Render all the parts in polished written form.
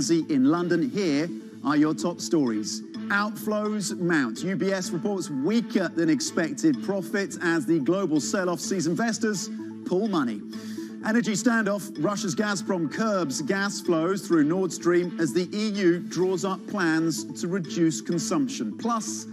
In London, here are your top stories. Outflows mount. UBS reports weaker than expected profits as the global sell-off sees investors pull money. Energy standoff. Russia's Gazprom curbs gas flows through Nord Stream as the EU draws up plans to reduce consumption. Plus,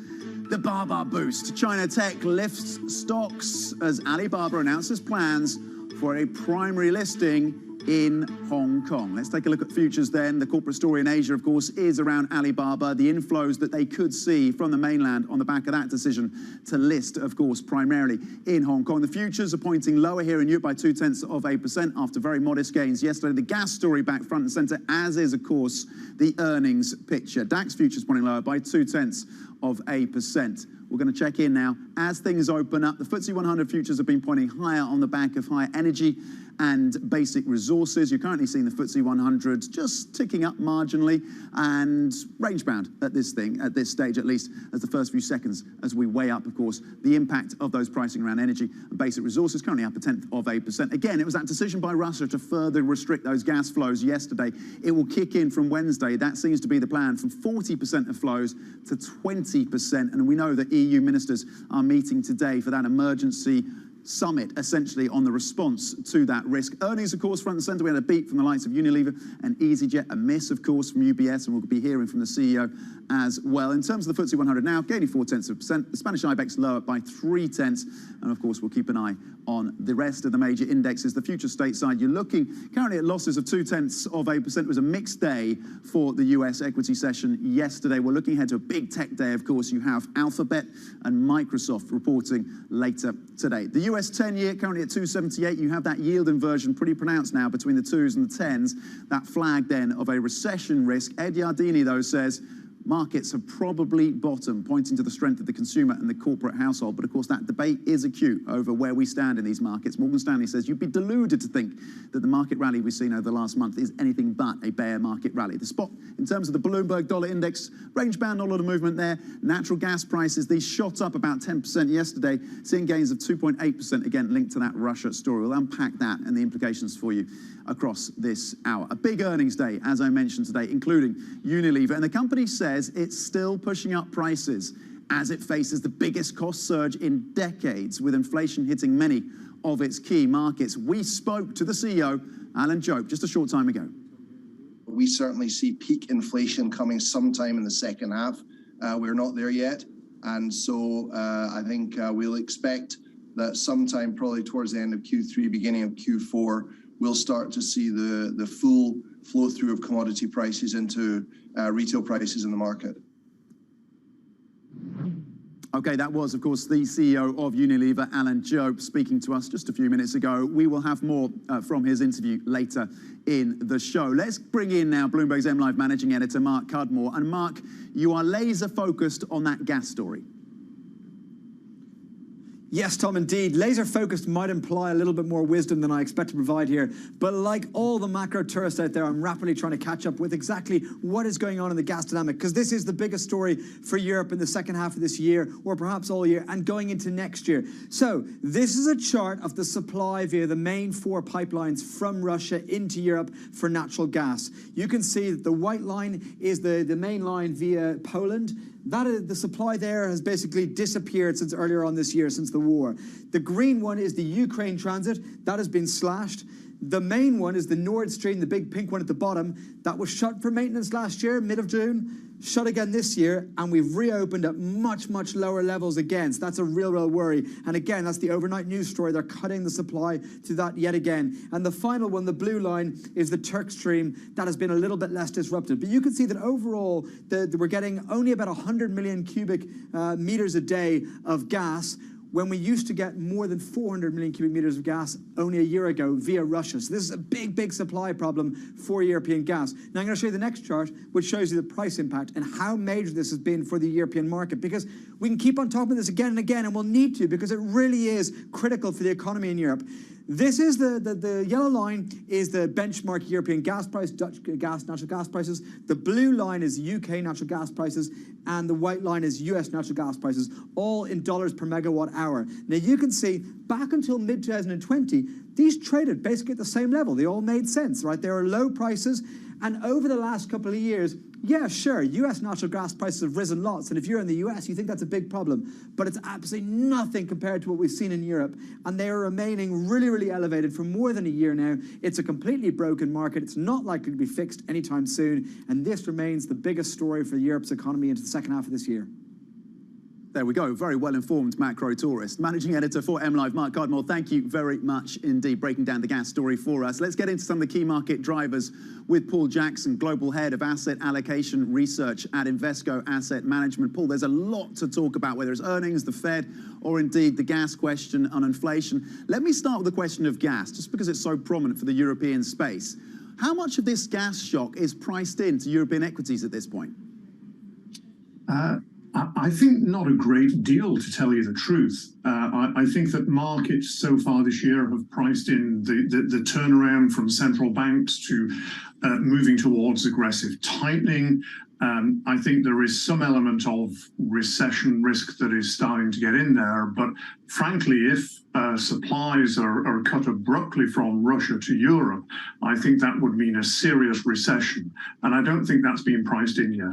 the Baba boost. China Tech lifts stocks as Alibaba announces plans for a primary listing in Hong Kong. Let's take a look at futures then. The corporate story in Asia, of course, is around Alibaba, the inflows that they could see from the mainland on the back of that decision to list, of course, primarily in Hong Kong. The futures are pointing lower here in Europe by 0.2% after very modest gains yesterday. The gas story back front and centre, as is, of course, the earnings picture. DAX futures pointing lower by 0.2%. We're going to check in now as things open up. The FTSE 100 futures have been pointing higher on the back of higher energy and basic resources. You're currently seeing the FTSE 100 just ticking up marginally and range-bound at this stage, at least as the first few seconds, as we weigh up, of course, the impact of those pricing around energy and basic resources, currently up 0.1%. Again, it was that decision by Russia to further restrict those gas flows yesterday. It will kick in from Wednesday. That seems to be the plan, from 40% of flows to 20%. And we know that EU ministers are meeting today for that emergency summit, essentially, on the response to that risk. Earnings, of course, front and centre. We had a beat from the likes of Unilever and EasyJet, a miss, of course, from UBS, and we'll be hearing from the CEO as well. In terms of the FTSE 100 now, gaining 0.4%. The Spanish IBEX lower by 0.3%. And, of course, we'll keep an eye on the rest of the major indexes. The future stateside, you're looking currently at losses of 0.2%. It was a mixed day for the US equity session yesterday. We're looking ahead to a big tech day, of course. You have Alphabet and Microsoft reporting later today. The US 10-year currently at 2.78. You have that yield inversion pretty pronounced now between the 2s and the 10s. That flag then of a recession risk. Ed Yardeni, though, says markets have probably bottomed, pointing to the strength of the consumer and the corporate household. But, of course, that debate is acute over where we stand in these markets. Morgan Stanley says you'd be deluded to think that the market rally we've seen over the last month is anything but a bear market rally. The spot, in terms of the Bloomberg dollar index, range-bound, not a lot of movement there. Natural gas prices, these shot up about 10% yesterday, seeing gains of 2.8%, again, linked to that Russia story. We'll unpack that and the implications for you across this hour. A big earnings day, as I mentioned today, including Unilever. And the company says it's still pushing up prices as it faces the biggest cost surge in decades, with inflation hitting many of its key markets. We spoke to the CEO, Alan Jope, just a short time ago. We certainly see peak inflation coming sometime in the second half. We're not there yet. And so I think we'll expect that sometime probably towards the end of Q3, beginning of Q4, we'll start to see the full flow through of commodity prices into retail prices in the market. Okay, that was, of course, the CEO of Unilever, Alan Jope, speaking to us just a few minutes ago. We will have more from his interview later in the show. Let's bring in now Bloomberg's MLive managing editor, Mark Cudmore. And Mark, you are laser focused on that gas story. Yes, Tom, indeed. Laser-focused might imply a little bit more wisdom than I expect to provide here. But like all the macro tourists out there, I'm rapidly trying to catch up with exactly what is going on in the gas dynamic, because this is the biggest story for Europe in the second half of this year, or perhaps all year, and going into next year. So this is a chart of the supply via the main 4 pipelines from Russia into Europe for natural gas. You can see that the white line is the main line via Poland. The supply there has basically disappeared since earlier on this year, since the war. The green one is the Ukraine transit. That has been slashed. The main one is the Nord Stream, the big pink one at the bottom. That was shut for maintenance last year, mid of June. Shut again this year, and we've reopened at much, much lower levels again. So that's a real, real worry. And again, that's the overnight news story. They're cutting the supply to that yet again. And the final one, the blue line, is the Turk Stream. That has been a little bit less disrupted. But you can see that overall, we're getting only about 100 million cubic meters a day of gas, when we used to get more than 400 million cubic meters of gas only a year ago via Russia. So this is a big, big supply problem for European gas. Now I'm going to show you the next chart, which shows you the price impact and how major this has been for the European market, because we can keep on talking about this again and again, and we'll need to, because it really is critical for the economy in Europe. This is the yellow line is the benchmark European gas price, Dutch gas, natural gas prices. The blue line is UK natural gas prices, and the white line is US natural gas prices, all in dollars per megawatt hour. Now you can see back until mid-2020, these traded basically at the same level. They all made sense, right? They were low prices, and over the last couple of years, yeah, sure, US natural gas prices have risen lots, and if you're in the US, you think that's a big problem, but it's absolutely nothing compared to what we've seen in Europe, and they are remaining really, really elevated for more than a year now. It's a completely broken market. It's not likely to be fixed anytime soon, and this remains the biggest story for Europe's economy into the second half of this year. There we go, very well-informed macro tourist. Managing editor for MLive, Mark Cardmore, thank you very much indeed, breaking down the gas story for us. Let's get into some of the key market drivers with Paul Jackson, Global Head of Asset Allocation Research at Invesco Asset Management. Paul, there's a lot to talk about, whether it's earnings, the Fed, or indeed the gas question on inflation. Let me start with the question of gas, just because it's so prominent for the European space. How much of this gas shock is priced into European equities at this point? I think not a great deal, to tell you the truth. I think that markets so far this year have priced in the turnaround from central banks to moving towards aggressive tightening. I think there is some element of recession risk that is starting to get in there. But frankly, if supplies are cut abruptly from Russia to Europe, I think that would mean a serious recession. And I don't think that's been priced in yet.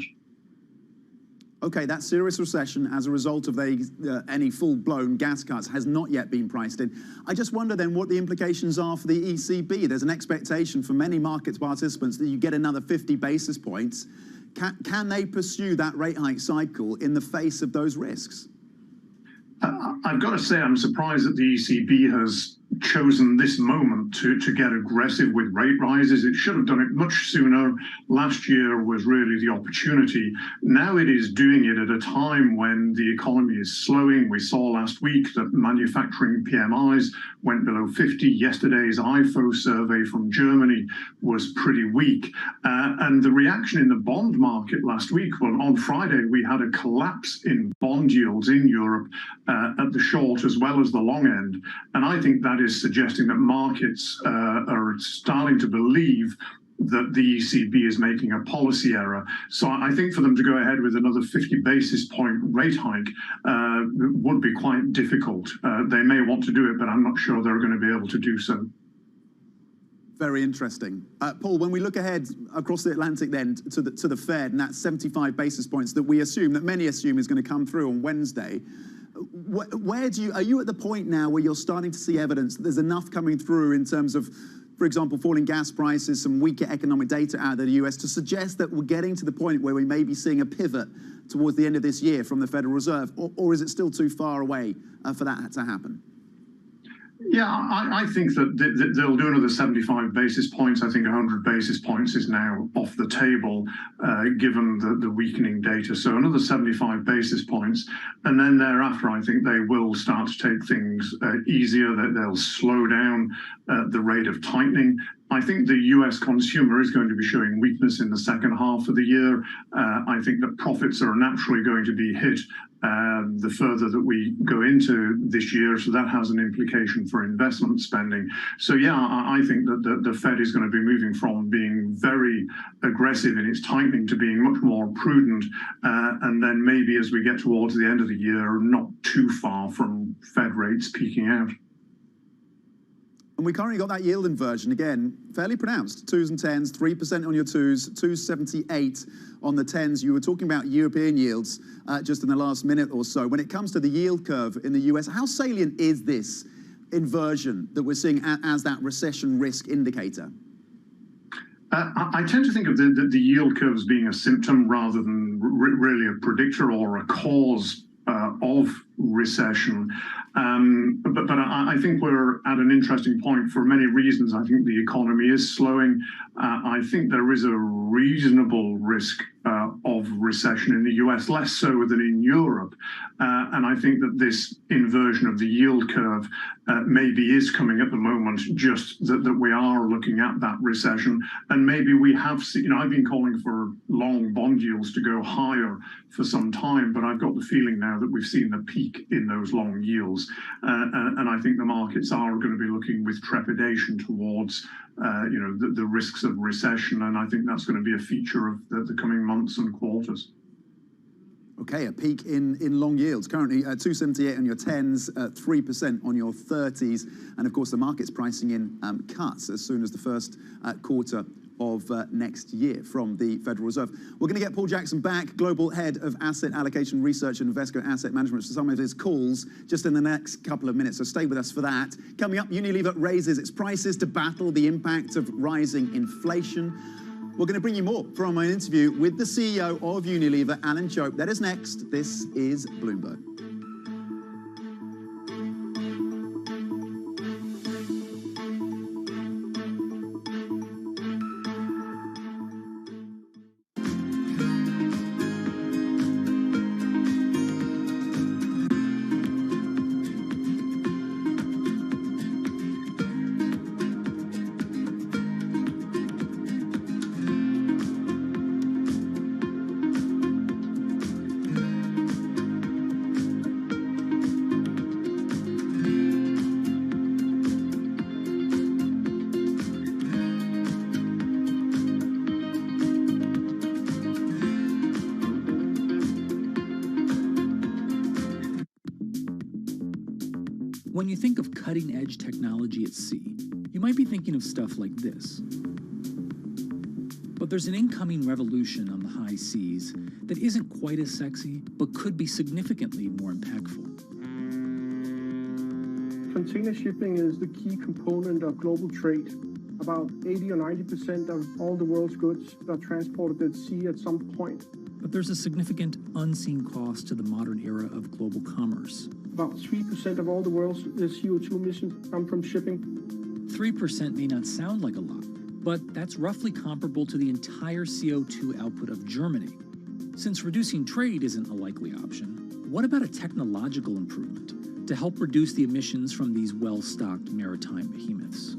Okay, that serious recession as a result of any full-blown gas cuts has not yet been priced in. I just wonder then what the implications are for the ECB. There's an expectation for many market participants that you get another 50 basis points. Can they pursue that rate hike cycle in the face of those risks? I've got to say I'm surprised that the ECB has chosen this moment to get aggressive with rate rises. It should have done it much sooner. Last year was really the opportunity. Now it is doing it at a time when the economy is slowing. We saw last week that manufacturing PMIs went below 50. Yesterday's IFO survey from Germany was pretty weak. And the reaction in the bond market last week, well, on Friday, we had a collapse in bond yields in Europe at the short as well as the long end. And I think that is suggesting that markets are starting to believe that the ECB is making a policy error. So I think for them to go ahead with another 50 basis point rate hike would be quite difficult. They may want to do it, but I'm not sure they're going to be able to do so. Very interesting. Paul, when we look ahead across the Atlantic then to the Fed, and that's 75 basis points that we assume, that many assume is going to come through on Wednesday, are you at the point now where you're starting to see evidence that there's enough coming through in terms of, for example, falling gas prices, some weaker economic data out of the US to suggest that we're getting to the point where we may be seeing a pivot towards the end of this year from the Federal Reserve, or is it still too far away for that to happen? Yeah, I think that they'll do another 75 basis points. I think 100 basis points is now off the table, given the weakening data. So another 75 basis points. And then thereafter, I think they will start to take things easier, that they'll slow down the rate of tightening. I think the US consumer is going to be showing weakness in the second half of the year. I think that profits are naturally going to be hit the further that we go into this year. So that has an implication for investment spending. So yeah, I think that the Fed is going to be moving from being very aggressive in its tightening to being much more prudent. And then maybe as we get towards the end of the year, not too far from Fed rates peaking out. And we currently got that yield inversion, again, fairly pronounced. 2s and 10s, 3% on your 2s, 2.78 on the 10s. You were talking about European yields just in the last minute or so. When it comes to the yield curve in the US, how salient is this inversion that we're seeing as that recession risk indicator? I tend to think of the yield curve as being a symptom rather than really a predictor or a cause of recession. But I think we're at an interesting point for many reasons. I think the economy is slowing. I think there is a reasonable risk of recession in the US, less so than in Europe. And I think that this inversion of the yield curve maybe is coming at the moment, just that we are looking at that recession. And maybe we have seen, I've been calling for long bond yields to go higher for some time, but I've got the feeling now that we've seen the peak in those long yields. And I think the markets are going to be looking with trepidation towards the risks of recession, and I think that's going to be a feature of the coming months and quarters. Okay, a peak in long yields. Currently 278 on your 10s, 3% on your 30s, and of course the market's pricing in cuts as soon as the first quarter of next year from the Federal Reserve. We're going to get Paul Jackson back, Global Head of Asset Allocation Research and Invesco Asset Management, for some of his calls just in the next couple of minutes, so stay with us for that. Coming up, Unilever raises its prices to battle the impact of rising inflation. We're going to bring you more from an interview with the CEO of Unilever, Alan Jope. That is next. This is Bloomberg. When you think of cutting-edge technology at sea, you might be thinking of stuff like this. But there's an incoming revolution on the high seas that isn't quite as sexy, but could be significantly more impactful. Container shipping is the key component of global trade. About 80 or 90% of all the world's goods are transported at sea at some point. But there's a significant unseen cost to the modern era of global commerce. About 3% of all the world's CO2 emissions come from shipping. 3% may not sound like a lot, but that's roughly comparable to the entire CO2 output of Germany. Since reducing trade isn't a likely option, what about a technological improvement to help reduce the emissions from these well-stocked maritime behemoths?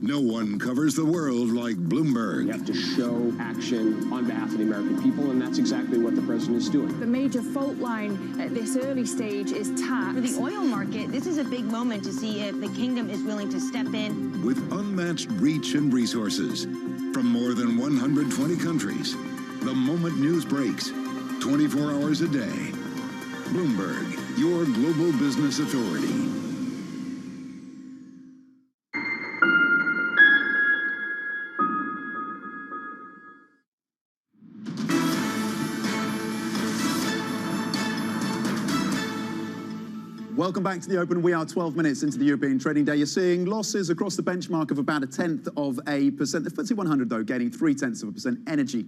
No one covers the world like Bloomberg. You have to show action on behalf of the American people, and that's exactly what the president is doing. The major fault line at this early stage is tax. For the oil market, this is a big moment to see if the kingdom is willing to step in. With unmatched reach and resources from more than 120 countries, the moment news breaks, 24 hours a day. Bloomberg, your global business authority. Welcome back to the Open. We are 12 minutes into the European trading day. You're seeing losses across the benchmark of about 1/10%. The FTSE 100, though, gaining 0.3%. Energy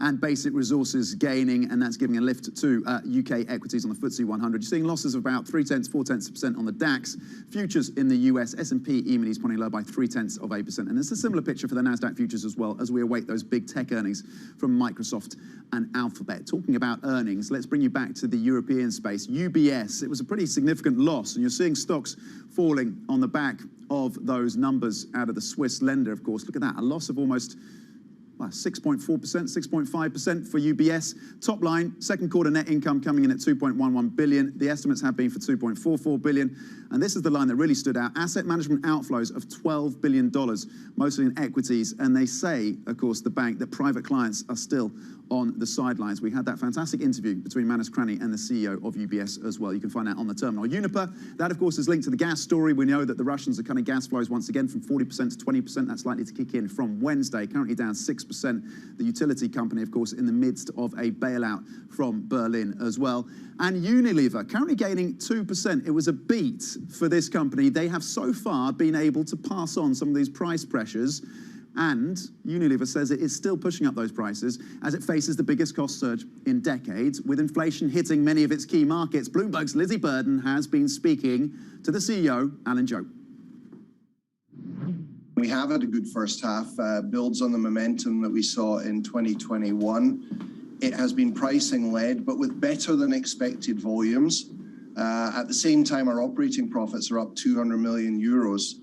and basic resources gaining, and that's giving a lift to UK equities on the FTSE 100. You're seeing losses of about 0.3%, on the DAX. Futures in the US, S&P E-minis pointing low by 0.3%. And it's a similar picture for the NASDAQ futures as well, as we await those big tech earnings from Microsoft and Alphabet. Talking about earnings, let's bring you back to the European space. UBS, it was a pretty significant loss, and you're seeing stocks falling on the back of those numbers out of the Swiss lender, of course. Look at that, a loss of almost well, 6.4%, 6.5% for UBS. Top line, second quarter net income coming in at 2.11 billion. The estimates have been for 2.44 billion. And this is the line that really stood out. Asset management outflows of $12 billion, mostly in equities. And they say, of course, the bank, that private clients are still on the sidelines. We had that fantastic interview between Manus Cranney and the CEO of UBS as well. You can find that on the terminal. Uniper, that of course is linked to the gas story. We know that the Russians are cutting gas flows once again from 40% to 20%. That's likely to kick in from Wednesday, currently down 6%. The utility company, of course, in the midst of a bailout from Berlin as well. And Unilever, currently gaining 2%. It was a beat for this company. They have so far been able to pass on some of these price pressures. And Unilever says it is still pushing up those prices as it faces the biggest cost surge in decades, with inflation hitting many of its key markets. Bloomberg's Lizzie Burden has been speaking to the CEO, Alan Jope. We have had a good first half, builds on the momentum that we saw in 2021. It has been pricing led, but with better than expected volumes. At the same time, our operating profits are up 200 million euros.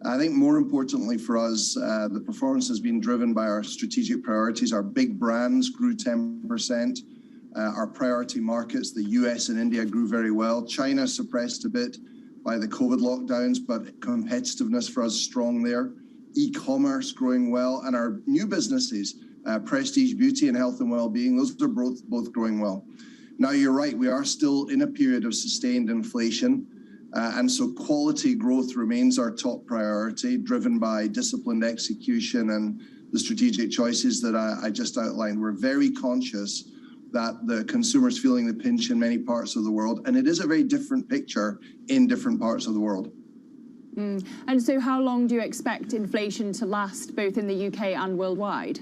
I think more importantly for us, the performance has been driven by our strategic priorities. Our big brands grew 10%. Our priority markets, the US and India, grew very well. China suppressed a bit by the COVID lockdowns, but competitiveness for us strong there. E-commerce growing well, and our new businesses, Prestige Beauty and Health and Wellbeing, those are both growing well. Now, you're right, we are still in a period of sustained inflation. And so quality growth remains our top priority, driven by disciplined execution and the strategic choices that I just outlined. We're very conscious that the consumer's feeling the pinch in many parts of the world, and it is a very different picture in different parts of the world. And so how long do you expect inflation to last, both in the UK and worldwide?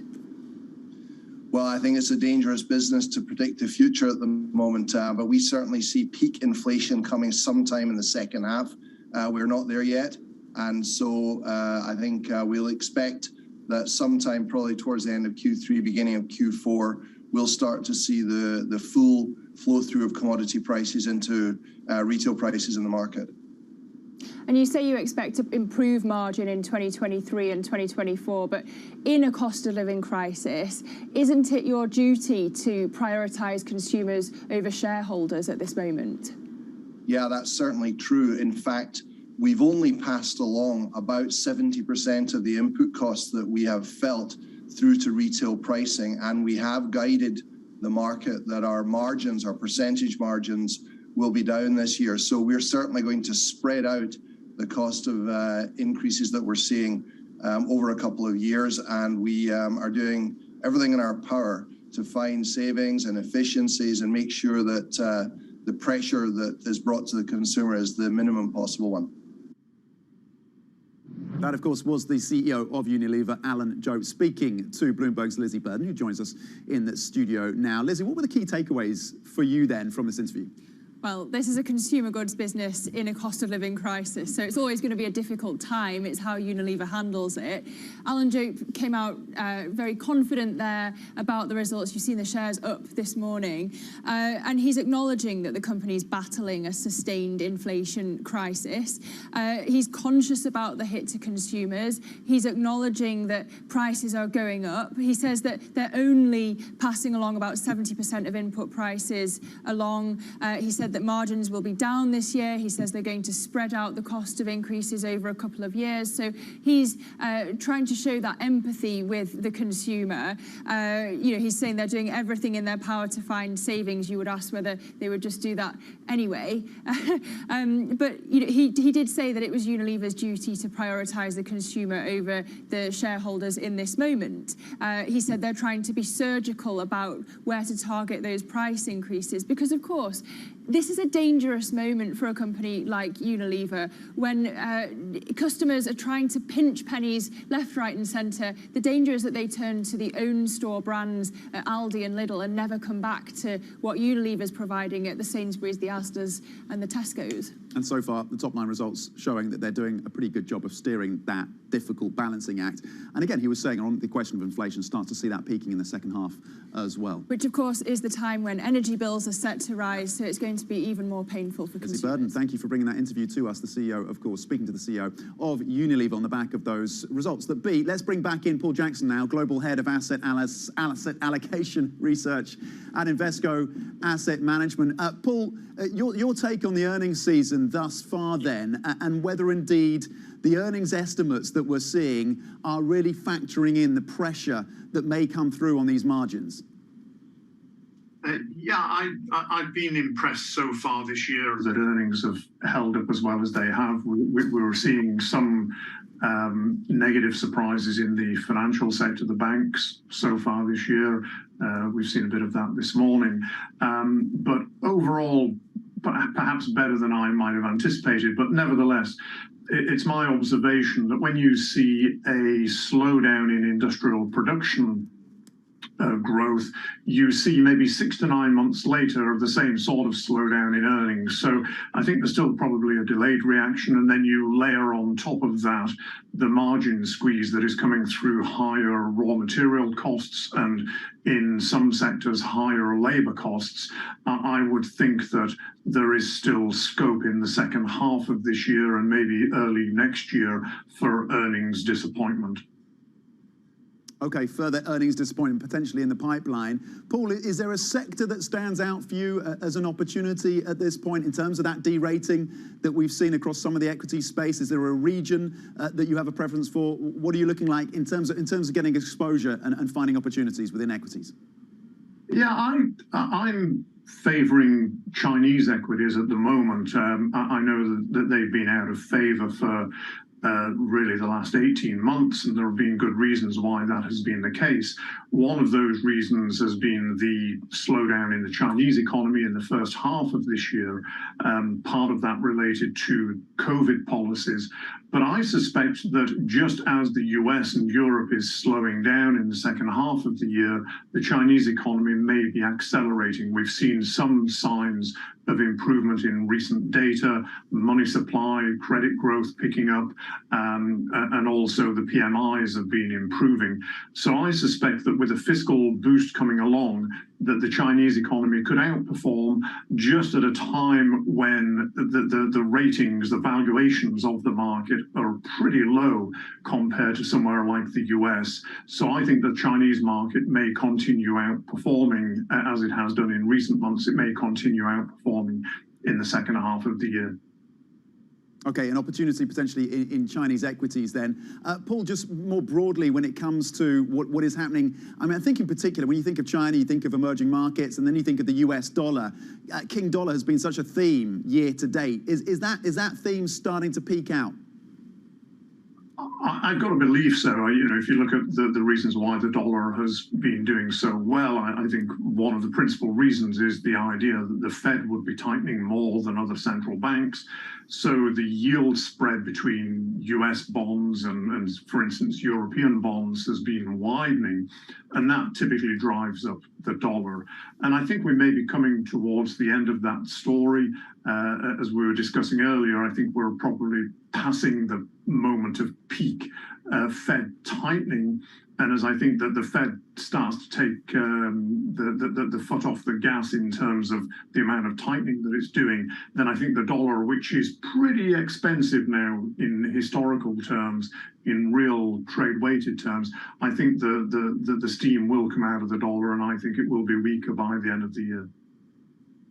Well, I think it's a dangerous business to predict the future at the moment, but we certainly see peak inflation coming sometime in the second half. We're not there yet. And so I think we'll expect that sometime probably towards the end of Q3, beginning of Q4, we'll start to see the full flow through of commodity prices into retail prices in the market. And you say you expect to improve margin in 2023 and 2024, but in a cost of living crisis, isn't it your duty to prioritise consumers over shareholders at this moment? Yeah, that's certainly true. In fact, we've only passed along about 70% of the input costs that we have felt through to retail pricing, and we have guided the market that our margins, our percentage margins, will be down this year. So we're certainly going to spread out the cost of increases that we're seeing over a couple of years, and we are doing everything in our power to find savings and efficiencies and make sure that the pressure that is brought to the consumer is the minimum possible one. That, of course, was the CEO of Unilever, Alan Jope, speaking to Bloomberg's Lizzie Burden, who joins us in the studio now. Lizzie, what were the key takeaways for you then from this interview? Well, this is a consumer goods business in a cost of living crisis, so it's always going to be a difficult time. It's how Unilever handles it. Alan Jope came out very confident there about the results. You've seen the shares up this morning, and he's acknowledging that the company's battling a sustained inflation crisis. He's conscious about the hit to consumers. He's acknowledging that prices are going up. He says that they're only passing along about 70% of input prices along. He said that margins will be down this year. He says they're going to spread out the cost of increases over a couple of years. So he's trying to show that empathy with the consumer. He's saying they're doing everything in their power to find savings. You would ask whether they would just do that anyway. But he did say that it was Unilever's duty to prioritise the consumer over the shareholders in this moment. He said they're trying to be surgical about where to target those price increases because, of course, this is a dangerous moment for a company like Unilever when customers are trying to pinch pennies left, right and centre. The danger is that they turn to the own store brands at Aldi and Lidl and never come back to what Unilever's providing at the Sainsbury's, the Asda's and the Tesco's. And so far, the top line results showing that they're doing a pretty good job of steering that difficult balancing act. And again, he was saying on the question of inflation, starts to see that peaking in the second half as well. Which, of course, is the time when energy bills are set to rise, so it's going to be even more painful for consumers. Burden, thank you for bringing that interview to us, the CEO, of course, speaking to the CEO of Unilever on the back of those results that beat. Let's bring back in Paul Jackson now, Global Head of Asset Allocation Research at Invesco Asset Management. Paul, your take on the earnings season thus far then, and whether indeed the earnings estimates that we're seeing are really factoring in the pressure that may come through on these margins? I've been impressed so far this year that earnings have held up as well as they have. We're seeing some negative surprises in the financial sector, the banks, so far this year. We've seen a bit of that this morning. But overall, perhaps better than I might have anticipated. But nevertheless, it's my observation that when you see a slowdown in industrial production growth, you see maybe 6 to 9 months later the same sort of slowdown in earnings. So I think there's still probably a delayed reaction, and then you layer on top of that the margin squeeze that is coming through higher raw material costs and in some sectors higher labor costs. I would think that there is still scope in the second half of this year and maybe early next year for earnings disappointment. Okay, further earnings disappointment potentially in the pipeline. Paul, is there a sector that stands out for you as an opportunity at this point in terms of that derating that we've seen across some of the equity space? Is there a region that you have a preference for? What are you looking like in terms of getting exposure and finding opportunities within equities? Yeah, I'm favouring Chinese equities at the moment. I know that they've been out of favour for really the last 18 months, and there have been good reasons why that has been the case. One of those reasons has been the slowdown in the Chinese economy in the first half of this year, part of that related to COVID policies. But I suspect that just as the US and Europe is slowing down in the second half of the year, the Chinese economy may be accelerating. We've seen some signs of improvement in recent data, money supply, credit growth picking up, and also the PMIs have been improving. So I suspect that with a fiscal boost coming along, that the Chinese economy could outperform just at a time when the ratings, the valuations of the market are pretty low compared to somewhere like the US. So I think the Chinese market may continue outperforming as it has done in recent months. It may continue outperforming in the second half of the year. Okay, an opportunity potentially in Chinese equities then. Paul, just more broadly when it comes to what is happening, I mean, I think in particular, when you think of China, you think of emerging markets, and then you think of the US dollar. King dollar has been such a theme year to date. Is that theme starting to peak out? I've got to believe so. If you look at the reasons why the dollar has been doing so well, I think one of the principal reasons is the idea that the Fed would be tightening more than other central banks. So the yield spread between US bonds and for instance, European bonds has been widening, and that typically drives up the dollar. And I think we may be coming towards the end of that story. As we were discussing earlier, I think we're probably passing the moment of peak Fed tightening. And as I think that the Fed starts to take the foot off the gas in terms of the amount of tightening that it's doing, then I think the dollar, which is pretty expensive now in historical terms, in real trade-weighted terms, I think the steam will come out of the dollar, and I think it will be weaker by the end of the year.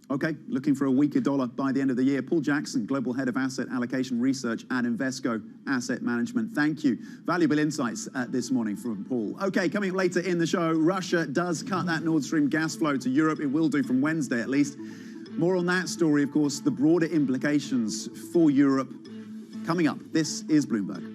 Okay, looking for a weaker dollar by the end of the year. Paul Jackson, Global Head of Asset Allocation Research at Invesco Asset Management. Thank you. Valuable insights this morning from Paul. Okay, coming up later in the show, Russia does cut that Nord Stream gas flow to Europe. It will do from Wednesday at least. More on that story, of course, the broader implications for Europe coming up. This is Bloomberg.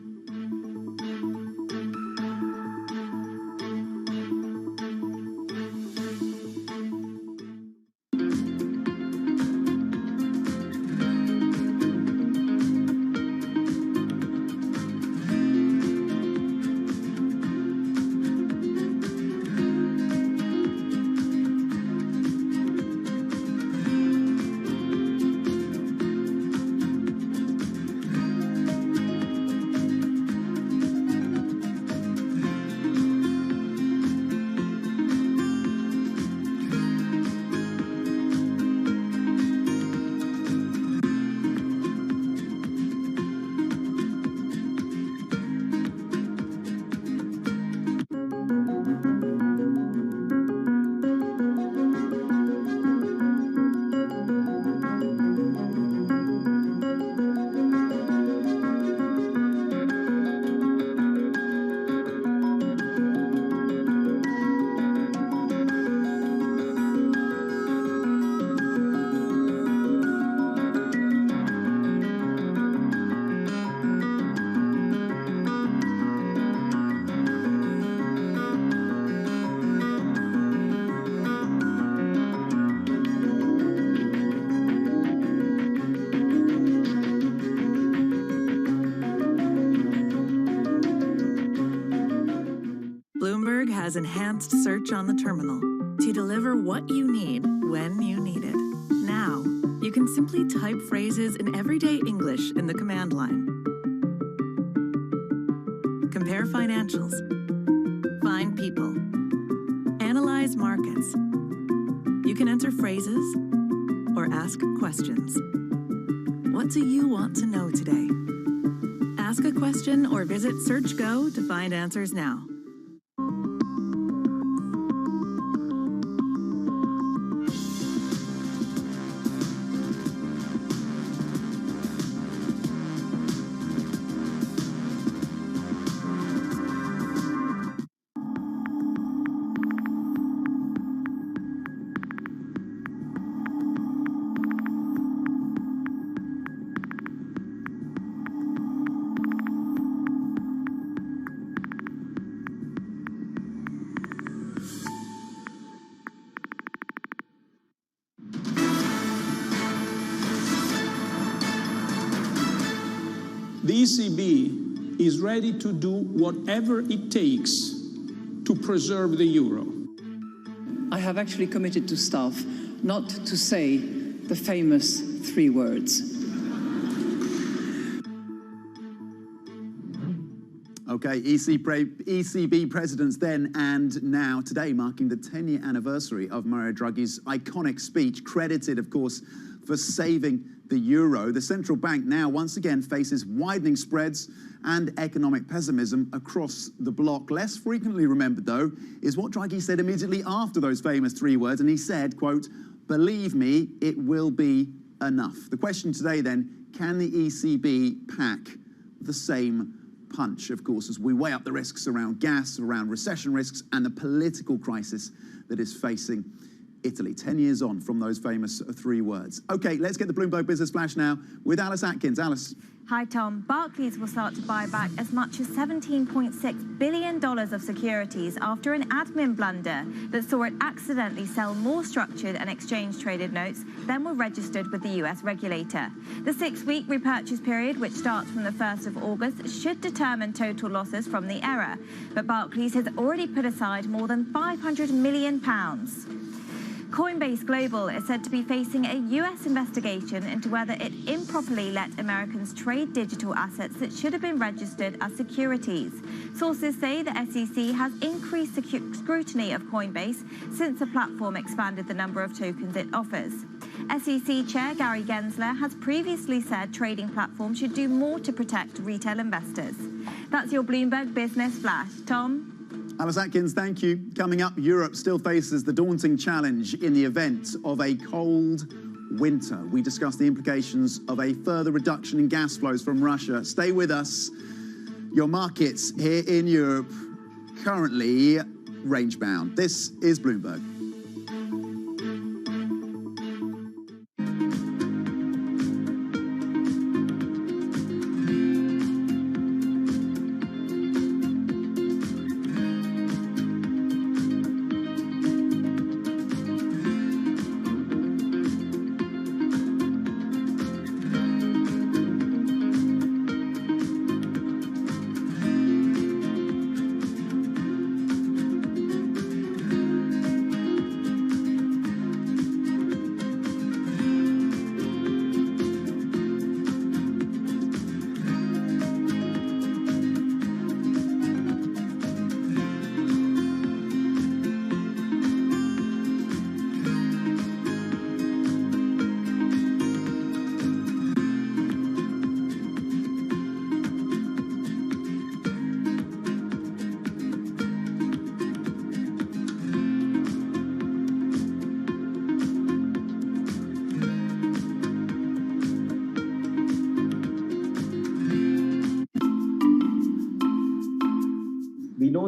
Bloomberg has enhanced search on the terminal to deliver what you need when you need it. Now, you can simply type phrases in everyday English in the command line. Compare financials. Find people. Analyze markets. You can enter phrases or ask questions. What do you want to know today? Ask a question or visit SearchGo to find answers now. The ECB is ready to do whatever it takes to preserve the euro. I have actually committed to staff not to say the famous 3 words. Okay, ECB presidents then and now, today marking the 10-year anniversary of Mario Draghi's iconic speech, credited, of course, for saving the euro. The central bank now once again faces widening spreads and economic pessimism across the bloc. Less frequently remembered, though, is what Draghi said immediately after those famous 3 words, and he said, quote, "Believe me, it will be enough." The question today then, can the ECB pack the same punch, of course, as we weigh up the risks around gas, around recession risks, and the political crisis that is facing Italy, 10 years on from those famous 3 words. Okay, let's get the Bloomberg Business Flash now with Alice Atkins. Alice. Hi, Tom. Barclays will start to buy back as much as $17.6 billion of securities after an admin blunder that saw it accidentally sell more structured and exchange-traded notes than were registered with the US regulator. The 6-week repurchase period, which starts from the 1st of August, should determine total losses from the error. But Barclays has already put aside more than £500 million. Coinbase Global is said to be facing a US investigation into whether it improperly let Americans trade digital assets that should have been registered as securities. Sources say the SEC has increased scrutiny of Coinbase since the platform expanded the number of tokens it offers. SEC Chair Gary Gensler has previously said trading platforms should do more to protect retail investors. That's your Bloomberg Business Flash. Tom? Alice Atkins, thank you. Coming up, Europe still faces the daunting challenge in the event of a cold winter. We discuss the implications of a further reduction in gas flows from Russia. Stay with us. Your markets here in Europe currently range-bound. This is Bloomberg.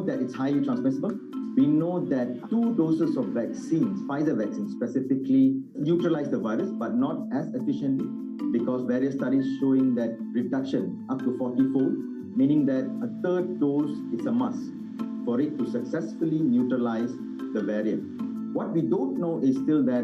That it's highly transmissible. We know that 2 doses of vaccines, Pfizer vaccine specifically, neutralize the virus, but not as efficiently, because various studies showing that reduction up to 40-fold, meaning that a 3rd dose is a must for it to successfully neutralize the variant. What we don't know is still that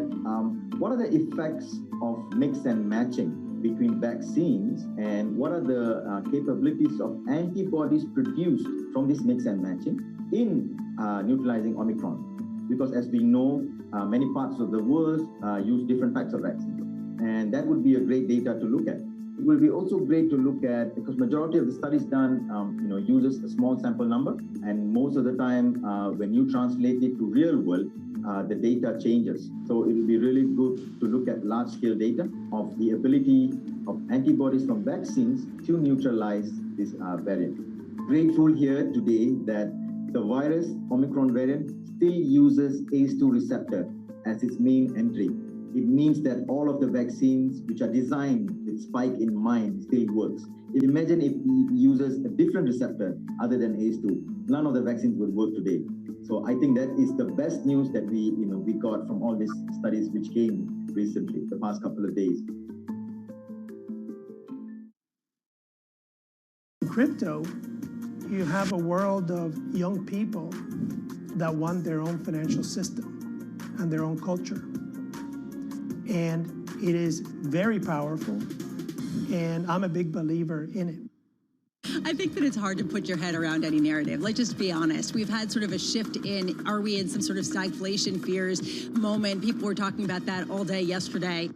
what are the effects of mix and matching between vaccines, and what are the capabilities of antibodies produced from this mix and matching. in neutralizing Omicron. Because as we know, many parts of the world use different types of vaccines. And that would be a great data to look at. It will be also great to look at, because majority of the studies done uses a small sample number, and most of the time when you translate it to real world, the data changes. So it will be really good to look at large-scale data of the ability of antibodies from vaccines to neutralize this variant. Grateful here today that the virus, Omicron variant, still uses ACE2 receptor as its main entry. It means that all of the vaccines which are designed with spike in mind still works. Imagine if it uses a different receptor other than ACE2. None of the vaccines would work today. So I think that is the best news that we got from all these studies which came recently, the past couple of days. In crypto, you have a world of young people that want their own financial system and their own culture. And it is very powerful, and I'm a big believer in it. I think that it's hard to put your head around any narrative. Let's just be honest. We've had sort of a shift in, are we in some sort of stagflation fears moment? People were talking about that all day yesterday.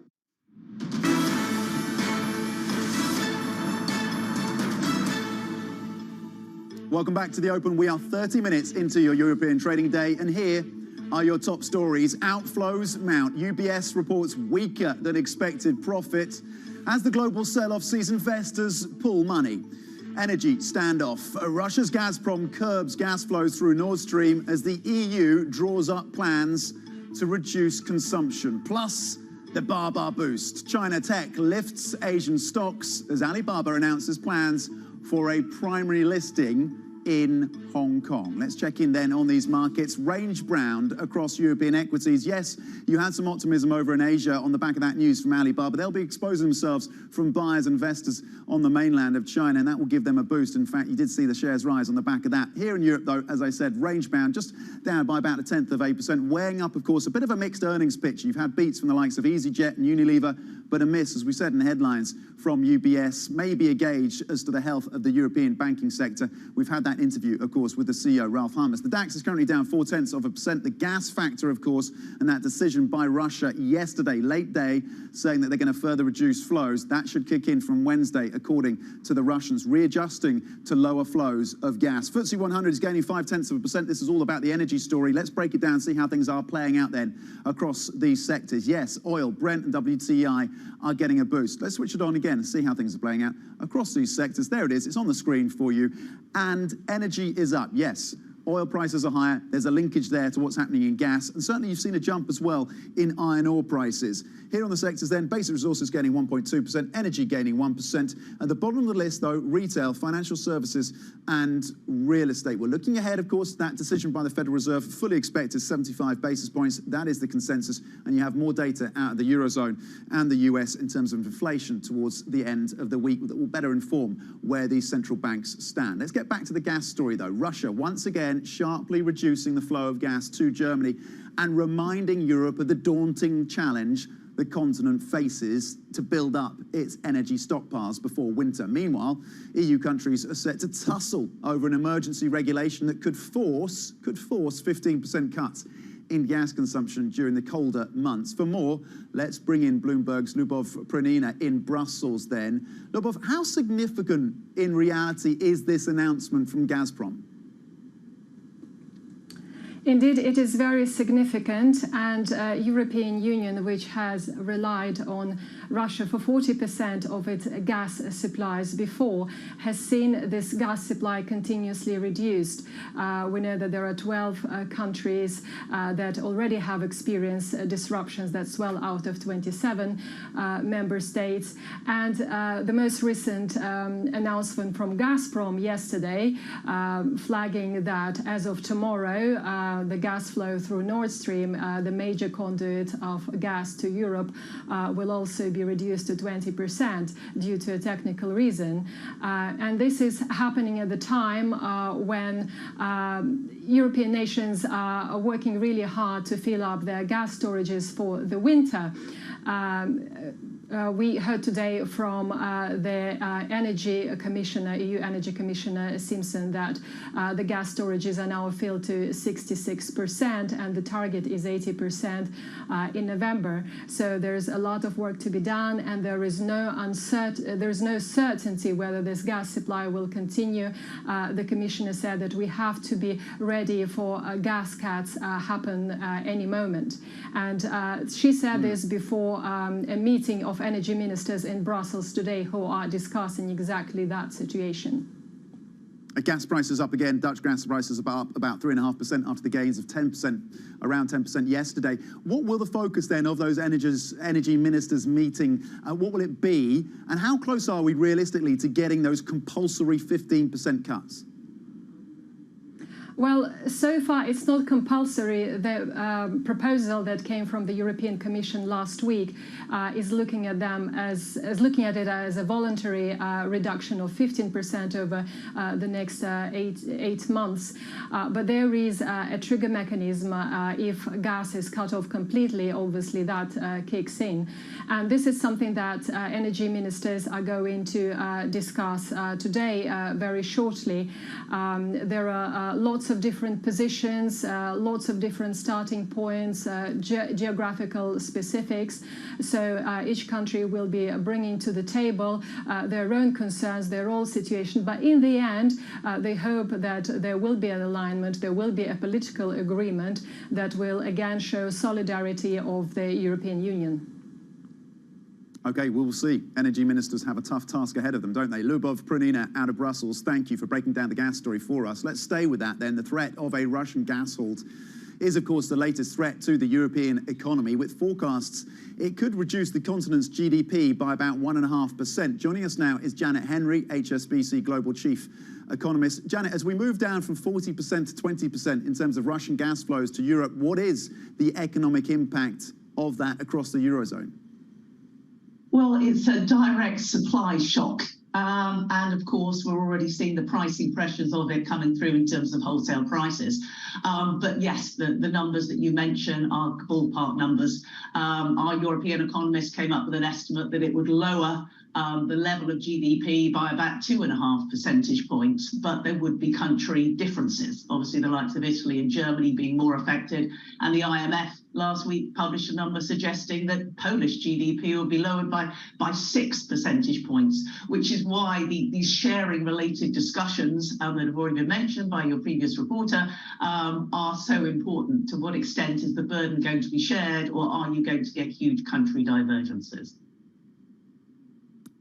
Welcome back to The Open. We are 30 minutes into your European trading day, and here are your top stories. Outflows mount. UBS reports weaker than expected profit as the global sell-off sees investors pull money. Energy standoff. Russia's Gazprom curbs gas flows through Nord Stream as the EU draws up plans to reduce consumption. Plus, the Baba boost. China Tech lifts Asian stocks as Alibaba announces plans for a primary listing in Hong Kong. Let's check in then on these markets. Range-bound across European equities. Yes, you had some optimism over in Asia on the back of that news from Alibaba. They'll be exposing themselves from buyers and investors on the mainland of China, and that will give them a boost. In fact, you did see the shares rise on the back of that. Here in Europe, though, as I said, range-bound, just down by about 0.1%, weighing up, of course, a bit of a mixed earnings picture. You've had beats from the likes of EasyJet and Unilever, but a miss, as we said in the headlines, from UBS, maybe a gauge as to the health of the European banking sector. We've had that interview, of course, with the CEO, Ralph Harmers. The DAX is currently down 0.4%. The gas factor, of course, and that decision by Russia yesterday, late day, saying that they're going to further reduce flows. That should kick in from Wednesday, according to the Russians, readjusting to lower flows of gas. FTSE 100 is gaining 0.5%. This is all about the energy story. Let's break it down and see how things are playing out then across these sectors. Yes, oil, Brent and WTI are getting a boost. Let's switch it on again and see how things are playing out across these sectors. There it is. It's on the screen for you. And energy is up. Yes, oil prices are higher. There's a linkage there to what's happening in gas. And certainly you've seen a jump as well in iron ore prices. Here on the sectors then, basic resources gaining 1.2%, energy gaining 1%. At the bottom of the list, though, retail, financial services and real estate. We're looking ahead, of course, that decision by the Federal Reserve, fully expected 75 basis points. That is the consensus. And you have more data out of the Eurozone and the US in terms of inflation towards the end of the week that will better inform where these central banks stand. Let's get back to the gas story, though. Russia, once again, sharply reducing the flow of gas to Germany and reminding Europe of the daunting challenge the continent faces to build up its energy stockpiles before winter. Meanwhile, EU countries are set to tussle over an emergency regulation that could force 15% cuts in gas consumption during the colder months. For more, let's bring in Bloomberg's Lubov Pranina in Brussels then. Lubov, how significant in reality is this announcement from Gazprom? Indeed, it is very significant, and European Union, which has relied on Russia for 40% of its gas supplies before, has seen this gas supply continuously reduced. We know that there are 12 countries that already have experienced disruptions. That's well out of 27 member states. And the most recent announcement from Gazprom yesterday, flagging that as of tomorrow, the gas flow through Nord Stream, the major conduit of gas to Europe, will also be reduced to 20% due to a technical reason. And this is happening at the time when European nations are working really hard to fill up their gas storages for the winter. We heard today from the Energy Commissioner, EU Energy Commissioner Simpson, that the gas storages are now filled to 66%, and the target is 80% in November. So there's a lot of work to be done, and there is no certainty whether this gas supply will continue. The Commissioner said that we have to be ready for gas cuts happen any moment. And she said this before a meeting of energy ministers in Brussels today, who are discussing exactly that situation. Gas prices up again. Dutch gas prices up about 3.5% after the gains of 10%, around 10% yesterday. What will the focus then of those energy ministers meeting? What will it be? And how close are we realistically to getting those compulsory 15% cuts? Well, so far it's not compulsory. The proposal that came from the European Commission last week is looking at it as a voluntary reduction of 15% over the next eight months. But there is a trigger mechanism. If gas is cut off completely, obviously that kicks in. And this is something that energy ministers are going to discuss today very shortly. There are lots of different positions, lots of different starting points, geographical specifics. So each country will be bringing to the table their own concerns, their own situation. But in the end, they hope that there will be an alignment, there will be a political agreement that will again show solidarity of the European Union. Okay, we'll see. Energy ministers have a tough task ahead of them, don't they? Lubov Prunina out of Brussels, thank you for breaking down the gas story for us. Let's stay with that then. The threat of a Russian gas halt is, of course, the latest threat to the European economy. With forecasts, it could reduce the continent's GDP by about 1.5%. Joining us now is Janet Henry, HSBC Global Chief Economist. Janet, as we move down from 40% to 20% in terms of Russian gas flows to Europe, what is the economic impact of that across the Eurozone? Well, it's a direct supply shock. And of course, we're already seeing the pricing pressures of it coming through in terms of wholesale prices. But yes, the numbers that you mentioned are ballpark numbers. Our European economists came up with an estimate that it would lower the level of GDP by about 2.5 percentage points, but there would be country differences. Obviously, the likes of Italy and Germany being more affected, and the IMF last week published a number suggesting that Polish GDP will be lowered by 6 percentage points, which is why these sharing-related discussions that have already been mentioned by your previous reporter are so important. To what extent is the burden going to be shared, or are you going to get huge country divergences?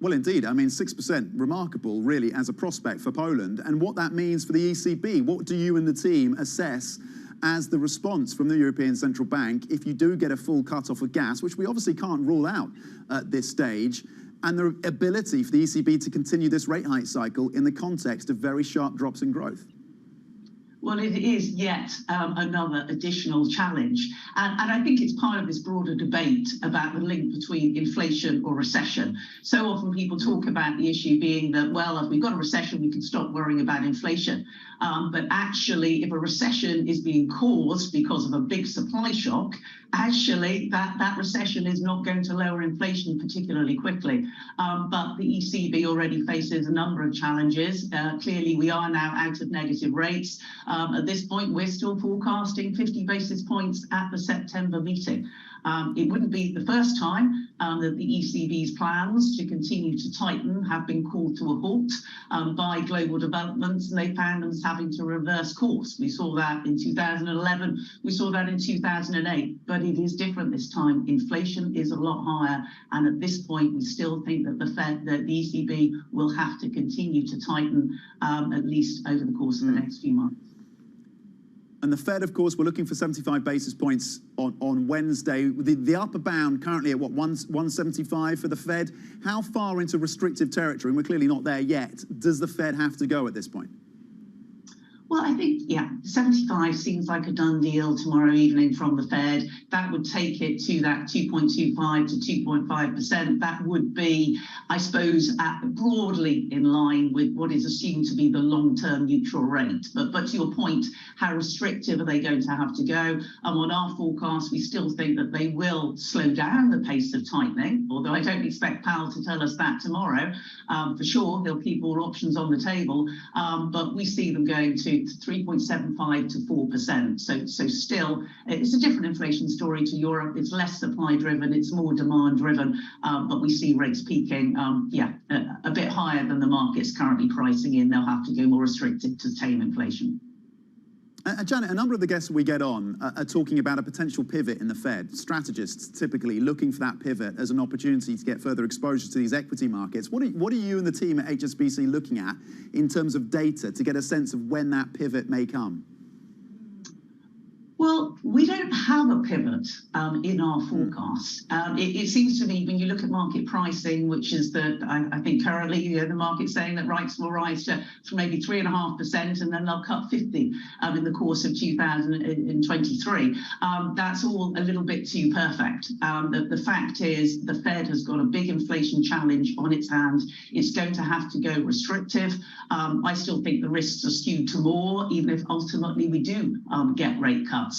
Well, indeed. I mean, 6%, remarkable, really, as a prospect for Poland. And what that means for the ECB, what do you and the team assess as the response from the European Central Bank if you do get a full cut-off of gas, which we obviously can't rule out at this stage, and the ability for the ECB to continue this rate hike cycle in the context of very sharp drops in growth? Well, it is yet another additional challenge. And I think it's part of this broader debate about the link between inflation or recession. So often people talk about the issue being that, well, if we've got a recession, we can stop worrying about inflation. But actually, if a recession is being caused because of a big supply shock, actually that recession is not going to lower inflation particularly quickly. But the ECB already faces a number of challenges. Clearly, we are now out of negative rates. At this point, we're still forecasting 50 basis points at the September meeting. It wouldn't be the first time that the ECB's plans to continue to tighten have been called to a halt by global developments, and they found themselves having to reverse course. We saw that in 2011, we saw that in 2008, but it is different this time. Inflation is a lot higher, and at this point, we still think that the ECB will have to continue to tighten at least over the course of the next few months. And the Fed, of course, we're looking for 75 basis points on Wednesday. The upper bound currently at what, 175 for the Fed? How far into restrictive territory, and we're clearly not there yet, does the Fed have to go at this point? Well, I think, yeah, 75 seems like a done deal tomorrow evening from the Fed. That would take it to that 2.25 to 2.5%. That would be, I suppose, broadly in line with what is assumed to be the long-term neutral rate. But to your point, how restrictive are they going to have to go? On our forecast, we still think that they will slow down the pace of tightening, although I don't expect Powell to tell us that tomorrow. For sure, he'll keep all options on the table, but we see them going to 3.75 to 4%. So still, it's a different inflation story to Europe. It's less supply driven, it's more demand driven, but we see rates peaking, a bit higher than the market's currently pricing in. They'll have to go more restrictive to tame inflation. Janet, a number of the guests we get on are talking about a potential pivot in the Fed. Strategists typically looking for that pivot as an opportunity to get further exposure to these equity markets. What are you and the team at HSBC looking at in terms of data to get a sense of when that pivot may come? Well, we don't have a pivot in our forecast. It seems to me when you look at market pricing, which is that I think currently the market's saying that rates will rise to maybe 3.5% and then they'll cut 50 in the course of 2023. That's all a little bit too perfect. The fact is the Fed has got a big inflation challenge on its hands. It's going to have to go restrictive. I still think the risks are skewed to more, even if ultimately we do get rate cuts.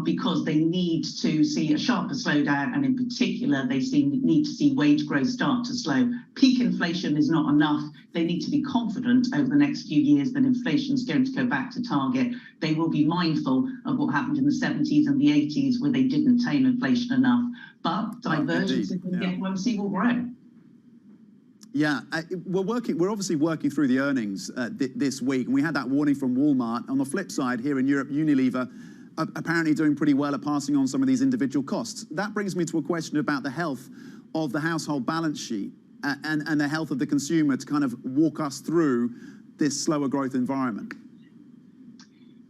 Because they need to see a sharper slowdown, and in particular, they need to see wage growth start to slow. Peak inflation is not enough. They need to be confident over the next few years that inflation is going to go back to target. They will be mindful of what happened in the 70s and the 80s where they didn't tame inflation enough. But divergence in the FOMC will grow. Yeah, we're obviously working through the earnings this week, and we had that warning from Walmart. On the flip side, here in Europe, Unilever apparently doing pretty well at passing on some of these individual costs. That brings me to a question about the health of the household balance sheet and the health of the consumer to kind of walk us through this slower growth environment.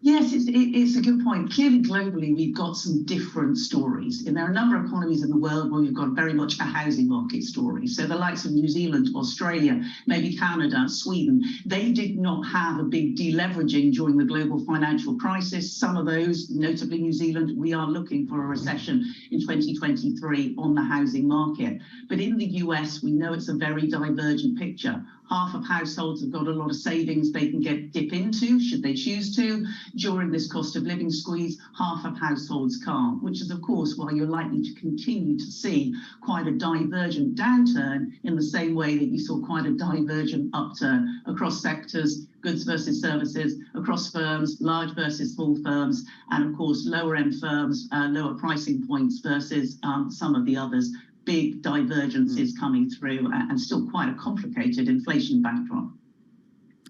Yes, it's a good point. Clearly, globally, we've got some different stories. And there are a number of economies in the world where we've got very much a housing market story. So the likes of New Zealand, Australia, maybe Canada, Sweden, they did not have a big deleveraging during the global financial crisis. Some of those, notably New Zealand, we are looking for a recession in 2023 on the housing market. But in the US, we know it's a very divergent picture. Half of households have got a lot of savings they can dip into, should they choose to, during this cost of living squeeze. Half of households can't, which is, of course, why you're likely to continue to see quite a divergent downturn in the same way that you saw quite a divergent upturn across sectors, goods versus services, across firms, large versus small firms, and, of course, lower-end firms, lower pricing points versus some of the others. Big divergences coming through and still quite a complicated inflation backdrop.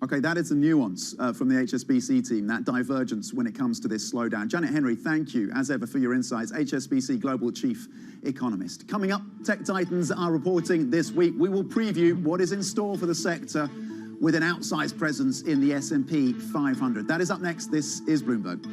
Okay, that is a nuance from the HSBC team, that divergence when it comes to this slowdown. Janet Henry, thank you, as ever, for your insights. HSBC Global Chief Economist. Coming up, tech titans are reporting this week. We will preview what is in store for the sector with an outsized presence in the S&P 500. That is up next. This is Bloomberg.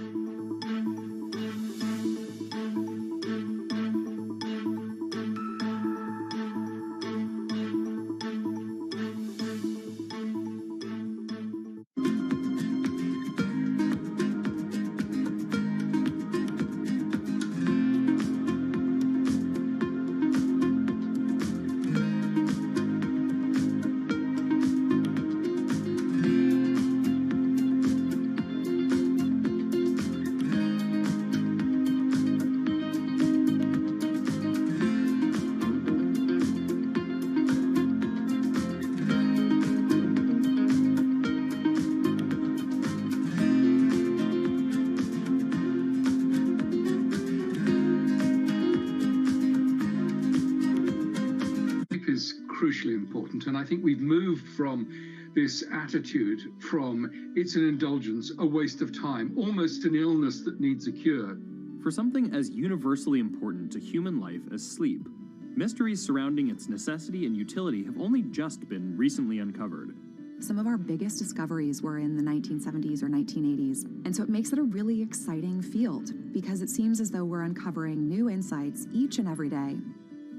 Crucially important, and I think we've moved from this attitude from it's an indulgence, a waste of time, almost an illness that needs a cure. For something as universally important to human life as sleep, mysteries surrounding its necessity and utility have only just been recently uncovered. Some of our biggest discoveries were in the 1970s or 1980s, and so it makes it a really exciting field because it seems as though we're uncovering new insights each and every day.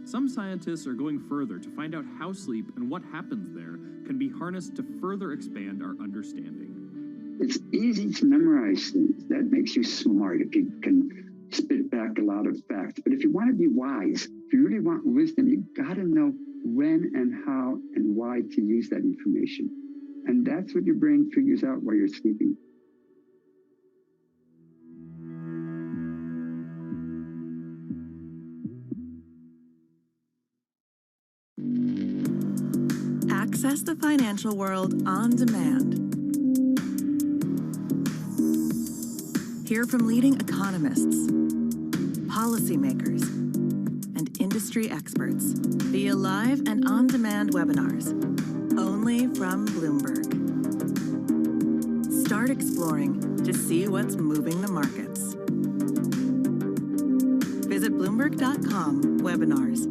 Some scientists are going further to find out how sleep and what happens there can be harnessed to further expand our understanding. It's easy to memorize things. That makes you smart if you can spit back a lot of facts. But if you want to be wise, if you really want wisdom, you got to know when and how and why to use that information. And that's what your brain figures out while you're sleeping. Access the financial world on demand. Hear from leading economists, policymakers, and industry experts via live and on-demand webinars, only from Bloomberg. Start exploring to see what's moving the markets. Visit Bloomberg.com/webinars.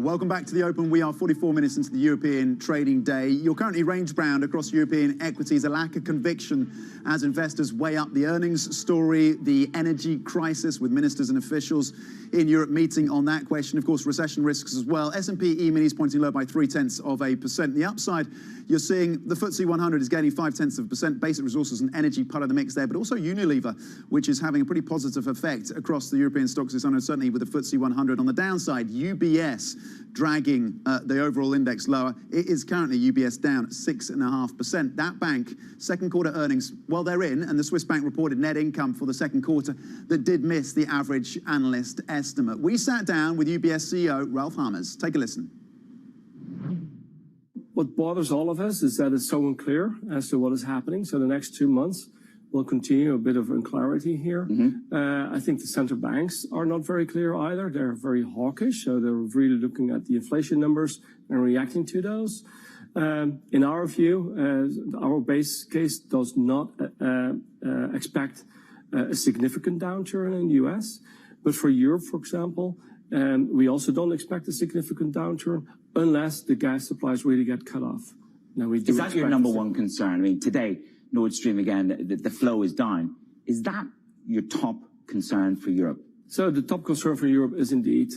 Welcome back to the Open. We are 44 minutes into the European trading day. You're currently range-bound across European equities, a lack of conviction as investors weigh up the earnings story, the energy crisis with ministers and officials in Europe meeting on that question. Of course, recession risks as well. S&P E-minis pointing low by 0.3%. The upside, you're seeing the FTSE 100 is gaining 0.5%. Basic resources and energy part of the mix there, but also Unilever, which is having a pretty positive effect across the European stocks, certainly with the FTSE 100. On the downside, UBS dragging the overall index lower. It is currently UBS down at 6.5%. That bank, second quarter earnings, well, they're in, and the Swiss bank reported net income for the second quarter that did miss the average analyst estimate. We sat down with UBS CEO Ralph Hamers. Take a listen. What bothers all of us is that it's so unclear as to what is happening. So the next 2 months will continue a bit of unclarity here. I think the central banks are not very clear either. They're very hawkish, so they're really looking at the inflation numbers and reacting to those. In our view, our base case does not expect a significant downturn in the US. But for Europe, for example, we also don't expect a significant downturn unless the gas supplies really get cut off. Now, we do. Is that your number one concern? I mean, today, Nord Stream again, the flow is down. Is that your top concern for Europe? So the top concern for Europe is indeed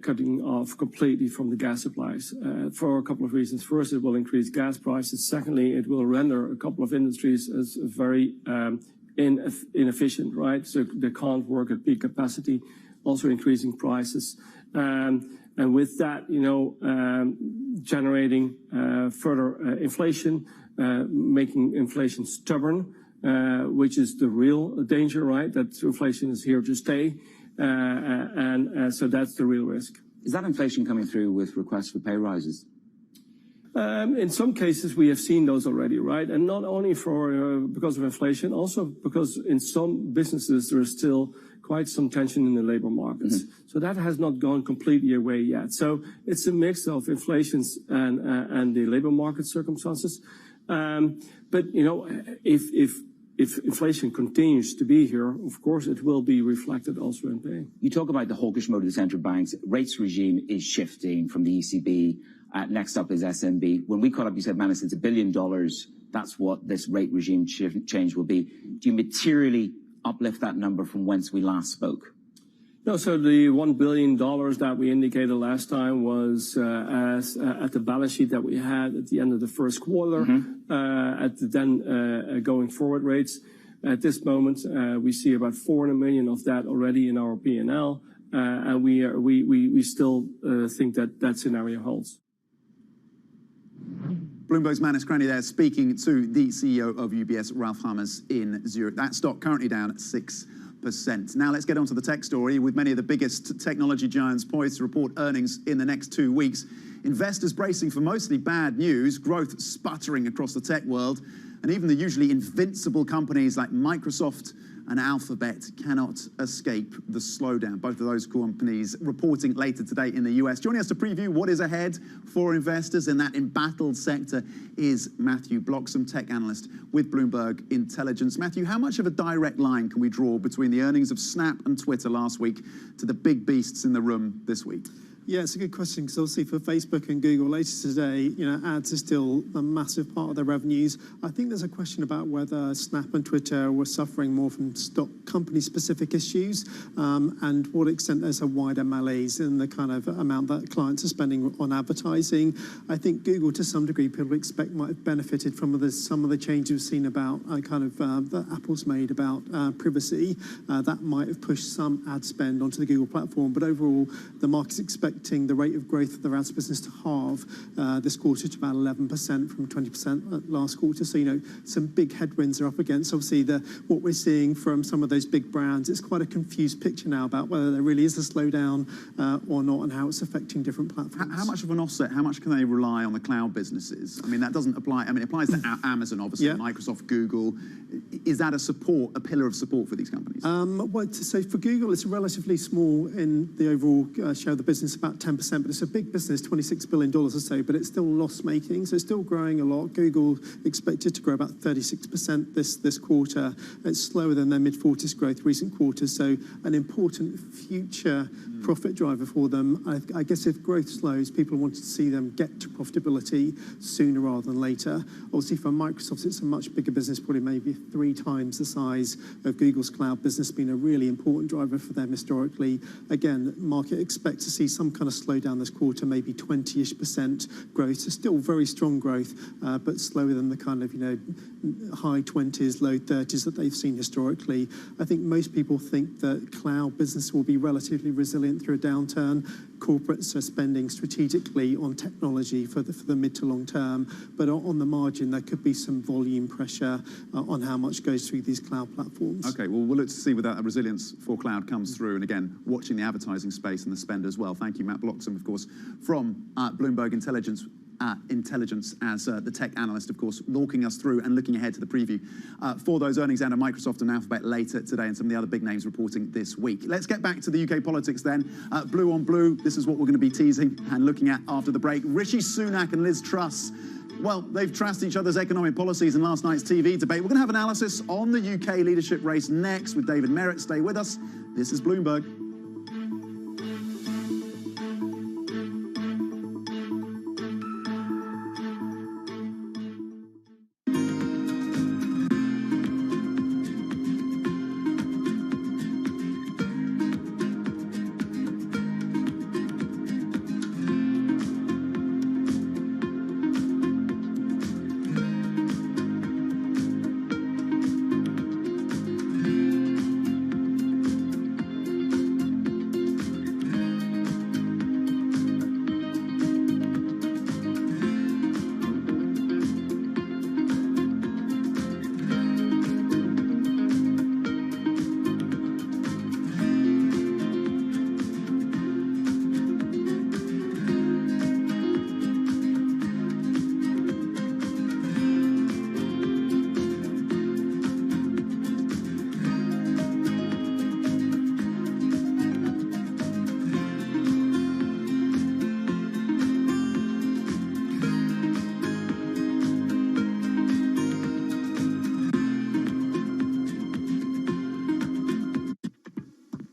cutting off completely from the gas supplies for a couple of reasons. First, it will increase gas prices. Secondly, it will render a couple of industries as very inefficient, right? So they can't work at peak capacity, also increasing prices. And with that, generating further inflation, making inflation stubborn, which is the real danger, right? That inflation is here to stay. So that's the real risk. Is that inflation coming through with requests for pay rises? In some cases, we have seen those already, right? And not only because of inflation, also because in some businesses, there is still quite some tension in the labor markets. So that has not gone completely away yet. So it's a mix of inflations and the labor market circumstances. But, if inflation continues to be here, of course, it will be reflected also in pay. You talk about the hawkish mode of the central banks. Rates regime is shifting from the ECB. Next up is SNB. When we caught up, you said, Manus, it's $1 billion. That's what this rate regime change will be. Do you materially uplift that number from whence we last spoke? No, so the $1 billion that we indicated last time was at the balance sheet that we had at the end of the first quarter, at the then going forward rates. At this moment, we see about 400 million of that already in our P&L, and we still think that scenario holds. Bloomberg's Manus Cranny there speaking to the CEO of UBS, Ralph Hamers in Zurich. That stock currently down at 6%. Now let's get on to the tech story. With many of the biggest technology giants poised to report earnings in the next 2 weeks, investors bracing for mostly bad news, growth sputtering across the tech world, and even the usually invincible companies like Microsoft and Alphabet cannot escape the slowdown. Both of those companies reporting later today in the US. Joining us to preview what is ahead for investors in that embattled sector is Matthew Bloxham, tech analyst with Bloomberg Intelligence. Matthew, how much of a direct line can we draw between the earnings of Snap and Twitter last week to the big beasts in the room this week? Yeah, it's a good question, because obviously for Facebook and Google later today, ads are still a massive part of their revenues. I think there's a question about whether Snap and Twitter were suffering more from stock company-specific issues, and what extent there's a wider malaise in the kind of amount that clients are spending on advertising. I think Google, to some degree, people expect might have benefited from some of the changes we've seen about that Apple's made about privacy. That might have pushed some ad spend onto the Google platform, but overall, the market's expecting the rate of growth of their ads business to halve this quarter to about 11% from 20% last quarter. So, some big headwinds are up against. Obviously, what we're seeing from some of those big brands, it's quite a confused picture now about whether there really is a slowdown or not, and how it's affecting different platforms. How much of an offset, how much can they rely on the cloud businesses? I mean, that doesn't apply, it applies to Amazon, obviously, Microsoft, Google. Is that a pillar of support for these companies? Well, so for Google, it's relatively small in the overall share of the business, about 10%, but it's a big business, $26 billion or so, but it's still loss-making, so it's still growing a lot. Google expected to grow about 36% this quarter. It's slower than their mid-40s growth recent quarters, so an important future profit driver for them. I guess if growth slows, people want to see them get to profitability sooner rather than later. Obviously, for Microsoft, it's a much bigger business, probably maybe 3 times the size of Google's cloud business, being a really important driver for them historically. Again, market expects to see some kind of slowdown this quarter, maybe 20-ish% growth. So still very strong growth, but slower than the kind of, high 20s, low 30s that they've seen historically. I think most people think that cloud business will be relatively resilient through a downturn. Corporates are spending strategically on technology for the mid to long term, but on the margin, there could be some volume pressure on how much goes through these cloud platforms. Okay, well, we'll look to see whether that resilience for cloud comes through, and again, watching the advertising space and the spend as well. Thank you, Matt Bloxham, of course, from Bloomberg Intelligence as the tech analyst, of course, walking us through and looking ahead to the preview for those earnings out of Microsoft and Alphabet later today, and some of the other big names reporting this week. Let's get back to the UK politics then. Blue on blue, this is what we're going to be teasing and looking at after the break. Rishi Sunak and Liz Truss, well, they've trashed each other's economic policies in last night's TV debate. We're going to have analysis on the UK leadership race next with David Merritt. Stay with us. This is Bloomberg.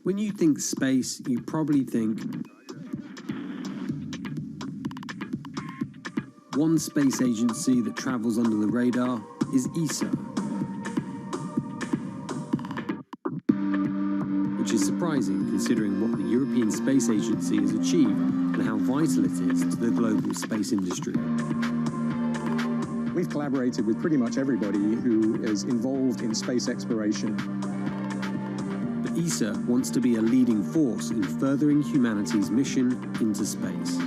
When you think space, you probably think one space agency that travels under the radar is ESA, which is surprising considering what the European Space Agency has achieved and how vital it is to the global space industry. We've collaborated with pretty much everybody who is involved in space exploration. ESA wants to be a leading force in furthering humanity's mission into space.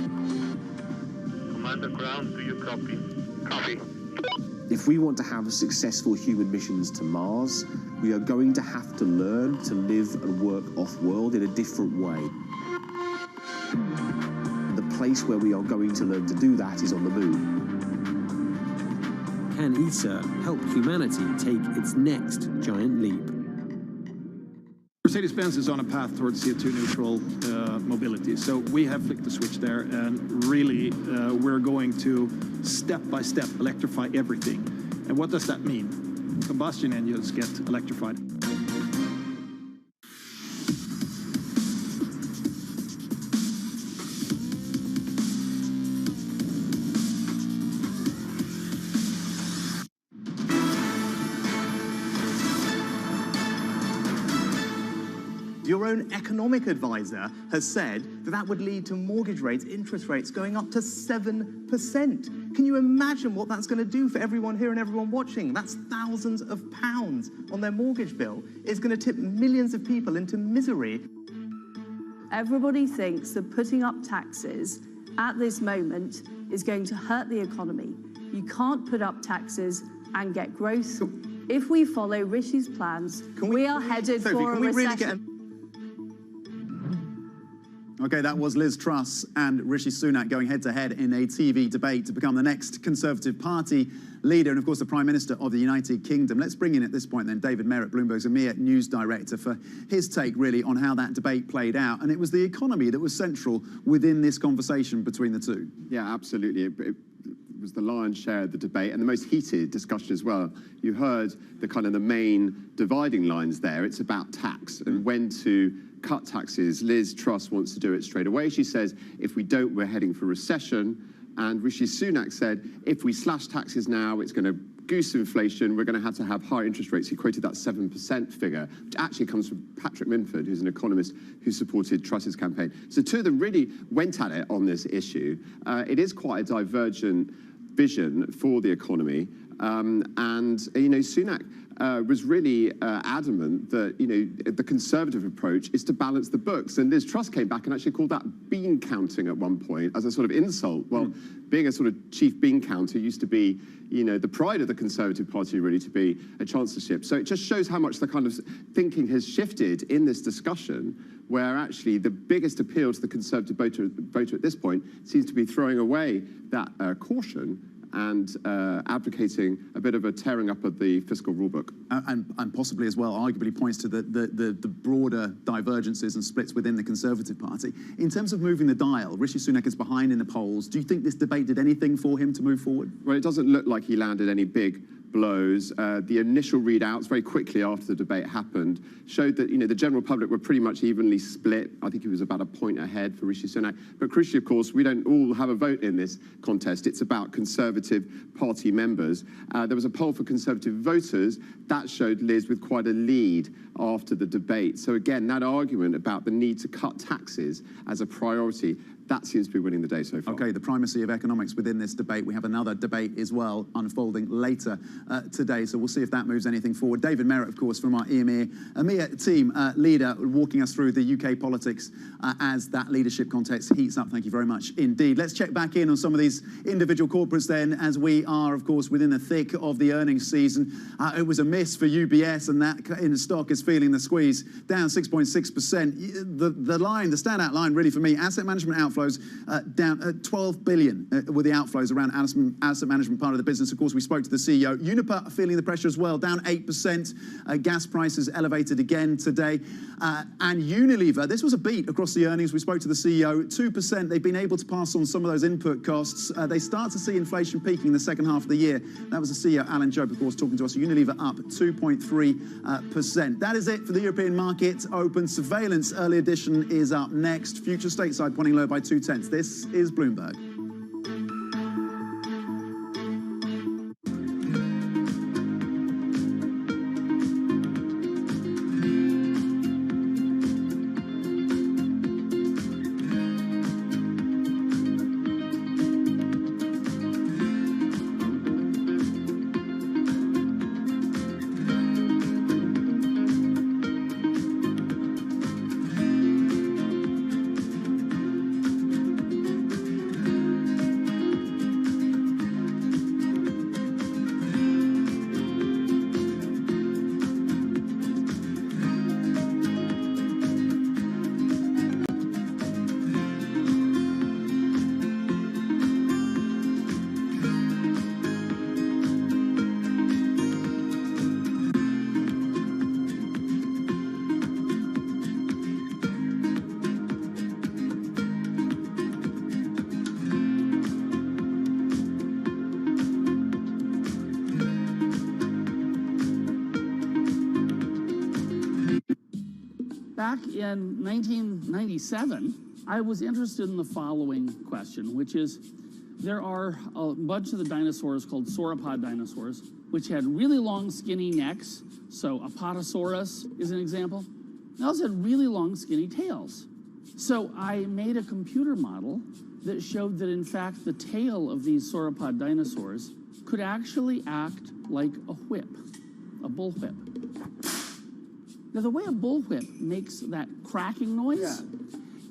Commander Ground, do you copy? Copy. If we want to have successful human missions to Mars, we are going to have to learn to live and work off-world in a different way. The place where we are going to learn to do that is on the moon. Can ESA help humanity take its next giant leap? Mercedes-Benz is on a path towards CO2 neutral mobility. So we have flicked the switch there, and really we're going to step by step electrify everything. And what does that mean? Combustion engines get electrified. Your own economic advisor has said that that would lead to mortgage rates, interest rates going up to 7%. Can you imagine what that's going to do for everyone here and everyone watching? That's thousands of pounds on their mortgage bill. It's going to tip millions of people into misery. Everybody thinks that putting up taxes at this moment is going to hurt the economy. You can't put up taxes and get growth. If we follow Rishi's plans, we are headed for a recession. Okay, that was Liz Truss and Rishi Sunak going head-to-head in a TV debate to become the next Conservative Party leader and, of course, the Prime Minister of the United Kingdom. Let's bring in at this point then David Merritt, Bloomberg's EMEA News Director, for his take really on how that debate played out. And it was the economy that was central within this conversation between the two. Yeah, absolutely. It was the lion's share of the debate and the most heated discussion as well. You heard the main dividing lines there. It's about tax and when to cut taxes. Liz Truss wants to do it straight away. She says, if we don't, we're heading for recession. And Rishi Sunak said, if we slash taxes now, it's going to goose inflation. We're going to have higher interest rates. He quoted that 7% figure, which actually comes from Patrick Minford, who's an economist who supported Truss's campaign. So two of them really went at it on this issue. It is quite a divergent vision for the economy. Sunak was really adamant that, the Conservative approach is to balance the books. And Liz Truss came back and actually called that bean counting at one point as a sort of insult. Well, being a sort of chief bean counter used to be, the pride of the Conservative Party, really, to be a chancellorship. So it just shows how much the kind of thinking has shifted in this discussion, where actually the biggest appeal to the Conservative voter at this point seems to be throwing away that caution and advocating a bit of a tearing up of the fiscal rulebook. And possibly as well, arguably points to the broader divergences and splits within the Conservative Party. In terms of moving the dial, Rishi Sunak is behind in the polls. Do you think this debate did anything for him to move forward? Well, it doesn't look like he landed any big blows. The initial readouts, very quickly after the debate happened, showed that the general public were pretty much evenly split. I think he was about a point ahead for Rishi Sunak. But crucially, of course, we don't all have a vote in this contest. It's about Conservative Party members. There was a poll for Conservative voters that showed Liz with quite a lead after the debate. So again, that argument about the need to cut taxes as a priority, that seems to be winning the day so far. Okay, the primacy of economics within this debate. We have another debate as well unfolding later today, so we'll see if that moves anything forward. David Merritt, of course, from our EMEA team leader, walking us through the UK politics as that leadership context heats up. Thank you very much indeed. Let's check back in on some of these individual corporates then, as we are, of course, within the thick of the earnings season. It was a miss for UBS, and that in the stock is feeling the squeeze, down 6.6%. The standout line really for me, asset management outflows down 12 billion were the outflows around asset management part of the business. Of course, we spoke to the CEO. Uniper feeling the pressure as well, down 8%. Gas prices elevated again today. And Unilever, this was a beat across the earnings. We spoke to the CEO, 2%. They've been able to pass on some of those input costs. They start to see inflation peaking in the second half of the year. That was the CEO, Alan Jope, of course, talking to us. Unilever up 2.3%. That is it for the European market. Open surveillance early edition is up next. Future stateside pointing lower by 0.2. This is Bloomberg. Back in 1997, I was interested in the following question, which is, there are a bunch of the dinosaurs called sauropod dinosaurs, which had really long skinny necks. So Apatosaurus is an example. They also had really long skinny tails. So I made a computer model that showed that in fact the tail of these sauropod dinosaurs could actually act like a whip, a bullwhip. Now the way a bullwhip makes that cracking noise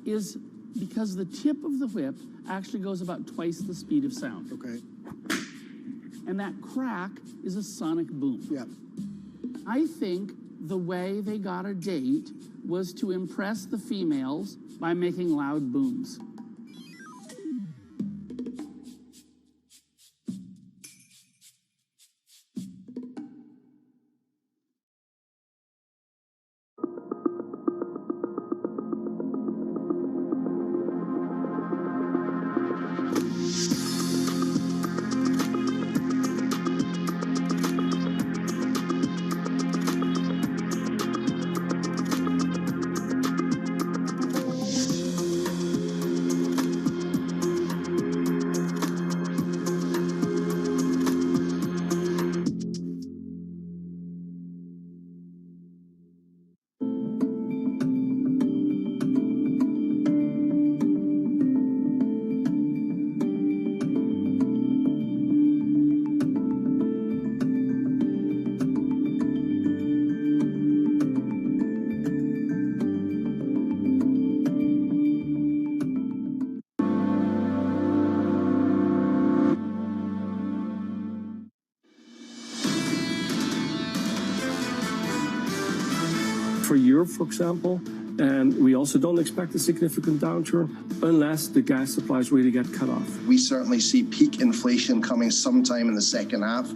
is because the tip of the whip actually goes about twice the speed of sound. Okay. And that crack is a sonic boom. Yeah. I think the way they got a date was to impress the females by making loud booms. For Europe, for example, and we also don't expect a significant downturn unless the gas supplies really get cut off. We certainly see peak inflation coming sometime in the second half.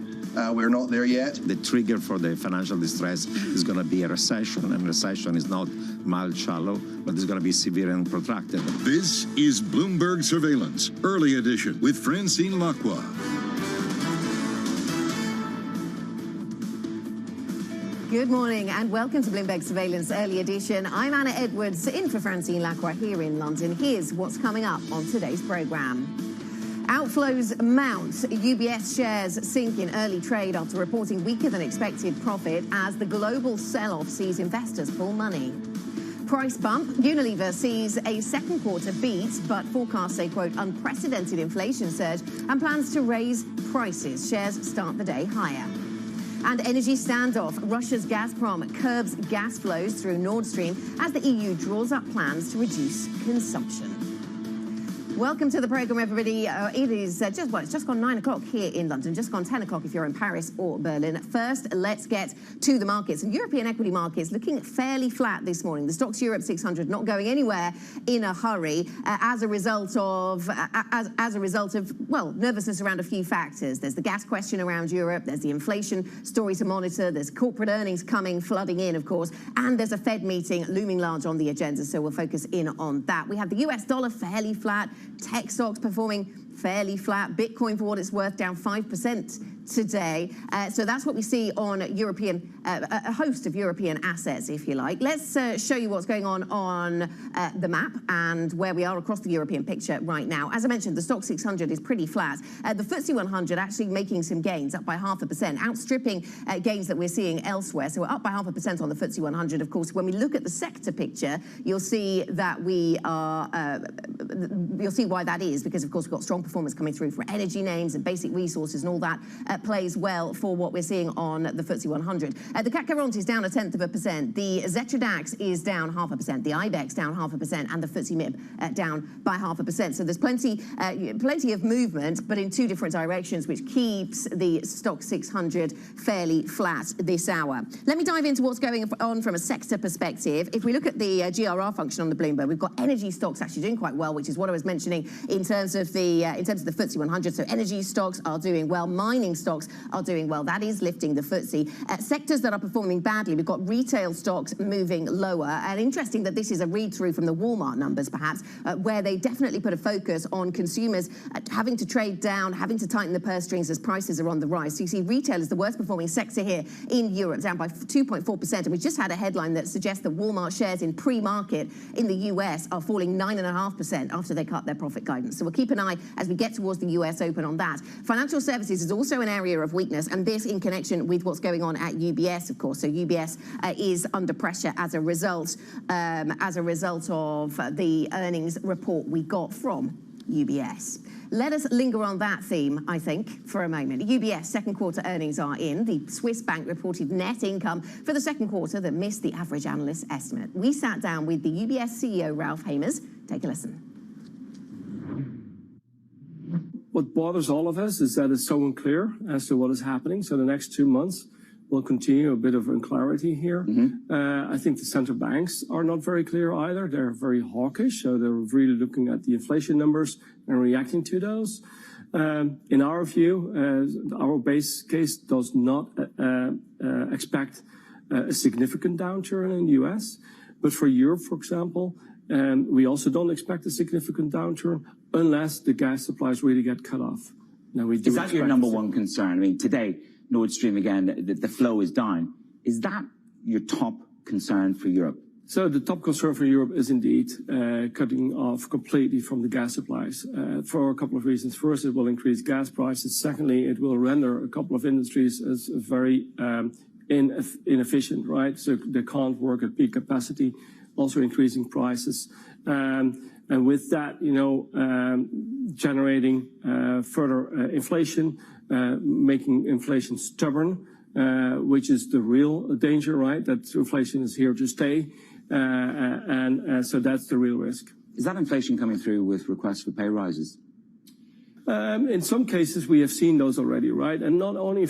We're not there yet. The trigger for the financial distress is going to be a recession, and recession is not mild, shallow, but it's going to be severe and protracted. This is Bloomberg Surveillance, early edition with Francine Lacqua. Good morning and welcome to Bloomberg Surveillance Early Edition. I'm Anna Edwards, in for Francine Lacqua here in London. Here's what's coming up on today's programme. Outflows mount. UBS shares sink in early trade after reporting weaker than expected profit as the global sell-off sees investors pull money. Price bump. Unilever sees a second quarter beat, but forecasts a, quote, unprecedented inflation surge and plans to raise prices. Shares start the day higher. And energy standoff. Russia's Gazprom curbs gas flows through Nord Stream as the EU draws up plans to reduce consumption. Welcome to the programme, everybody. It is it's just gone 9 o'clock here in London, just gone 10 o'clock if you're in Paris or Berlin. First, let's get to the markets. And European equity markets looking fairly flat this morning. The Stoxx Europe 600 not going anywhere in a hurry as a result of well, nervousness around a few factors. There's the gas question around Europe. There's the inflation story to monitor. There's corporate earnings flooding in, of course, and there's a Fed meeting looming large on the agenda. So we'll focus in on that. We have the US dollar fairly flat. Tech stocks performing fairly flat. Bitcoin, for what it's worth, down 5% today. So that's what we see on European, a host of European assets, if you like. Let's show you what's going on the map and where we are across the European picture right now. As I mentioned, the Stoxx 600 is pretty flat. The FTSE 100 actually making some gains, up by 0.5%, outstripping gains that we're seeing elsewhere. So we're up by 0.5% on the FTSE 100. Of course, when we look at the sector picture, you'll see that we are, you'll see why that is, because of course we've got strong performance coming through from energy names and basic resources and all that plays well for what we're seeing on the FTSE 100. The CAC 40 is down 0.1%. The Xetra DAX is down 0.5%. The IBEX down 0.5%, and the FTSE MIB down by 0.5%. So there's plenty of movement, but in two different directions, which keeps the Stoxx 600 fairly flat this hour. Let me dive into what's going on from a sector perspective. If we look at the GRR function on the Bloomberg, we've got energy stocks actually doing quite well, which is what I was mentioning in terms of the FTSE 100. So energy stocks are doing well. Mining stocks stocks are doing well. That is lifting the FTSE. Sectors that are performing badly, we've got retail stocks moving lower. And interesting that this is a read-through from the Walmart numbers, perhaps, where they definitely put a focus on consumers having to trade down, having to tighten the purse strings as prices are on the rise. So you see retail is the worst performing sector here in Europe, down by 2.4%. And we just had a headline that suggests that Walmart shares in pre-market in the US are falling 9.5% after they cut their profit guidance. So we'll keep an eye as we get towards the US Open on that. Financial services is also an area of weakness, and this in connection with what's going on at UBS, of course. So UBS is under pressure as a result of the earnings report we got from UBS. Let us linger on that theme, I think, for a moment. UBS second quarter earnings are in. The Swiss bank reported net income for the second quarter that missed the average analyst estimate. We sat down with the UBS CEO, Ralph Hamers. Take a listen. What bothers all of us is that it's so unclear as to what is happening. So the next 2 months will continue a bit of unclarity here. I think the central banks are not very clear either. They're very hawkish, so they're really looking at the inflation numbers and reacting to those. In our view, our base case does not expect a significant downturn in the US. But for Europe, for example, we also don't expect a significant downturn unless the gas supplies really get cut off. Now, we do. Is that your number one concern? I mean, today, Nord Stream again, the flow is down. Is that your top concern for Europe? So the top concern for Europe is indeed cutting off completely from the gas supplies for a couple of reasons. First, it will increase gas prices. Secondly, it will render a couple of industries as very inefficient, right? So they can't work at peak capacity, also increasing prices. And with that, generating further inflation, making inflation stubborn, which is the real danger, right? That inflation is here to stay. So that's the real risk. Is that inflation coming through with requests for pay rises? In some cases, we have seen those already, right? And not only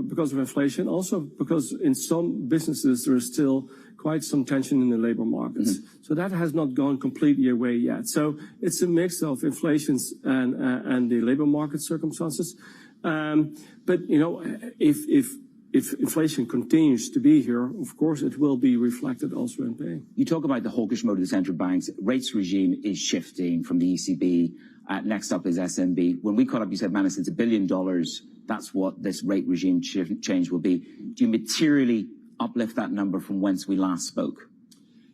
because of inflation, also because in some businesses there is still quite some tension in the labor markets. So that has not gone completely away yet. So it's a mix of inflation and the labor market circumstances. But if inflation continues to be here, of course, it will be reflected also in pay. You talk about the hawkish mode of the central banks. Rates regime is shifting from the ECB. Next up is SNB. When we caught up, you said, Manus, it's $1 billion. That's what this rate regime change will be. Do you materially uplift that number from whence we last spoke?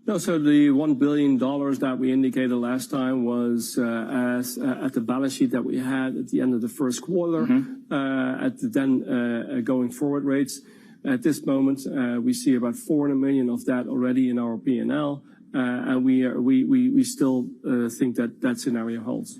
No, so the $1 billion that we indicated last time was at the balance sheet that we had at the end of the first quarter, at the then going forward rates. At this moment, we see about 400 million of that already in our P&L, and we still think that scenario holds.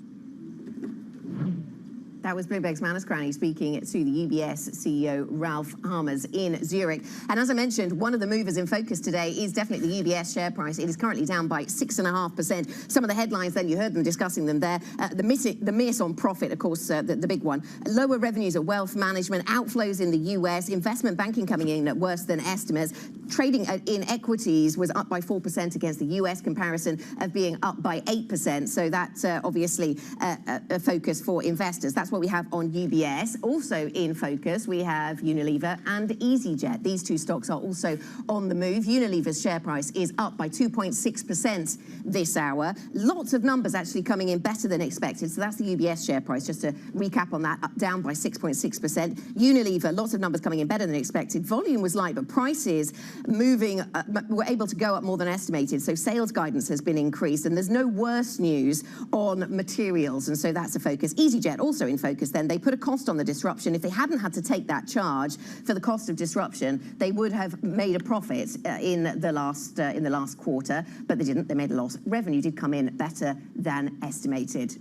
That was Bloomberg's Manus Cranny speaking to the UBS CEO, Ralph Hamers, in Zurich. And as I mentioned, one of the movers in focus today is definitely the UBS share price. It is currently down by 6.5%. Some of the headlines, then you heard them discussing them there. The miss on profit, of course, the big one. Lower revenues at wealth management, outflows in the US, investment banking coming in at worse than estimates. Trading in equities was up by 4% against the US comparison of being up by 8%. So that's obviously a focus for investors. That's what we have on UBS. Also in focus, we have Unilever and EasyJet. These two stocks are also on the move. Unilever's share price is up by 2.6% this hour. Lots of numbers actually coming in better than expected. So that's the UBS share price. Just to recap on that, up down by 6.6%. Unilever, lots of numbers coming in better than expected. Volume was light, but prices moving were able to go up more than estimated. So sales guidance has been increased, and there's no worse news on materials, and so that's a focus. EasyJet also in focus. Then they put a cost on the disruption. If they hadn't had to take that charge for the cost of disruption, they would have made a profit in the last quarter, but they didn't. They made a loss. Revenue did come in better than estimated.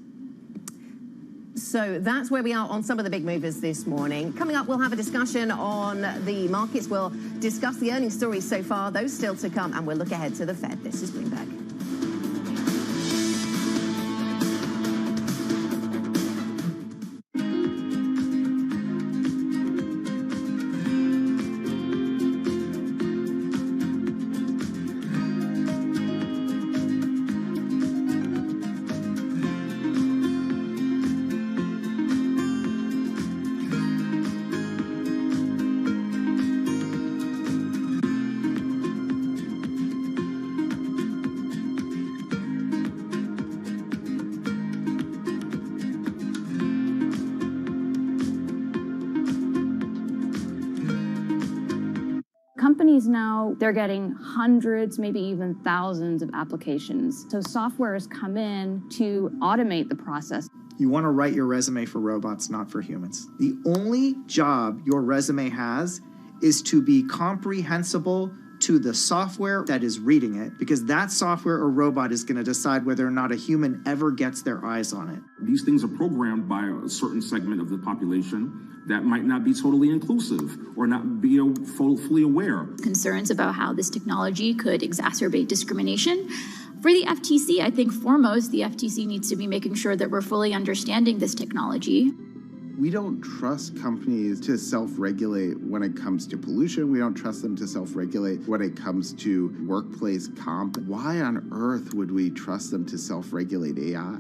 So that's where we are on some of the big movers this morning. Coming up, we'll have a discussion on the markets. We'll discuss the earnings stories so far, those still to come, and we'll look ahead to the Fed. This is Bloomberg. companies now, they're getting hundreds, maybe even thousands of applications. So software has come in to automate the process. You want to write your resume for robots, not for humans. The only job your resume has is to be comprehensible to the software that is reading it, because that software or robot is going to decide whether or not a human ever gets their eyes on it. These things are programmed by a certain segment of the population that might not be totally inclusive or not be fully aware. Concerns about how this technology could exacerbate discrimination. For the FTC, I think foremost, the FTC needs to be making sure that we're fully understanding this technology. We don't trust companies to self-regulate when it comes to pollution. We don't trust them to self-regulate when it comes to workplace comp. Why on earth would we trust them to self-regulate AI?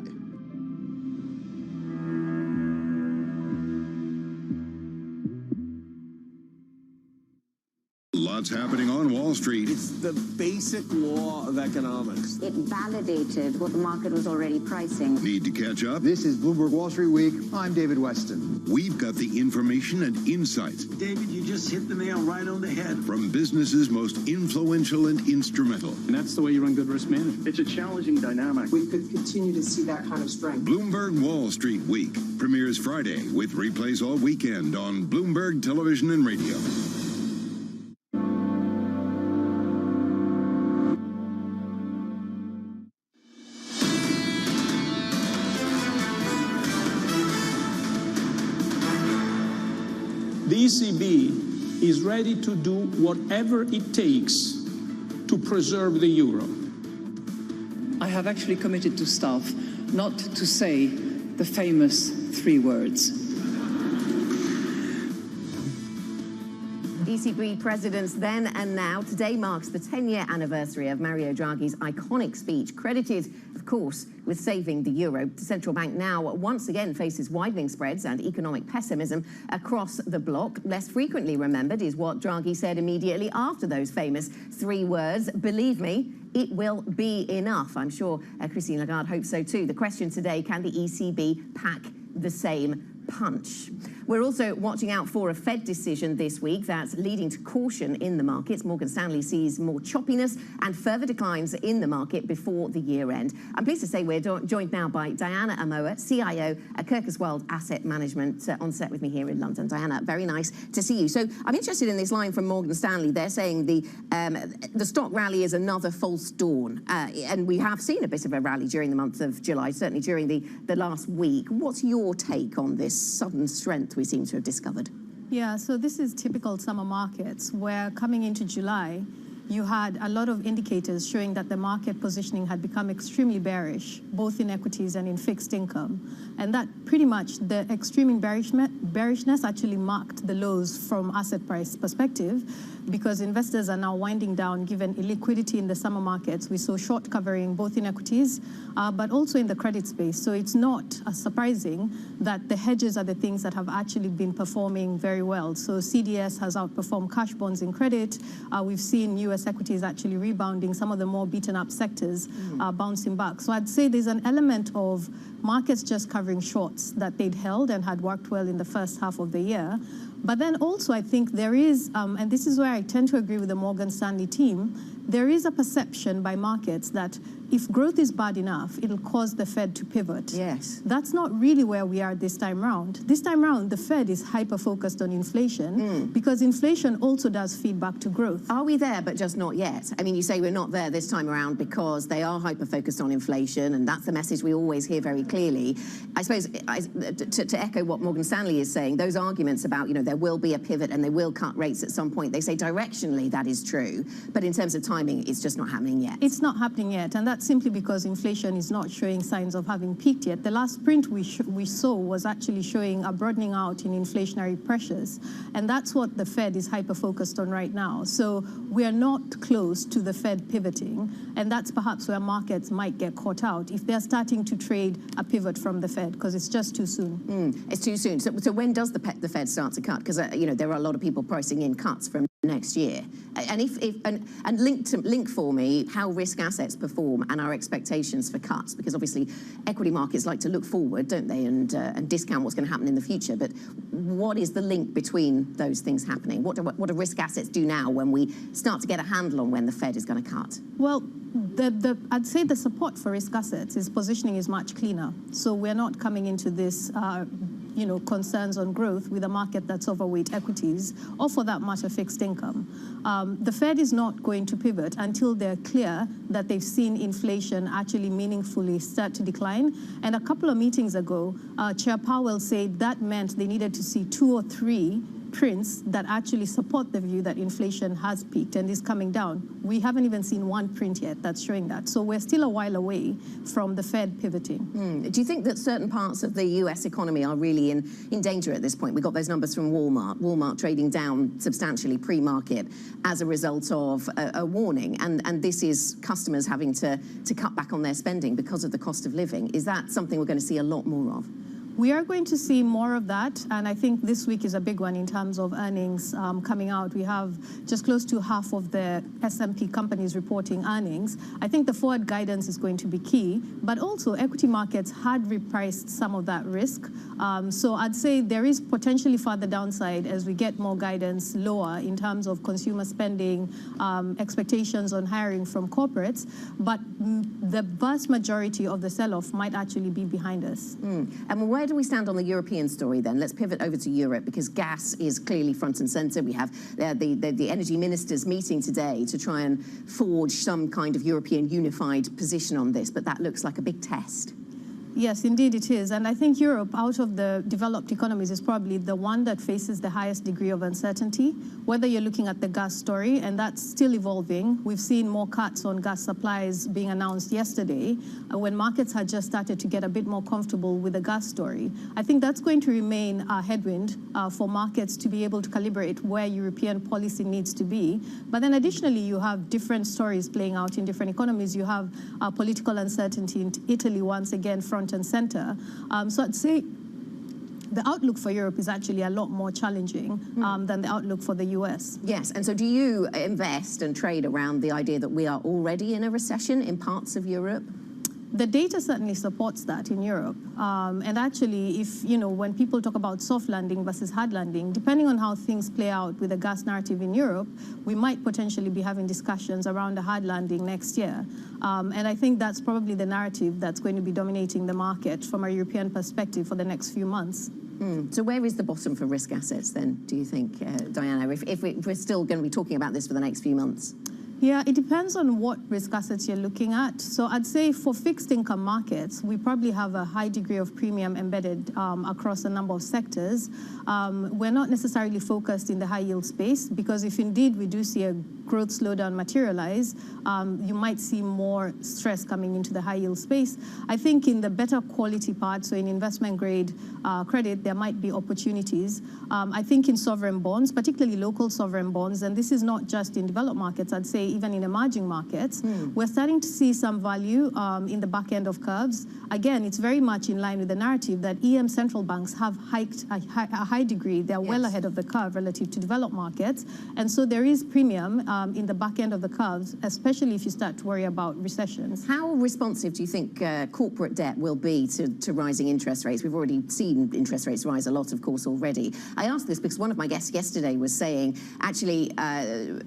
Lots happening on Wall Street. It's the basic law of economics. It validated what the market was already pricing. Need to catch up? This is Bloomberg Wall Street Week. I'm David Weston. We've got the information and insights. David, you just hit the nail right on the head. From businesses most influential and instrumental. And that's the way you run good risk management. It's a challenging dynamic. We could continue to see that kind of strength. Bloomberg Wall Street Week premieres Friday with replays all weekend on Bloomberg Television and Radio. The ECB is ready to do whatever it takes to preserve the euro. I have actually committed to staff not to say the famous 3 words. ECB presidents then and now. Today marks the 10-year anniversary of Mario Draghi's iconic speech, credited, of course, with saving the euro. The central bank now once again faces widening spreads and economic pessimism across the bloc. Less frequently remembered is what Draghi said immediately after those famous 3 words. Believe me, it will be enough. I'm sure Christine Lagarde hopes so too. The question today, can the ECB pack the same punch? We're also watching out for a Fed decision this week that's leading to caution in the markets. Morgan Stanley sees more choppiness and further declines in the market before the year end. I'm pleased to say we're joined now by Diana Amoa, CIO at Kirkus Asset Management, on set with me here in London. Diana, very nice to see you. So I'm interested in this line from Morgan Stanley. They're saying the stock rally is another false dawn. And we have seen a bit of a rally during the month of July, certainly during the last week. What's your take on this sudden strength we seem to have discovered? Yeah, so this is typical summer markets where coming into July, you had a lot of indicators showing that the market positioning had become extremely bearish, both in equities and in fixed income. And that pretty much, the extreme bearishness actually marked the lows from asset price perspective, because investors are now winding down given illiquidity in the summer markets. We saw short covering both in equities, but also in the credit space. So it's not surprising that the hedges are the things that have actually been performing very well. So CDS has outperformed cash bonds in credit. We've seen US equities actually rebounding, some of the more beaten up sectors bouncing back. So I'd say there's an element of markets just covering shorts that they'd held and had worked well in the first half of the year. But then also I think there is, and this is where I tend to agree with the Morgan Stanley team, there is a perception by markets that if growth is bad enough, it'll cause the Fed to pivot. Yes. That's not really where we are this time round. This time round, the Fed is hyper-focused on inflation because inflation also does feed back to growth. Are we there, but just not yet? I mean, you say we're not there this time around because they are hyper-focused on inflation, and that's the message we always hear very clearly. I suppose, to echo what Morgan Stanley is saying, those arguments about, there will be a pivot and they will cut rates at some point, they say directionally that is true, but in terms of timing, it's just not happening yet. It's not happening yet, and that's simply because inflation is not showing signs of having peaked yet. The last print we saw was actually showing a broadening out in inflationary pressures, and that's what the Fed is hyper-focused on right now. So we are not close to the Fed pivoting, and that's perhaps where markets might get caught out if they're starting to trade a pivot from the Fed, because it's just too soon. It's too soon. So when does the Fed start to cut? Because, there are a lot of people pricing in cuts from next year. And link for me how risk assets perform and our expectations for cuts, because obviously equity markets like to look forward, don't they, and discount what's going to happen in the future. But what is the link between those things happening? What do risk assets do now when we start to get a handle on when the Fed is going to cut? Well, I'd say the support for risk assets is positioning is much cleaner. So we're not coming into this concerns on growth with a market that's overweight equities, or for that matter, fixed income. The Fed is not going to pivot until they're clear that they've seen inflation actually meaningfully start to decline. And a couple of meetings ago, Chair Powell said that meant they needed to see 2 or 3 prints that actually support the view that inflation has peaked and is coming down. We haven't even seen one print yet that's showing that. So we're still a while away from the Fed pivoting. Do you think that certain parts of the US economy are really in danger at this point? We got those numbers from Walmart. Walmart trading down substantially pre-market as a result of a warning. And this is customers having to cut back on their spending because of the cost of living. Is that something we're going to see a lot more of? We are going to see more of that, and I think this week is a big one in terms of earnings coming out. We have just close to half of the S&P companies reporting earnings. I think the forward guidance is going to be key, but also equity markets had repriced some of that risk. So I'd say there is potentially further downside as we get more guidance lower in terms of consumer spending, expectations on hiring from corporates, but the vast majority of the sell-off might actually be behind us. And where do we stand on the European story then? Let's pivot over to Europe, because gas is clearly front and centre. We have the energy ministers meeting today to try and forge some kind of European unified position on this, but that looks like a big test. Yes, indeed it is. And I think Europe, out of the developed economies, is probably the one that faces the highest degree of uncertainty, whether you're looking at the gas story, and that's still evolving. We've seen more cuts on gas supplies being announced yesterday when markets had just started to get a bit more comfortable with the gas story. I think that's going to remain a headwind for markets to be able to calibrate where European policy needs to be. But then additionally, you have different stories playing out in different economies. You have political uncertainty in Italy, once again, front and center. So I'd say the outlook for Europe is actually a lot more challenging than the outlook for the US. Yes, and so do you invest and trade around the idea that we are already in a recession in parts of Europe? The data certainly supports that in Europe. And actually, when people talk about soft landing versus hard landing, depending on how things play out with the gas narrative in Europe, we might potentially be having discussions around a hard landing next year. And I think that's probably the narrative that's going to be dominating the market from a European perspective for the next few months. So where is the bottom for risk assets then, do you think, Diana, if we're still going to be talking about this for the next few months? Yeah, it depends on what risk assets you're looking at. So I'd say for fixed income markets, we probably have a high degree of premium embedded across a number of sectors. We're not necessarily focused in the high yield space, because if indeed we do see a growth slowdown materialize, you might see more stress coming into the high yield space. I think in the better quality part, so in investment grade credit, there might be opportunities. I think in sovereign bonds, particularly local sovereign bonds, and this is not just in developed markets, I'd say even in emerging markets, we're starting to see some value in the back end of curves. Again, it's very much in line with the narrative that EM central banks have hiked a high degree. They're well ahead of the curve relative to developed markets. And so there is premium in the back end of the curves, especially if you start to worry about recessions. How responsive do you think corporate debt will be to rising interest rates? We've already seen interest rates rise a lot, of course, already. I asked this because one of my guests yesterday was saying, actually,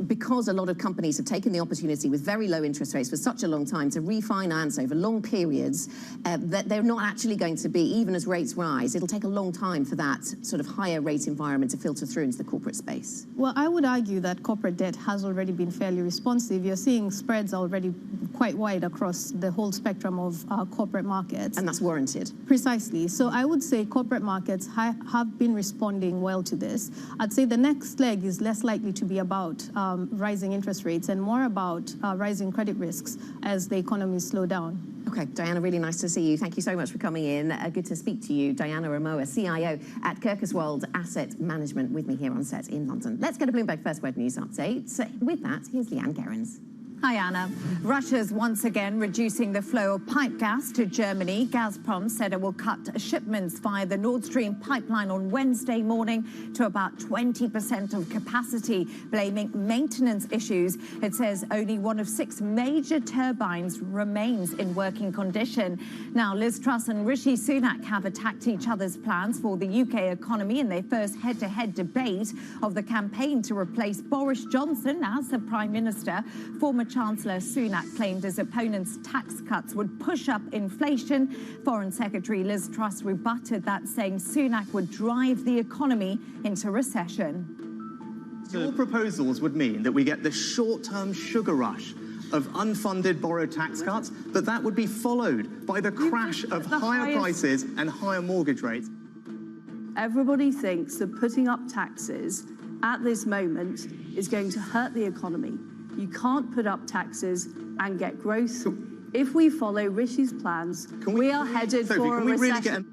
because a lot of companies have taken the opportunity with very low interest rates for such a long time to refinance over long periods, that they're not actually going to be, even as rates rise, it'll take a long time for that sort of higher rate environment to filter through into the corporate space. Well, I would argue that corporate debt has already been fairly responsive. You're seeing spreads already quite wide across the whole spectrum of corporate markets. And that's warranted. Precisely. So I would say corporate markets have been responding well to this. I'd say the next leg is less likely to be about rising interest rates and more about rising credit risks as the economies slow down. Okay, Diana, really nice to see you. Thank you so much for coming in. Good to speak to you. Diana Ramoa, CIO at Kirkoswald Asset Management, with me here on set in London. Let's go to Bloomberg First Word News Update. With that, here's Leanne Gerrans. Hi, Anna. Russia's once again reducing the flow of pipe gas to Germany. Gazprom said it will cut shipments via the Nord Stream pipeline on Wednesday morning to about 20% of capacity, blaming maintenance issues. It says only one of 6 major turbines remains in working condition. Now, Liz Truss and Rishi Sunak have attacked each other's plans for the UK economy in their first head-to-head debate of the campaign to replace Boris Johnson as the Prime Minister. Former Chancellor Sunak claimed his opponent's tax cuts would push up inflation. Foreign Secretary Liz Truss rebutted that, saying Sunak would drive the economy into recession. Your proposals would mean that we get the short-term sugar rush of unfunded borrowed tax cuts, but that would be followed by the crash of higher prices and higher mortgage rates. Everybody thinks that putting up taxes at this moment is going to hurt the economy. You can't put up taxes and get growth. If we follow Rishi's plans, we are headed for a recession.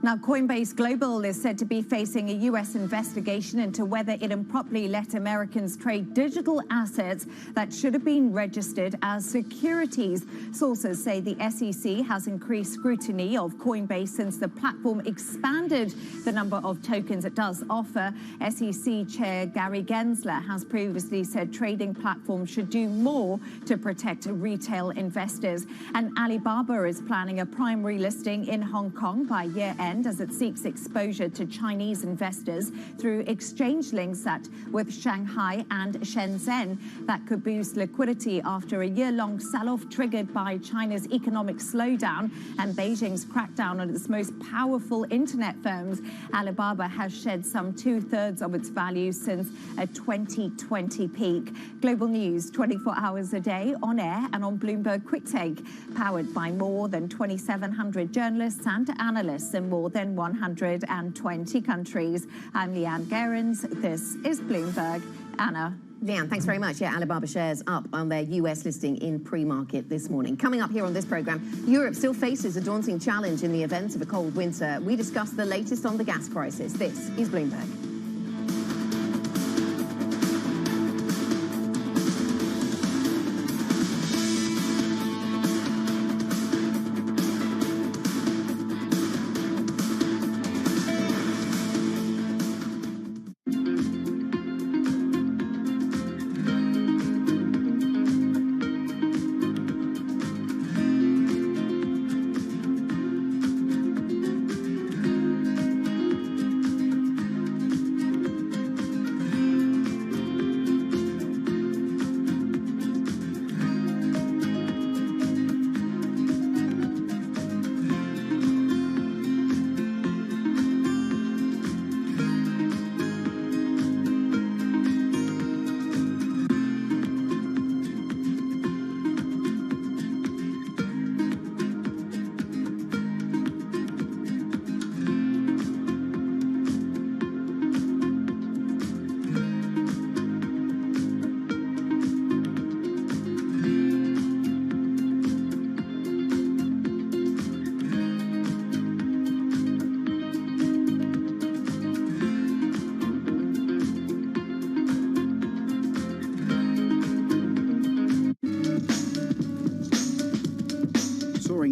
Now, Coinbase Global is said to be facing a U.S. investigation into whether it improperly let Americans trade digital assets that should have been registered as securities. Sources say the SEC has increased scrutiny of Coinbase since the platform expanded the number of tokens it does offer. SEC Chair Gary Gensler has previously said trading platforms should do more to protect retail investors. And Alibaba is planning a primary listing in Hong Kong by year-end, as it seeks exposure to Chinese investors through exchange links with Shanghai and Shenzhen. That could boost liquidity after a year-long sell-off triggered by China's economic slowdown and Beijing's crackdown on its most powerful internet firms. Alibaba has shed some 2/3 of its value since a 2020 peak. Global news 24 hours a day, on air and on Bloomberg Quick Take, powered by more than 2,700 journalists and analysts in more than 120 countries. I'm Leanne Gerrans. This is Bloomberg. Anna. Leanne, thanks very much. Yeah, Alibaba shares up on their US listing in pre-market this morning. Coming up here on this program, Europe still faces a daunting challenge in the event of a cold winter. We discuss the latest on the gas crisis. This is Bloomberg.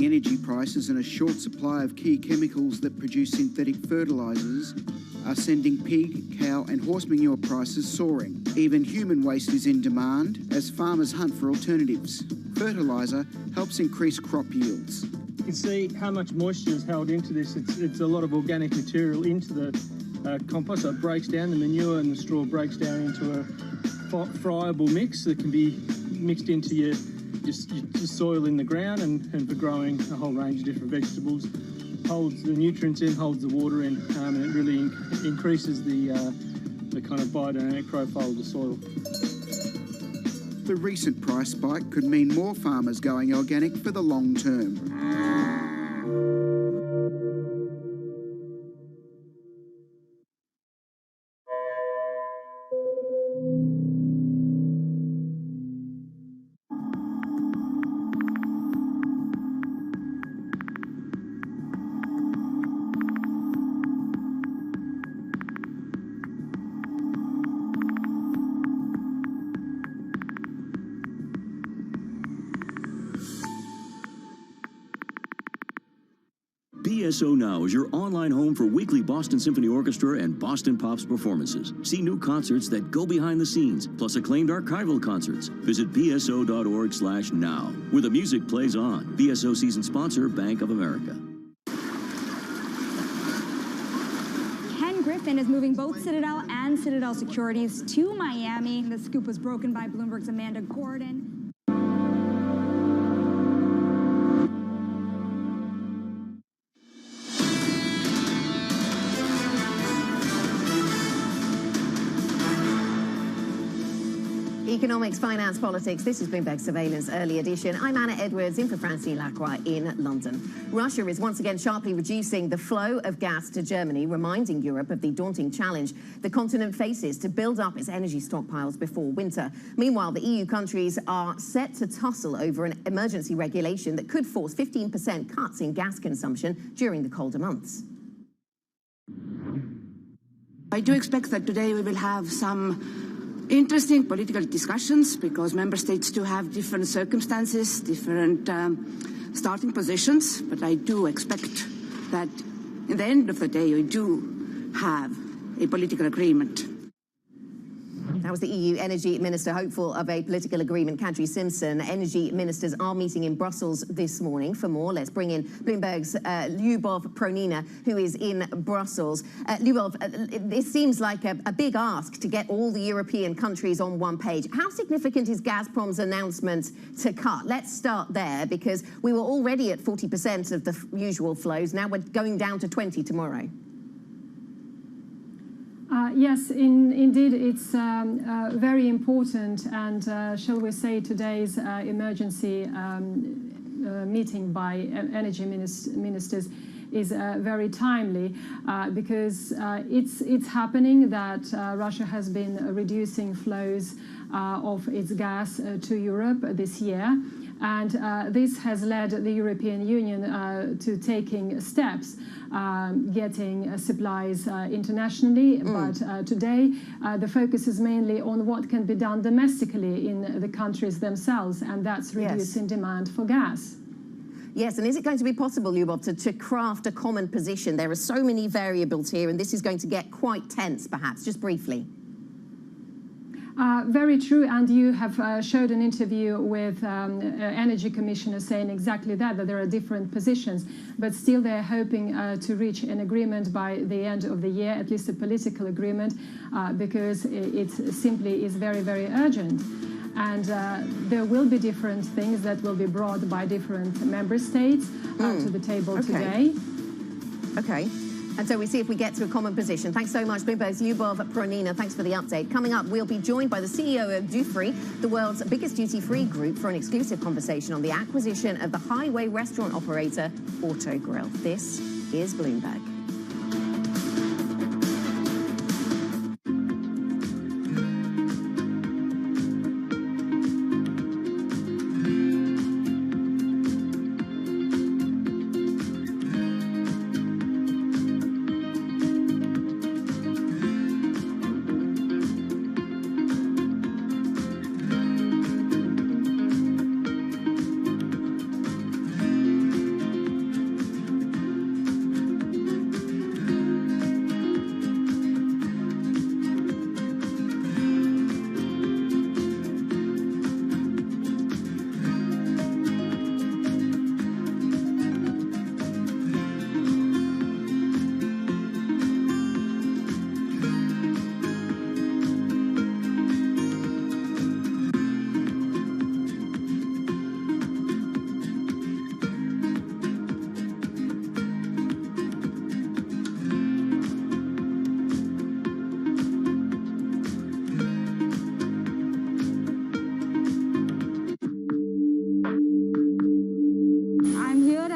Energy prices and a short supply of key chemicals that produce synthetic fertilizers are sending pig, cow and horse manure prices soaring. Even human waste is in demand as farmers hunt for alternatives. Fertilizer helps increase crop yields. You can see how much moisture is held into this. It's a lot of organic material into the compost, so it breaks down. The manure and the straw breaks down into a friable mix that can be mixed into your soil in the ground and for growing a whole range of different vegetables. Holds the nutrients in, holds the water in, and it really increases the kind of biodynamic profile of the soil. The recent price spike could mean more farmers going organic for the long term. BSO Now is your online home for weekly Boston Symphony Orchestra and Boston Pops performances. See new concerts that go behind the scenes, plus acclaimed archival concerts. Visit bso.org/now, where the music plays on. BSO season sponsor, Bank of America. Ken Griffin is moving both Citadel and Citadel Securities to Miami. The scoop was broken by Bloomberg's Amanda Gordon. Economics, finance, politics. This is Bloomberg Surveillance Early Edition. I'm Anna Edwards, in for Francine Lacroix in London. Russia is once again sharply reducing the flow of gas to Germany, reminding Europe of the daunting challenge the continent faces to build up its energy stockpiles before winter. Meanwhile, the EU countries are set to tussle over an emergency regulation that could force 15% cuts in gas consumption during the colder months. I do expect that today we will have some interesting political discussions because member states do have different circumstances, different starting positions, but I do expect that in the end of the day we do have a political agreement. That was the EU Energy Minister hopeful of a political agreement, Kadri Simpson. Energy ministers are meeting in Brussels this morning. For more, let's bring in Bloomberg's Lyubov Pronina, who is in Brussels. Lyubov, it seems like a big ask to get all the European countries on one page. How significant is Gazprom's announcement to cut? Let's start there, because we were already at 40% of the usual flows. Now we're going down to 20 tomorrow. Yes, indeed, it's very important, and shall we say today's emergency meeting by energy ministers is very timely because it's happening that Russia has been reducing flows of its gas to Europe this year. And this has led the European Union to taking steps, getting supplies internationally. But today, the focus is mainly on what can be done domestically in the countries themselves, and that's reducing demand for gas. Yes, and is it going to be possible, Lyubov, to craft a common position? There are so many variables here, and this is going to get quite tense, perhaps. Just briefly. Very true, and you have showed an interview with Energy Commissioner saying exactly that there are different positions, but still they're hoping to reach an agreement by the end of the year, at least a political agreement, because it simply is very, very urgent. And there will be different things that will be brought by different member states to the table today. Okay. And so we see if we get to a common position. Thanks so much, Bloomberg's Lyubov Pronina. Thanks for the update. Coming up, we'll be joined by the CEO of Dufry, the world's biggest duty-free group, for an exclusive conversation on the acquisition of the highway restaurant operator Autogrill. This is Bloomberg.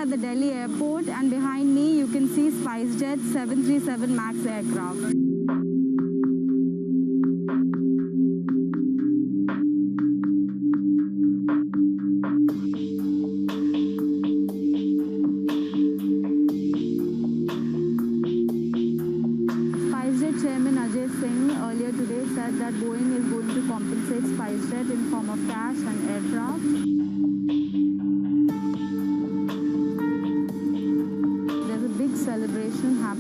The Delhi airport, and behind me you can see SpiceJet 737 MAX aircraft. SpiceJet Chairman Ajay Singh earlier today said that Boeing is going to compensate SpiceJet in form of cash and aircraft. There's a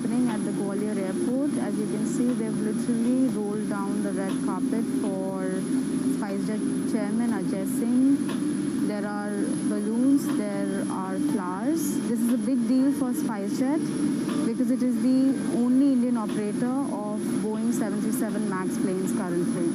happening at the Gwalior airport. As you can see, they've literally rolled down the red carpet for SpiceJet chairman Ajay Singh. There are balloons, there are flowers. This is a big deal for SpiceJet because it is the only Indian operator of Boeing 737 MAX planes currently.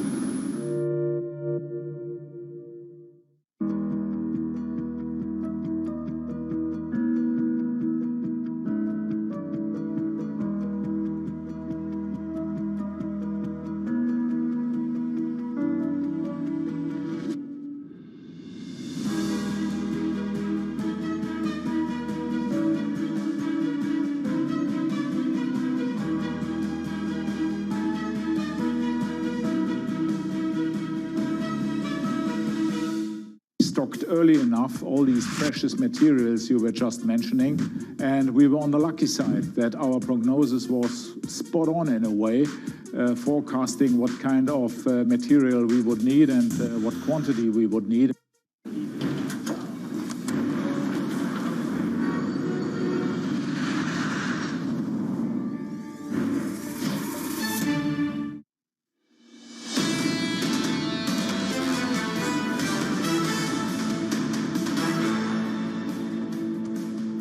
Stocked early enough all these precious materials you were just mentioning, and we were on the lucky side that our prognosis was spot on in a way, forecasting what kind of material we would need and what quantity we would need.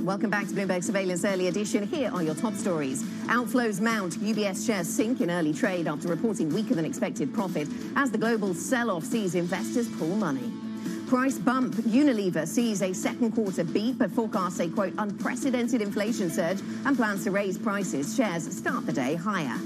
Welcome back to Bloomberg Surveillance Early Edition. Here are your top stories. Outflows mount. UBS shares sink in early trade after reporting weaker than expected profit as the global sell-off sees investors pull money. Price bump. Unilever sees a second quarter beat but forecasts a, quote, unprecedented inflation surge and plans to raise prices. Shares start the day higher.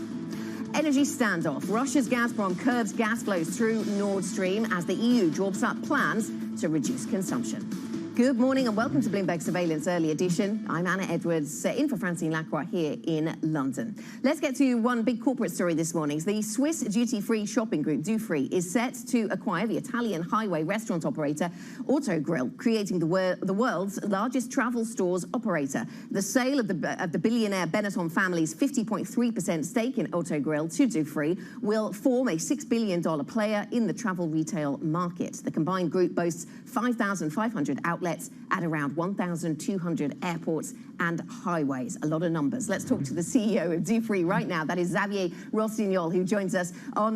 Energy standoff. Russia's Gazprom curbs gas flows through Nord Stream as the EU draws up plans to reduce consumption. Good morning and welcome to Bloomberg Surveillance Early Edition. I'm Anna Edwards, in for Francine Lacroix here in London. Let's get to one big corporate story this morning. The Swiss duty-free shopping group Dufry is set to acquire the Italian highway restaurant operator Autogrill, creating the world's largest travel stores operator. The sale of the billionaire Benetton family's 50.3% stake in Autogrill to Dufry will form a $6 billion player in the travel retail market. The combined group boasts 5,500 outlets at around 1,200 airports and highways. A lot of numbers. Let's talk to the CEO of Dufry right now. That is Xavier Rossignol, who joins us on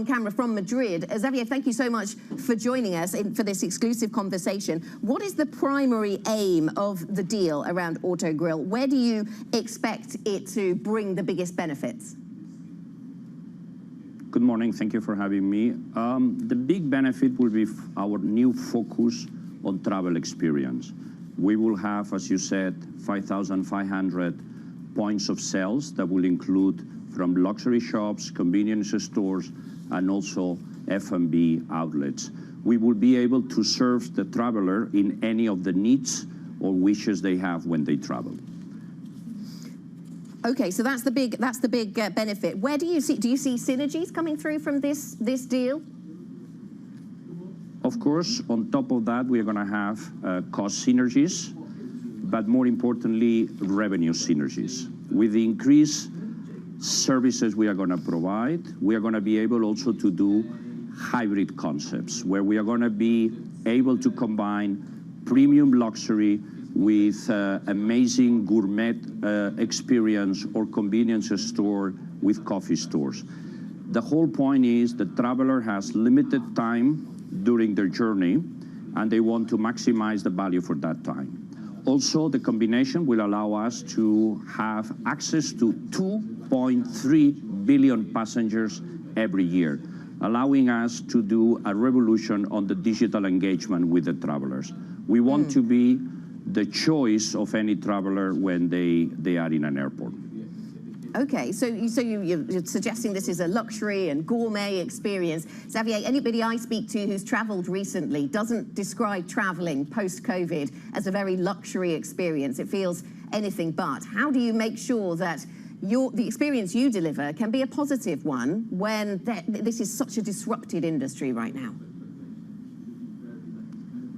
camera from Madrid. Xavier, thank you so much for joining us for this exclusive conversation. What is the primary aim of the deal around Autogrill? Where do you expect it to bring the biggest benefits? Good morning. Thank you for having me. The big benefit will be our new focus on travel experience. We will have, as you said, 5,500 points of sales that will include from luxury shops, convenience stores, and also F&B outlets. We will be able to serve the traveler in any of the needs or wishes they have when they travel. Okay, so that's the big benefit. Where do you see synergies coming through from this deal? Of course, on top of that, we are going to have cost synergies, but more importantly, revenue synergies. With the increased services we are going to provide, we are going to be able also to do hybrid concepts, where we are going to be able to combine premium luxury with amazing gourmet experience or convenience store with coffee stores. The whole point is the traveler has limited time during their journey, and they want to maximize the value for that time. Also, the combination will allow us to have access to 2.3 billion passengers every year, allowing us to do a revolution on the digital engagement with the travelers. We want to be the choice of any traveler when they are in an airport. Okay, so you're suggesting this is a luxury and gourmet experience. Xavier, anybody I speak to who's traveled recently doesn't describe traveling post-COVID as a very luxury experience. It feels anything but. How do you make sure that the experience you deliver can be a positive one when this is such a disrupted industry right now?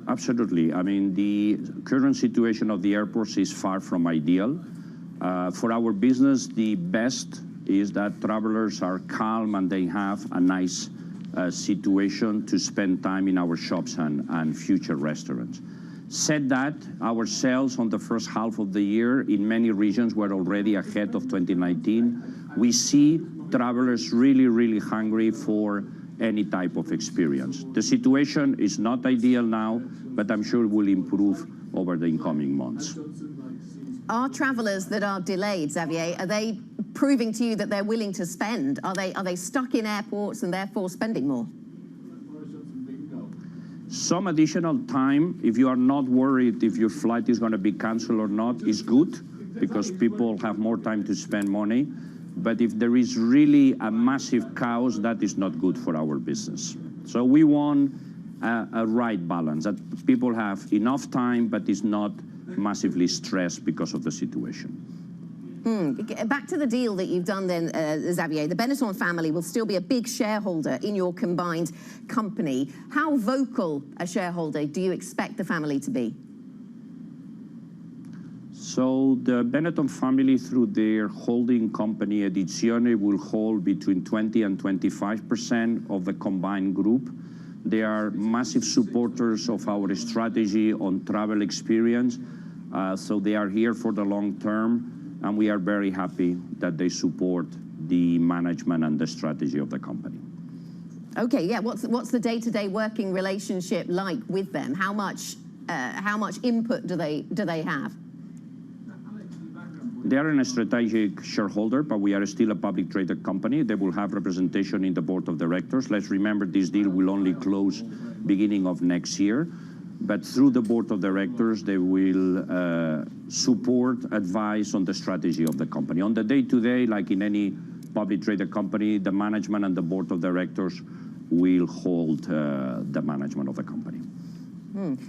Absolutely. I mean, the current situation of the airports is far from ideal. For our business, the best is that travelers are calm and they have a nice situation to spend time in our shops and future restaurants. Said that, our sales on the first half of the year in many regions were already ahead of 2019. We see travelers really, really hungry for any type of experience. The situation is not ideal now, but I'm sure it will improve over the incoming months. Are travelers that are delayed, Xavier, are they proving to you that they're willing to spend? Are they stuck in airports and therefore spending more? Some additional time, if you are not worried if your flight is going to be canceled or not, is good, because people have more time to spend money. But if there is really a massive chaos, that is not good for our business. So we want a right balance, that people have enough time, but is not massively stressed because of the situation. Back to the deal that you've done then, Xavier. The Benetton family will still be a big shareholder in your combined company. How vocal a shareholder do you expect the family to be? So the Benetton family, through their holding company Edizione, will hold between 20 and 25% of the combined group. They are massive supporters of our strategy on travel experience. So they are here for the long term. And we are very happy that they support the management and the strategy of the company. Okay, yeah. What's the day-to-day working relationship like with them? How much input do they have? They are a strategic shareholder, but we are still a public traded company. They will have representation in the board of directors. Let's remember, this deal will only close beginning of next year. But through the board of directors, they will support, advise on the strategy of the company. On the day-to-day, like in any public traded company, the management and the board of directors will hold the management of the company.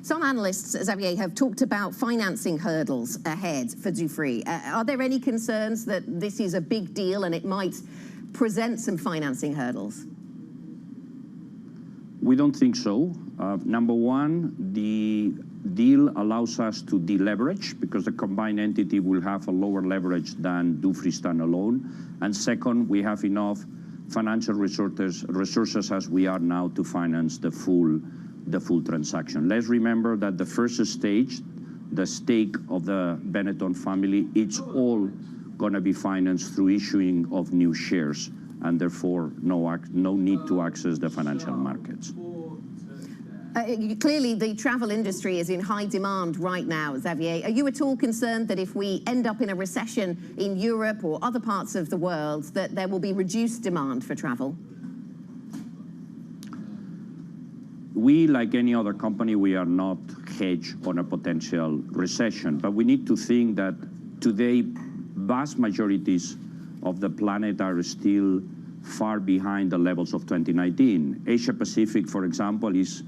Some analysts, Xavier, have talked about financing hurdles ahead for Dufry. Are there any concerns that this is a big deal and it might present some financing hurdles? We don't think so. Number one, the deal allows us to deleverage because the combined entity will have a lower leverage than Dufry standalone. And second, we have enough financial resources as we are now to finance the full transaction. Let's remember that the first stage, the stake of the Benetton family, it's all going to be financed through issuing of new shares, and therefore no need to access the financial markets. Clearly, the travel industry is in high demand right now, Xavier. Are you at all concerned that if we end up in a recession in Europe or other parts of the world, that there will be reduced demand for travel? We, like any other company, we are not hedged on a potential recession. But we need to think that today, vast majorities of the planet are still far behind the levels of 2019. Asia Pacific, for example, is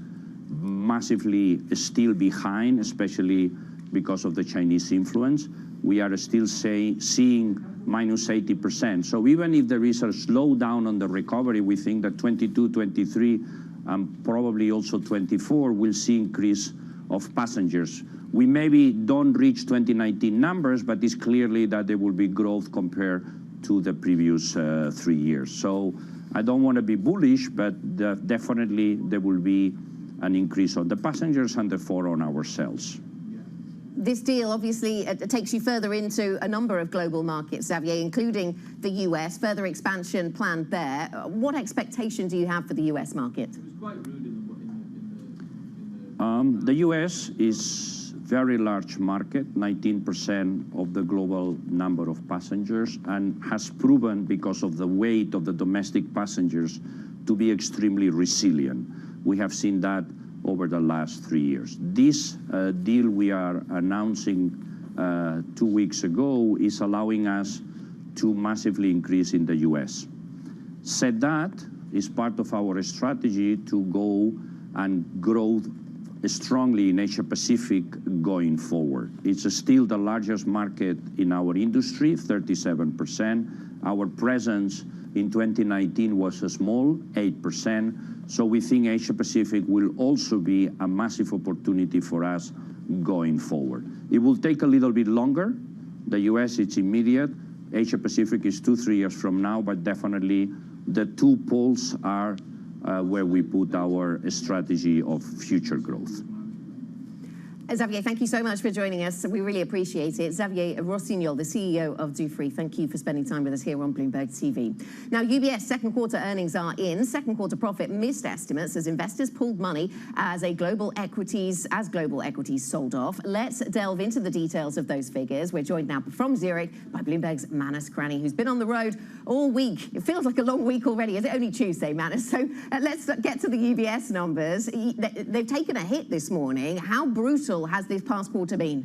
massively still behind, especially because of the Chinese influence. We are still seeing minus 80%. So even if there is a slowdown on the recovery, we think that 22, 23, and probably also 24 will see increase of passengers. We maybe don't reach 2019 numbers, but it's clearly that there will be growth compared to the previous 3 years. So I don't want to be bullish, but definitely there will be an increase on the passengers and therefore on our sales. This deal obviously takes you further into a number of global markets, Xavier, including the US, further expansion planned there. What expectation do you have for the US market? The US is a very large market, 19% of the global number of passengers, and has proven, because of the weight of the domestic passengers, to be extremely resilient. We have seen that over the last 3 years. This deal we are announcing 2 weeks ago is allowing us to massively increase in the US. Said that, is part of our strategy to go and grow strongly in Asia Pacific going forward. It's still the largest market in our industry, 37%. Our presence in 2019 was a small, 8%. So we think Asia Pacific will also be a massive opportunity for us going forward. It will take a little bit longer. The US, it's immediate. Asia Pacific is 2-3 years from now, but definitely the two poles are where we put our strategy of future growth. Xavier, thank you so much for joining us. We really appreciate it. Xavier Rossignol, the CEO of Dufry, thank you for spending time with us here on Bloomberg TV. Now, UBS second quarter earnings are in. Second quarter profit missed estimates as investors pulled money as global equities sold off. Let's delve into the details of those figures. We're joined now from Zurich by Bloomberg's Manus Cranney, who's been on the road all week. It feels like a long week already. Is it only Tuesday, Manus? So let's get to the UBS numbers. They've taken a hit this morning. How brutal has this past quarter been?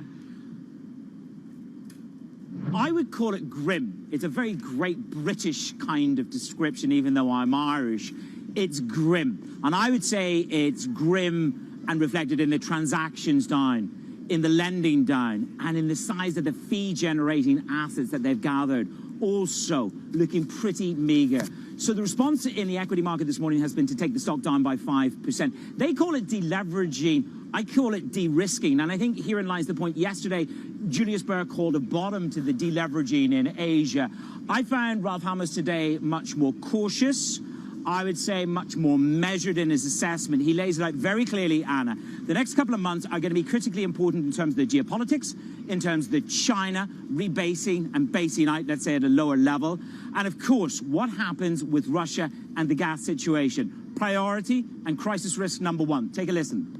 I would call it grim. It's a very great British kind of description, even though I'm Irish. It's grim. And I would say it's grim and reflected in the transactions down, in the lending down, and in the size of the fee-generating assets that they've gathered, also looking pretty meager. So the response in the equity market this morning has been to take the stock down by 5%. They call it deleveraging. I call it de-risking. And I think herein lies the point. Yesterday, Julius Baer called a bottom to the deleveraging in Asia. I found Ralph Hamers today much more cautious. I would say much more measured in his assessment. He lays it out very clearly, Anna. The next couple of months are going to be critically important in terms of the geopolitics, in terms of the China rebasing and basing out, let's say, at a lower level. And of course, what happens with Russia and the gas situation? Priority and crisis risk number one. Take a listen.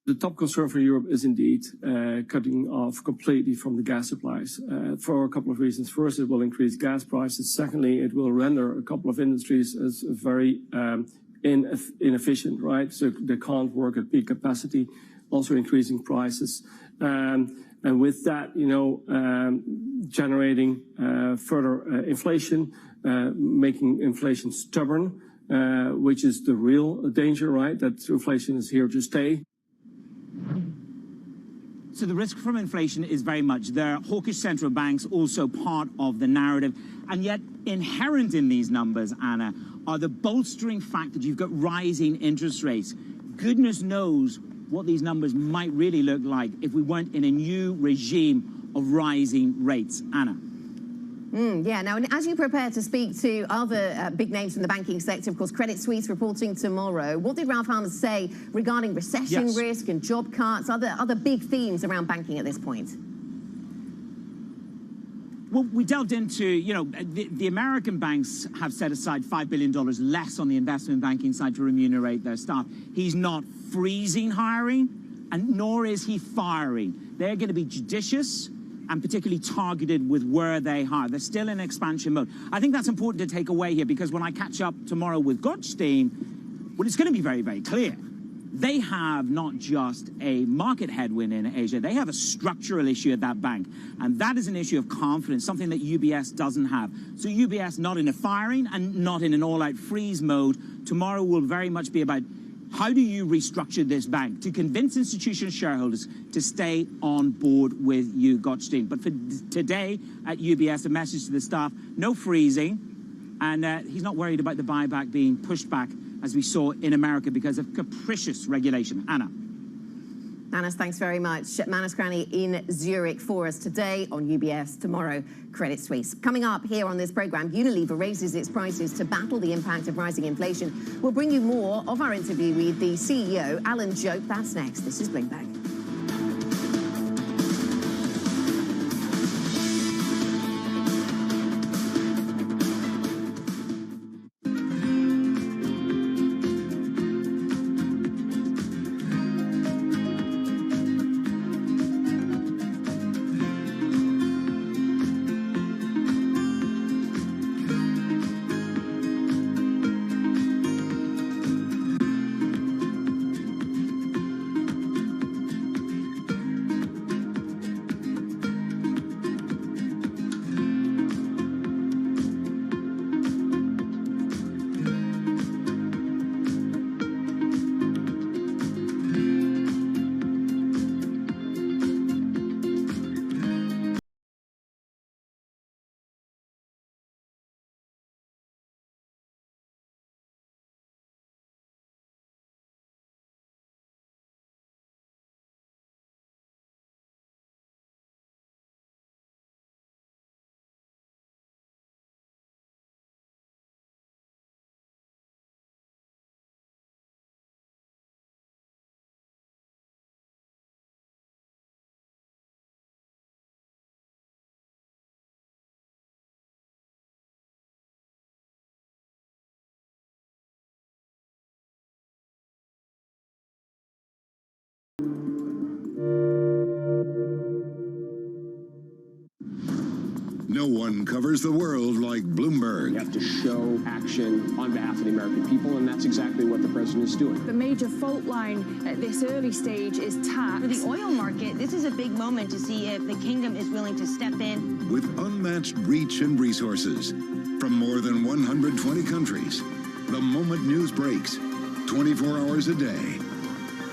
The top concern for Europe is indeed cutting off completely from the gas supplies for a couple of reasons. First, it will increase gas prices. Secondly, it will render a couple of industries as very inefficient, right? So they can't work at peak capacity, also increasing prices. And with that, generating further inflation, making inflation stubborn, which is the real danger, right? That inflation is here to stay. So the risk from inflation is very much there. Hawkish central banks also part of the narrative. And yet inherent in these numbers, Anna, are the bolstering fact that you've got rising interest rates. Goodness knows what these numbers might really look like if we weren't in a new regime of rising rates. Anna. Yeah, now, as you prepare to speak to other big names from the banking sector, of course, Credit Suisse reporting tomorrow, what did Ralph Hamers say regarding recession risk and job cuts, other big themes around banking at this point? Well, we delved into, the American banks have set aside $5 billion less on the investment banking side to remunerate their staff. He's not freezing hiring, and nor is he firing. They're going to be judicious and particularly targeted with where they hire. They're still in expansion mode. I think that's important to take away here, because when I catch up tomorrow with Gottstein, well, it's going to be very, very clear. They have not just a market headwind in Asia, they have a structural issue at that bank. And that is an issue of confidence, something that UBS doesn't have. So UBS not in a firing and not in an all-out freeze mode. Tomorrow will very much be about how do you restructure this bank to convince institutional shareholders to stay on board with you, Gottstein. But for today at UBS, a message to the staff, no freezing. And he's not worried about the buyback being pushed back, as we saw in America, because of capricious regulation. Anna. Manus, thanks very much. Manus Cranney in Zurich for us today, on UBS, tomorrow, Credit Suisse. Coming up here on this program, Unilever raises its prices to battle the impact of rising inflation. We'll bring you more of our interview with the CEO, Alan Jope. That's next. This is Bloomberg. No one covers the world like Bloomberg. You have to show action on behalf of the American people, and that's exactly what the president is doing. The major fault line at this early stage is tax. For the oil market, this is a big moment to see if the kingdom is willing to step in. With unmatched reach and resources from more than 120 countries, the moment news breaks, 24 hours a day.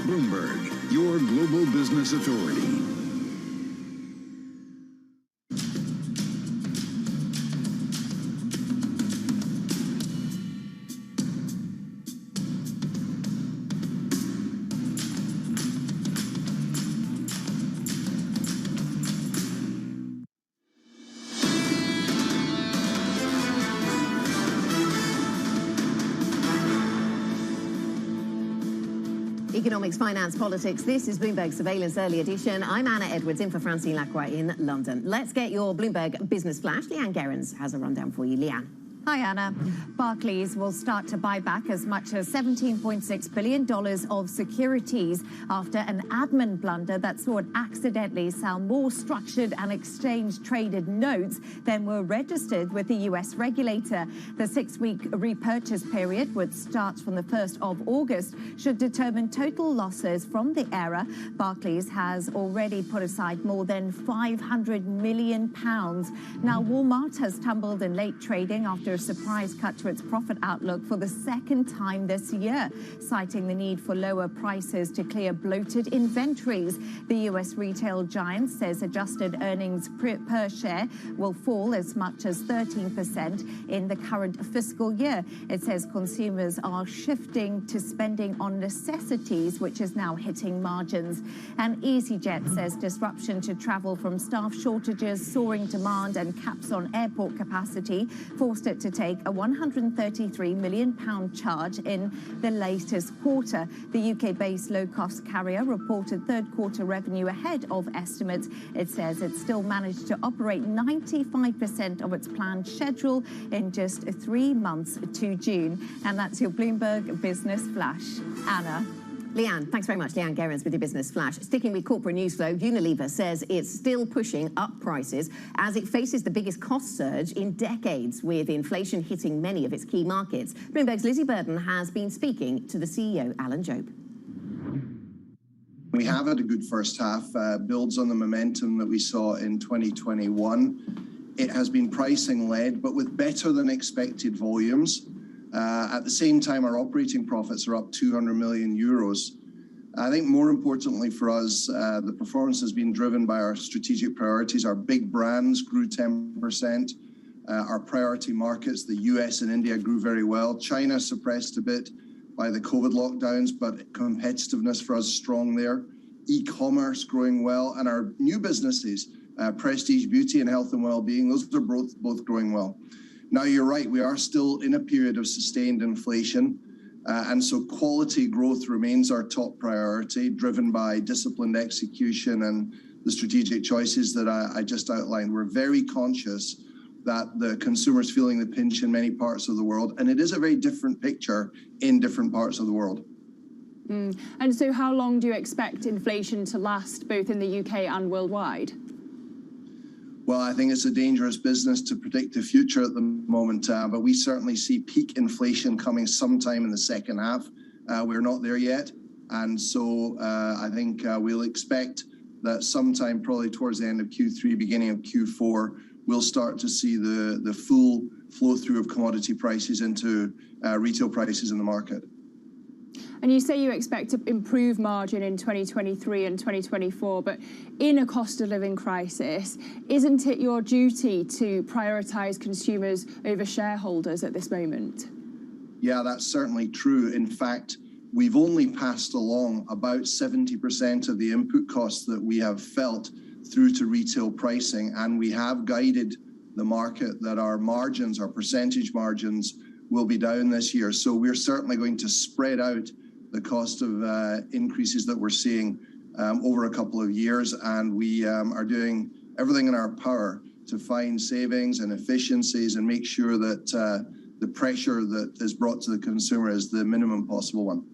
Bloomberg, your global business authority. Economics, finance, politics. This is Bloomberg Surveillance Early Edition. I'm Anna Edwards, in for Francine Lacroix in London. Let's get your Bloomberg Business Flash. Leanne Gerrans has a rundown for you. Leanne. Hi, Anna. Barclays will start to buy back as much as $17.6 billion of securities after an admin blunder that saw it accidentally sell more structured and exchange-traded notes than were registered with the U.S. regulator. The 6-week repurchase period, which starts from the 1st of August, should determine total losses from the error. Barclays has already put aside more than £500 million. Now, Walmart has tumbled in late trading after a surprise cut to its profit outlook for the second time this year, citing the need for lower prices to clear bloated inventories. The U.S. retail giant says adjusted earnings per share will fall as much as 13% in the current fiscal year. It says consumers are shifting to spending on necessities, which is now hitting margins. And EasyJet says disruption to travel from staff shortages, soaring demand and caps on airport capacity forced it to take a £133 million charge in the latest quarter. The UK-based low-cost carrier reported third-quarter revenue ahead of estimates. It says it still managed to operate 95% of its planned schedule in just 3 months to June. And that's your Bloomberg Business Flash. Anna. Leanne, thanks very much. Leanne Gerrans with your Business Flash. Sticking with corporate news flow, Unilever says it's still pushing up prices as it faces the biggest cost surge in decades, with inflation hitting many of its key markets. Bloomberg's Lizzie Burden has been speaking to the CEO, Alan Jobe. We have had a good first half, builds on the momentum that we saw in 2021. It has been pricing led, but with better than expected volumes. At the same time, our operating profits are up 200 million euros. I think more importantly for us, the performance has been driven by our strategic priorities. Our big brands grew 10%. Our priority markets, the US and India, grew very well. China suppressed a bit by the COVID lockdowns, but competitiveness for us strong there. E-commerce growing well, and our new businesses, Prestige Beauty and Health and Wellbeing, those are both growing well. Now, you're right, we are still in a period of sustained inflation, and so quality growth remains our top priority, driven by disciplined execution and the strategic choices that I just outlined. We're very conscious that the consumer's feeling the pinch in many parts of the world, and it is a very different picture in different parts of the world. And so how long do you expect inflation to last, both in the UK and worldwide? Well, I think it's a dangerous business to predict the future at the moment, but we certainly see peak inflation coming sometime in the second half. We're not there yet. And so I think we'll expect that sometime probably towards the end of Q3, beginning of Q4, we'll start to see the full flow through of commodity prices into retail prices in the market. And you say you expect to improve margin in 2023 and 2024, but in a cost of living crisis, isn't it your duty to prioritise consumers over shareholders at this moment? Yeah, that's certainly true. In fact, we've only passed along about 70% of the input costs that we have felt through to retail pricing, and we have guided the market that our margins, our percentage margins, will be down this year. So we're certainly going to spread out the cost of increases that we're seeing over a couple of years, and we are doing everything in our power to find savings and efficiencies and make sure that the pressure that is brought to the consumer is the minimum possible one.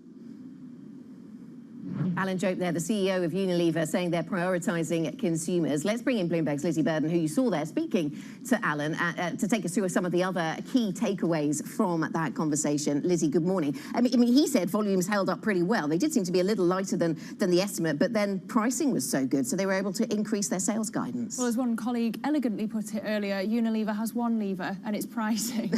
Alan Jope there, the CEO of Unilever, saying they're prioritising consumers. Let's bring in Bloomberg's Lizzie Burden, who you saw there speaking to Alan, to take us through some of the other key takeaways from that conversation. Lizzie, good morning. I mean, he said volumes held up pretty well. They did seem to be a little lighter than the estimate, but then pricing was so good, so they were able to increase their sales guidance. Well, as one colleague elegantly put it earlier, Unilever has one lever, and it's pricing.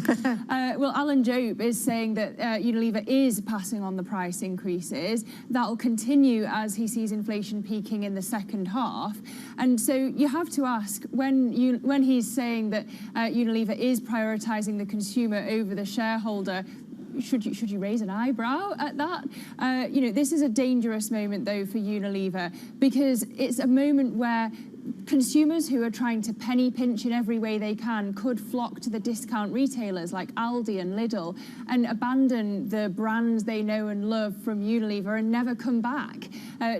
Well, Alan Jope is saying that Unilever is passing on the price increases. That'll continue as he sees inflation peaking in the second half. And so you have to ask, when he's saying that Unilever is prioritising the consumer over the shareholder, should you raise an eyebrow at that? You know, this is a dangerous moment, though, for Unilever, because it's a moment where consumers who are trying to penny pinch in every way they can could flock to the discount retailers like Aldi and Lidl and abandon the brands they know and love from Unilever and never come back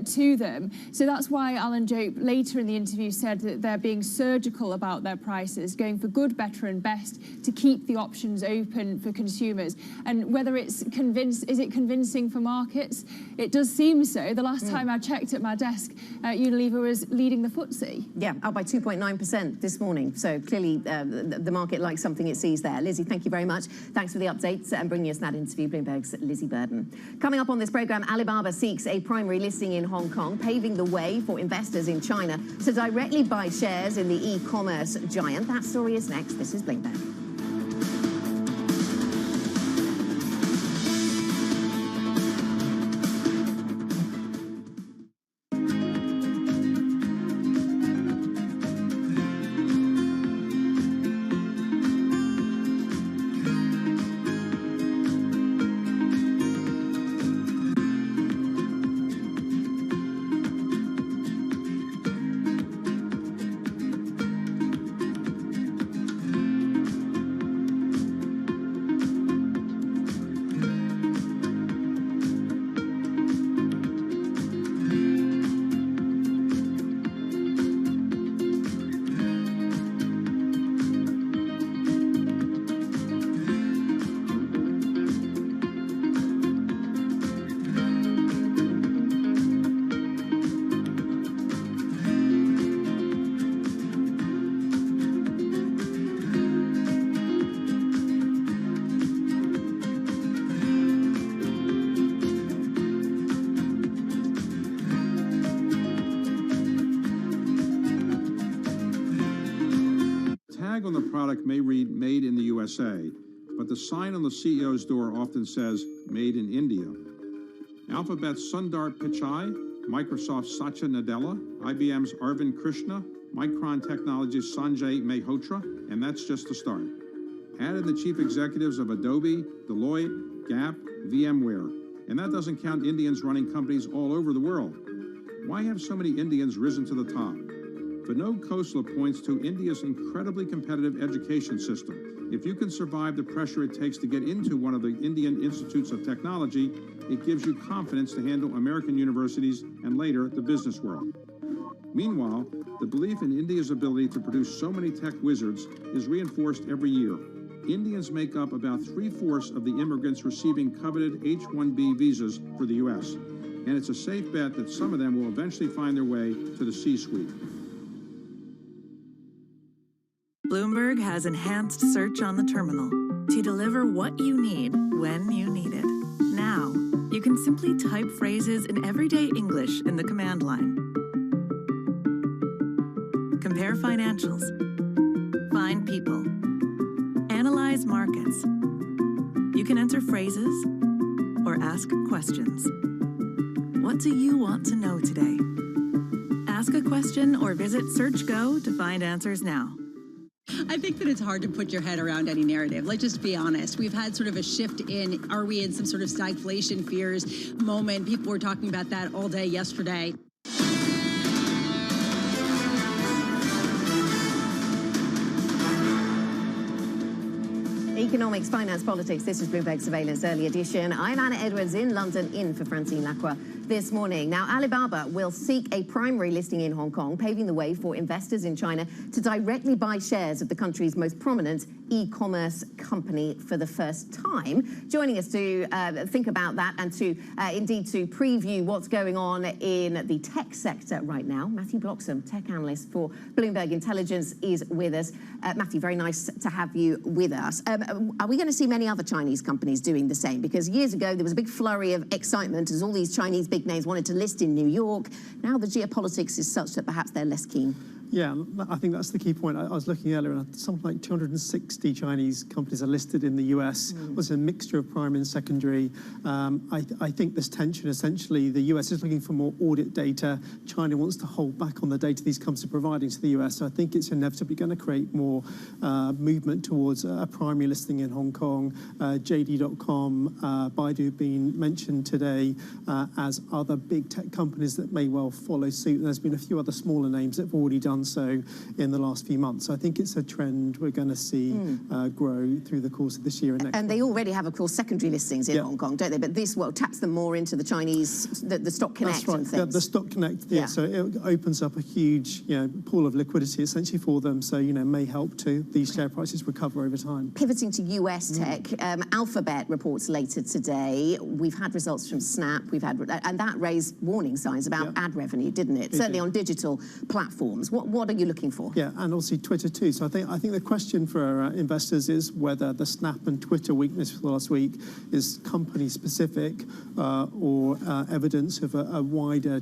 to them. So that's why Alan Jope later in the interview said that they're being surgical about their prices, going for good, better and best to keep the options open for consumers. And whether is it convincing for markets? It does seem so. The last time I checked at my desk, Unilever was leading the FTSE. Yeah, up by 2.9% this morning. So clearly the market likes something it sees there. Lizzie, thank you very much. Thanks for the updates and bringing us that interview. Bloomberg's Lizzie Burden. Coming up on this programme, Alibaba seeks a primary listing in Hong Kong, paving the way for investors in China to directly buy shares in the e-commerce giant. That story is next. This is Bloomberg. On the product may read made in the USA, but the sign on the CEO's door often says made in India. Alphabet's Sundar Pichai, Microsoft's Satya Nadella, IBM's Arvind Krishna, Micron Technology's Sanjay Mehrotra, and that's just the start. Add in the chief executives of Adobe, Deloitte, Gap, VMware, and that doesn't count Indians running companies all over the world. Why have so many Indians risen to the top? Vinod Khosla points to India's incredibly competitive education system. If you can survive the pressure it takes to get into one of the Indian institutes of technology, it gives you confidence to handle American universities and later the business world. Meanwhile, the belief in India's ability to produce so many tech wizards is reinforced every year. Indians make up about 3/4 of the immigrants receiving coveted H-1B visas for the U.S., and it's a safe bet that some of them will eventually find their way to the C-suite. Bloomberg has enhanced search on the terminal to deliver what you need when you need it. Now, you can simply type phrases in everyday English in the command line. Compare financials. Find people. Analyze markets. You can enter phrases or ask questions. What do you want to know today? Ask a question or visit SearchGo to find answers now. I think that it's hard to put your head around any narrative. Let's just be honest. We've had sort of a shift in, are we in some sort of stagflation fears moment? People were talking about that all day yesterday. Economics, finance, politics. This is Bloomberg Surveillance Early Edition. I'm Anna Edwards in London, in for Francine Lacroix this morning. Now, Alibaba will seek a primary listing in Hong Kong, paving the way for investors in China to directly buy shares of the country's most prominent e-commerce company for the first time. Joining us to think about that and to indeed to preview what's going on in the tech sector right now, Matthew Bloxham, tech analyst for Bloomberg Intelligence, is with us. Matthew, very nice to have you with us. Are we going to see many other Chinese companies doing the same? Because years ago, there was a big flurry of excitement as all these Chinese big names wanted to list in New York. Now the geopolitics is such that perhaps they're less keen. Yeah, I think that's the key point. I was looking earlier, and something like 260 Chinese companies are listed in the US. It was a mixture of primary and secondary. I think this tension, essentially, the US is looking for more audit data. China wants to hold back on the data these companies are providing to the US. So I think it's inevitably going to create more movement towards a primary listing in Hong Kong. JD.com, Baidu have been mentioned today as other big tech companies that may well follow suit. There's been a few other smaller names that have already done so in the last few months. So I think it's a trend we're going to see grow through the course of this year and next. And they already have, of course, secondary listings in Hong Kong, don't they? But this, well, taps them more into the Chinese, the Stock Connect. That's right. And things. The Stock Connect, so it opens up a huge, pool of liquidity essentially for them. So, may help to these share prices recover over time. Pivoting to US tech, Alphabet reports later today. We've had results from Snap. And that raised warning signs about ad revenue, didn't it? Certainly on digital platforms. What are you looking for? Yeah, and obviously Twitter too. So I think the question for investors is whether the Snap and Twitter weakness last week is company specific or evidence of a wider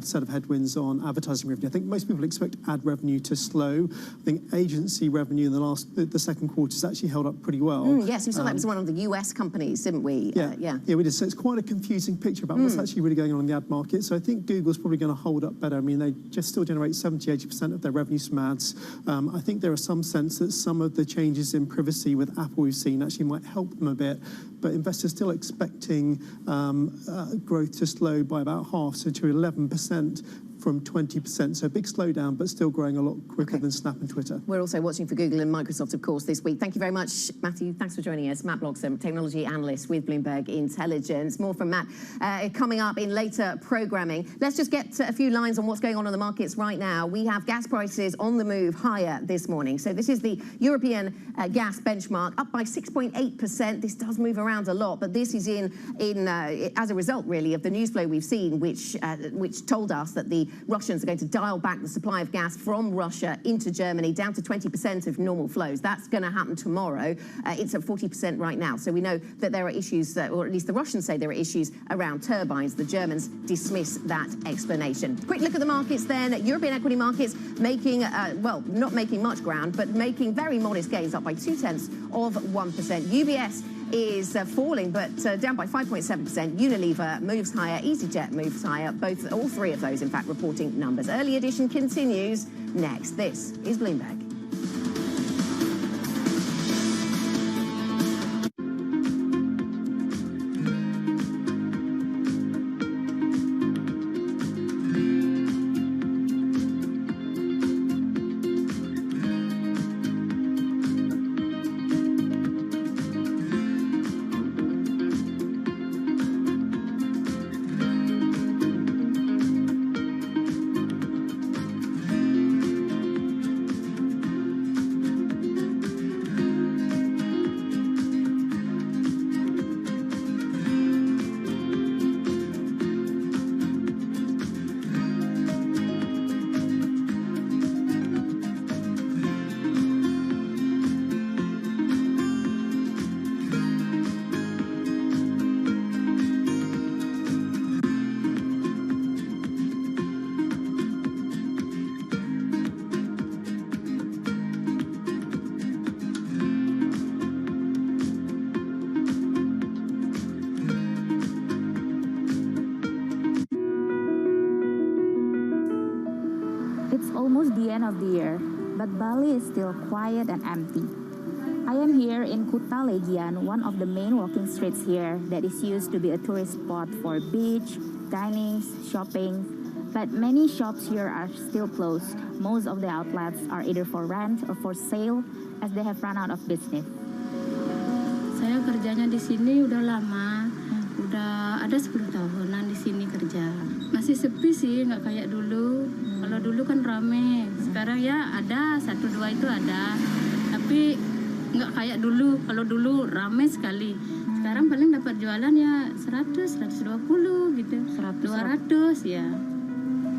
set of headwinds on advertising revenue. I think most people expect ad revenue to slow. I think agency revenue in the second quarter has actually held up pretty well. Yes, we saw that was one of the US companies, didn't we? Yeah, we did. So it's quite a confusing picture about what's actually really going on in the ad market. So I think Google's probably going to hold up better. I mean, they just still generate 70-80% of their revenues from ads. I think there is some sense that some of the changes in privacy with Apple we've seen actually might help them a bit, but investors still expecting growth to slow by about half, so to 11% from 20%. So a big slowdown, but still growing a lot quicker than Snap and Twitter. We're also watching for Google and Microsoft, of course, this week. Thank you very much, Matthew. Thanks for joining us. Matt Bloxham, technology analyst with Bloomberg Intelligence. More from Matt coming up in later programming. Let's just get a few lines on what's going on in the markets right now. We have gas prices on the move higher this morning. So this is the European gas benchmark, up by 6.8%. This does move around a lot, but this is as a result, really, of the news flow we've seen, which told us that the Russians are going to dial back the supply of gas from Russia into Germany down to 20% of normal flows. That's going to happen tomorrow. It's at 40% right now. So we know that there are issues, or at least the Russians say there are issues around turbines. The Germans dismiss that explanation. Quick look at the markets then. European equity markets making, not making much ground, but making very modest gains, up by 0.2%. UBS is falling, but down by 5.7%. Unilever moves higher, EasyJet moves higher. All three of those, in fact, reporting numbers. Early edition continues next. This is Bloomberg. almost the end of the year, but Bali is still quiet and empty. I am here in Kuta Legian, one of the main walking streets here that is used to be a tourist spot for beach, dining, shopping, but many shops here are still closed. Most of the outlets are either for rent or for sale as they have run out of business. Saya kerjanya di sini udah lama, udah ada 10 tahunan di sini kerja. Masih sepi sih, nggak kayak dulu. Kalau dulu kan rame, sekarang ya ada 1-2 itu ada. Tapi Nggak kayak dulu, kalau dulu ramai sekali. Sekarang paling dapat jualan ya 100, 120 gitu. 200 ya.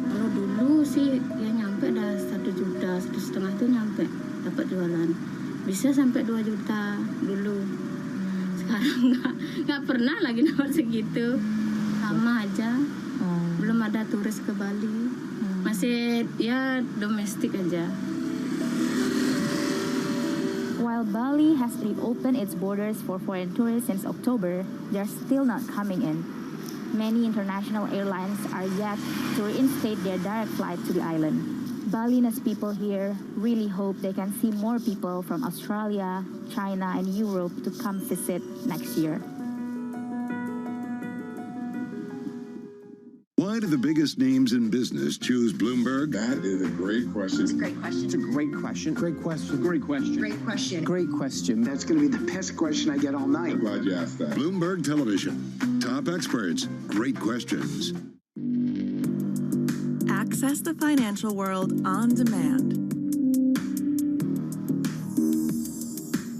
Kalau dulu sih ya nyampe dah 1 juta, 1,5 tuh nyampe dapat jualan. Bisa sampai 2 juta dulu. Sekarang nggak pernah lagi dapat segitu. Sama aja. Belum ada turis ke Bali. Masih ya domestik aja. While Bali has reopened its borders for foreign tourists since October, they're still not coming in. Many international airlines are yet to reinstate their direct flights to the island. Balinese people here really hope they can see more people from Australia, China, and Europe to come visit next year. Why do the biggest names in business choose Bloomberg? That is a great question. It's a great question. It's a great question. Great question. Great question. Great question. Great question. That's going to be the best question I get all night. I'm glad you asked that. Bloomberg Television. Top experts. Great questions. Access the financial world on demand.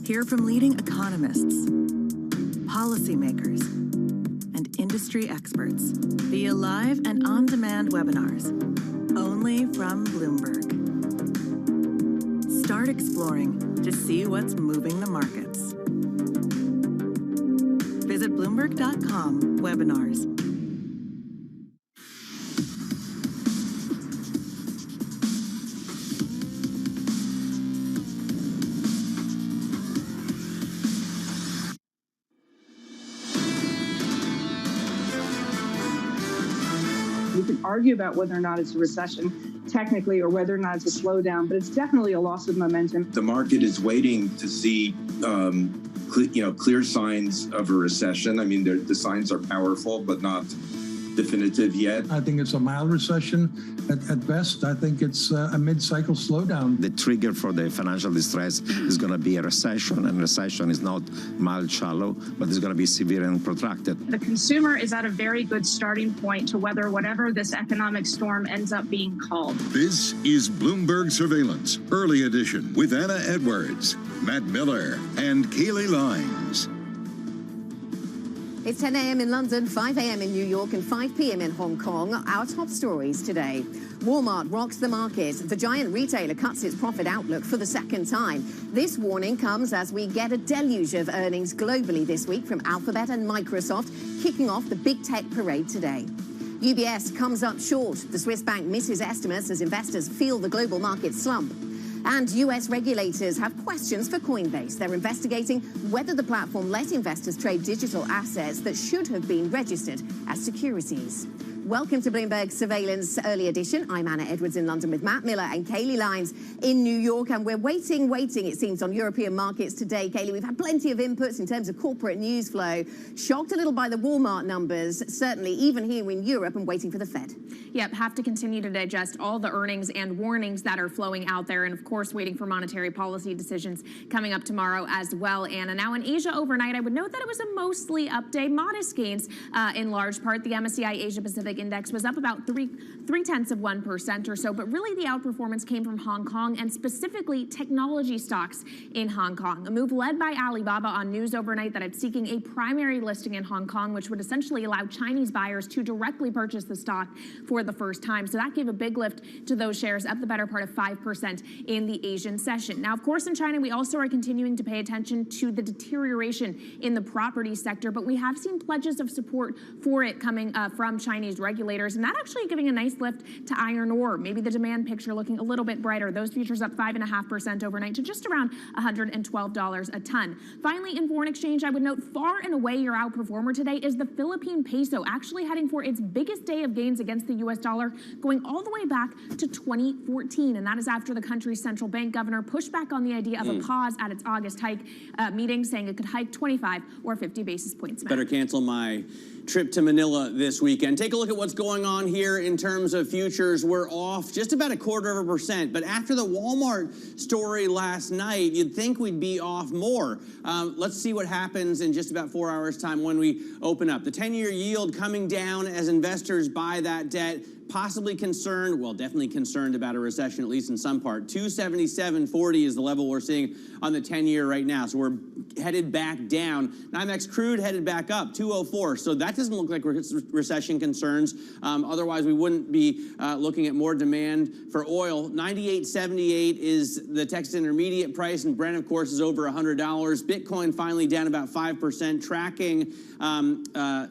Hear from leading economists, policymakers, and industry experts via live and on-demand webinars, only from Bloomberg. Start exploring to see what's moving the markets. Visit Bloomberg.com/webinars. We can argue about whether or not it's a recession technically or whether or not it's a slowdown, but it's definitely a loss of momentum. The market is waiting to see clear signs of a recession. I mean, the signs are powerful, but not definitive yet. I think it's a mild recession at best. I think it's a mid-cycle slowdown. The trigger for the financial distress is going to be a recession, and recession is not mild, shallow, but it's going to be severe and protracted. The consumer is at a very good starting point to weather whatever this economic storm ends up being called. This is Bloomberg Surveillance, Early Edition, with Anna Edwards, Matt Miller, and Kaylee Lines. It's 10 a.m. in London, 5 a.m. in New York, and 5 p.m. in Hong Kong. Our top stories today. Walmart rocks the market. The giant retailer cuts its profit outlook for the second time. This warning comes as we get a deluge of earnings globally this week from Alphabet and Microsoft, kicking off the big tech parade today. UBS comes up short. The Swiss bank misses estimates as investors feel the global market slump. And US regulators have questions for Coinbase. They're investigating whether the platform let investors trade digital assets that should have been registered as securities. Welcome to Bloomberg Surveillance Early Edition. I'm Anna Edwards in London with Matt Miller and Kaylee Lines in New York. And we're waiting, it seems, on European markets today. Kaylee, we've had plenty of inputs in terms of corporate news flow. Shocked a little by the Walmart numbers, certainly even here in Europe, and waiting for the Fed. Yep, have to continue to digest all the earnings and warnings that are flowing out there. And of course, waiting for monetary policy decisions coming up tomorrow as well, Anna. Now in Asia overnight, I would note that it was a mostly up day, modest gains in large part. The MSCI Asia Pacific Index was up about 0.3% or so, but really the outperformance came from Hong Kong and specifically technology stocks in Hong Kong. A move led by Alibaba on news overnight that it's seeking a primary listing in Hong Kong, which would essentially allow Chinese buyers to directly purchase the stock for the first time. So that gave a big lift to those shares, up the better part of 5% in the Asian session. Now, of course, in China, we also are continuing to pay attention to the deterioration in the property sector, but we have seen pledges of support for it coming from Chinese regulators, and that actually giving a nice lift to iron ore. Maybe the demand picture looking a little bit brighter. Those futures up 5.5% overnight to just around $112 a ton. Finally, in foreign exchange, I would note far and away your outperformer today is the Philippine peso, actually heading for its biggest day of gains against the U.S. dollar, going all the way back to 2014. And that is after the country's central bank governor pushed back on the idea of a pause at its August hike meeting, saying it could hike 25 or 50 basis points. Better cancel my trip to Manila this weekend. Take a look at what's going on here in terms of futures. We're off just about 0.25%, but after the Walmart story last night, you'd think we'd be off more. Let's see what happens in just about 4 hours' time when we open up. The 10-year yield coming down as investors buy that debt. possibly concerned, well, definitely concerned about a recession, at least in some part. 277.40 is the level we're seeing on the 10-year right now. So we're headed back down. NYMEX crude headed back up, 204. So that doesn't look like recession concerns. Otherwise, we wouldn't be looking at more demand for oil. 98.78 is the Texas Intermediate price, and Brent, of course, is over $100. Bitcoin finally down about 5%, tracking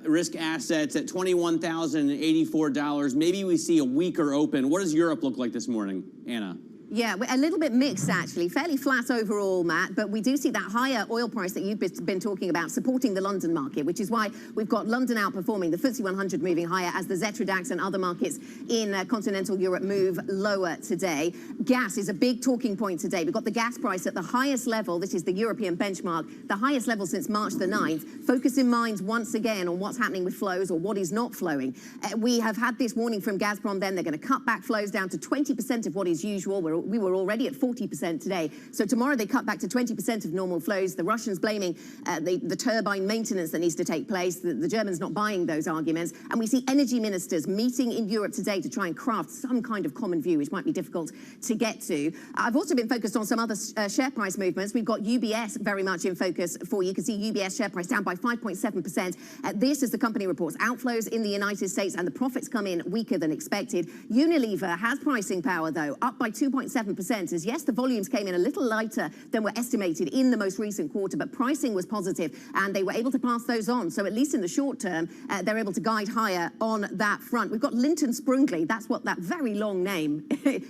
risk assets at $21,084. Maybe we see a weaker open. What does Europe look like this morning, Anna? Yeah, a little bit mixed, actually. Fairly flat overall, Matt, but we do see that higher oil price that you've been talking about supporting the London market, which is why we've got London outperforming, the FTSE 100 moving higher as the Xetra DAX and other markets in continental Europe move lower today. Gas is a big talking point today. We've got the gas price at the highest level. This is the European benchmark, the highest level since March the 9th. Focus in minds once again on what's happening with flows or what is not flowing. We have had this warning from Gazprom then. They're going to cut back flows down to 20% of what is usual. We were already at 40% today. So tomorrow they cut back to 20% of normal flows. The Russians blaming the turbine maintenance that needs to take place. The Germans not buying those arguments. And we see energy ministers meeting in Europe today to try and craft some kind of common view, which might be difficult to get to. I've also been focused on some other share price movements. We've got UBS very much in focus for you. You can see UBS share price down by 5.7%. This is the company reports outflows in the United States and the profits come in weaker than expected. Unilever has pricing power, though, up by 2.7%. As yes, the volumes came in a little lighter than were estimated in the most recent quarter, but pricing was positive and they were able to pass those on. So at least in the short term, they're able to guide higher on that front. We've got Linton Sprungli. That's what that very long name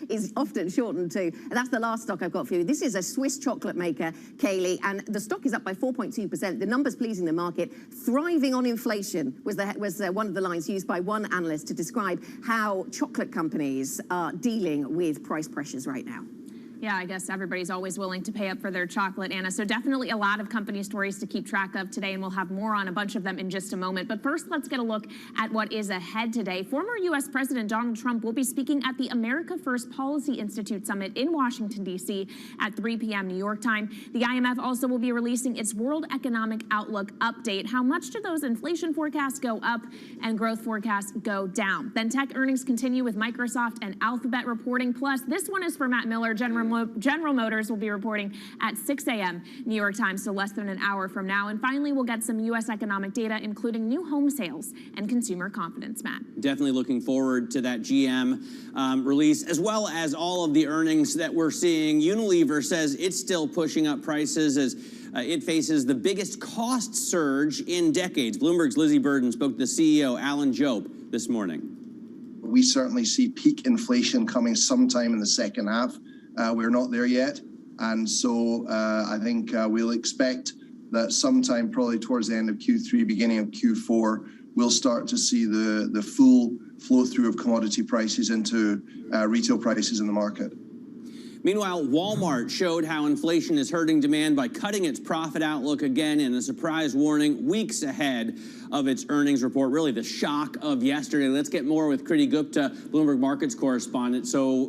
is often shortened to. And that's the last stock I've got for you. This is a Swiss chocolate maker, Kaylee, and the stock is up by 4.2%. The numbers pleasing the market. Thriving on inflation was one of the lines used by one analyst to describe how chocolate companies are dealing with price pressures right now. Yeah, I guess everybody's always willing to pay up for their chocolate, Anna. So definitely a lot of company stories to keep track of today, and we'll have more on a bunch of them in just a moment. But first, let's get a look at what is ahead today. Former U.S. President Donald Trump will be speaking at the America First Policy Institute Summit in Washington, D.C. at 3 p.m. New York time. The IMF also will be releasing its World Economic Outlook update. How much do those inflation forecasts go up and growth forecasts go down? Then tech earnings continue with Microsoft and Alphabet reporting. Plus, this one is for Matt Miller. General Motors will be reporting at 6 a.m. New York time, so less than an hour from now. And finally, we'll get some U.S. economic data, including new home sales and consumer confidence, Matt. Definitely looking forward to that GM release, as well as all of the earnings that we're seeing. Unilever says it's still pushing up prices as it faces the biggest cost surge in decades. Bloomberg's Lizzie Burden spoke to the CEO, Alan Jope, this morning. We certainly see peak inflation coming sometime in the second half. We're not there yet. And so I think we'll expect that sometime probably towards the end of Q3, beginning of Q4, we'll start to see the full flow through of commodity prices into retail prices in the market. Meanwhile, Walmart showed how inflation is hurting demand by cutting its profit outlook again in a surprise warning weeks ahead of its earnings report. Really the shock of yesterday. Let's get more with Kriti Gupta, Bloomberg Markets correspondent. So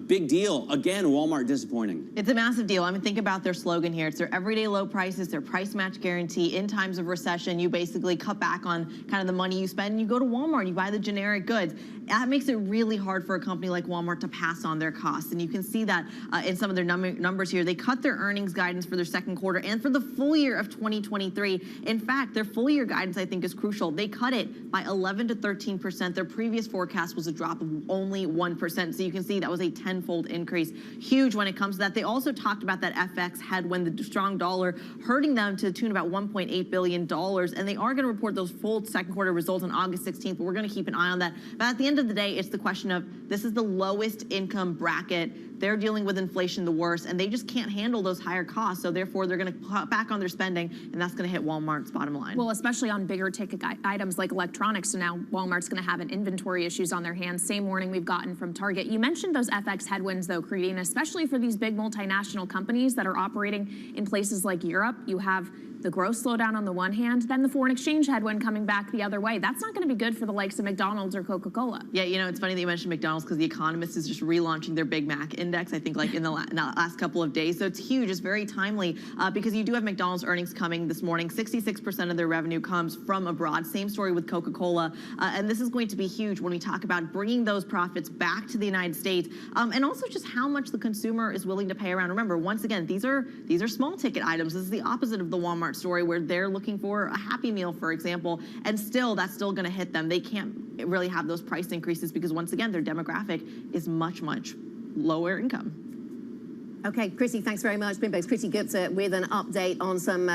big deal. Again, Walmart disappointing. It's a massive deal. I mean, think about their slogan here. It's their everyday low prices, their price match guarantee. In times of recession, you basically cut back on kind of the money you spend and you go to Walmart, you buy the generic goods. That makes it really hard for a company like Walmart to pass on their costs. And you can see that in some of their numbers here. They cut their earnings guidance for their second quarter and for the full year of 2023. In fact, their full year guidance, I think, is crucial. They cut it by 11 to 13%. Their previous forecast was a drop of only 1%. So you can see that was a tenfold increase. Huge when it comes to that. They also talked about that FX headwind, the strong dollar, hurting them to the tune of about $1.8 billion. And they are going to report those full second quarter results on August 16th, but we're going to keep an eye on that. But at the end of the day, it's the question of this is the lowest income bracket. They're dealing with inflation the worst, and they just can't handle those higher costs. So therefore, they're going to cut back on their spending, and that's going to hit Walmart's bottom line. Well, especially on bigger ticket items like electronics. So now Walmart's going to have an inventory issues on their hands. Same warning we've gotten from Target. You mentioned those FX headwinds, though, Kriti, and especially for these big multinational companies that are operating in places like Europe. You have the growth slowdown on the one hand, then the foreign exchange headwind coming back the other way. That's not going to be good for the likes of McDonald's or Coca-Cola. Yeah, you know, it's funny that you mentioned McDonald's because The Economist is just relaunching their Big Mac in index, I think, like in the last couple of days. So it's huge. It's very timely because you do have McDonald's earnings coming this morning. 66% of their revenue comes from abroad. Same story with Coca-Cola. And this is going to be huge when we talk about bringing those profits back to the United States, and also just how much the consumer is willing to pay around. Remember, once again, these are small ticket items. This is the opposite of the Walmart story where they're looking for a Happy Meal, for example, and that's still going to hit them. They can't really have those price increases because, once again, their demographic is much, much lower income. Okay, Chrissy, thanks very much. Bloomberg's Chrissy Gupta with an update on some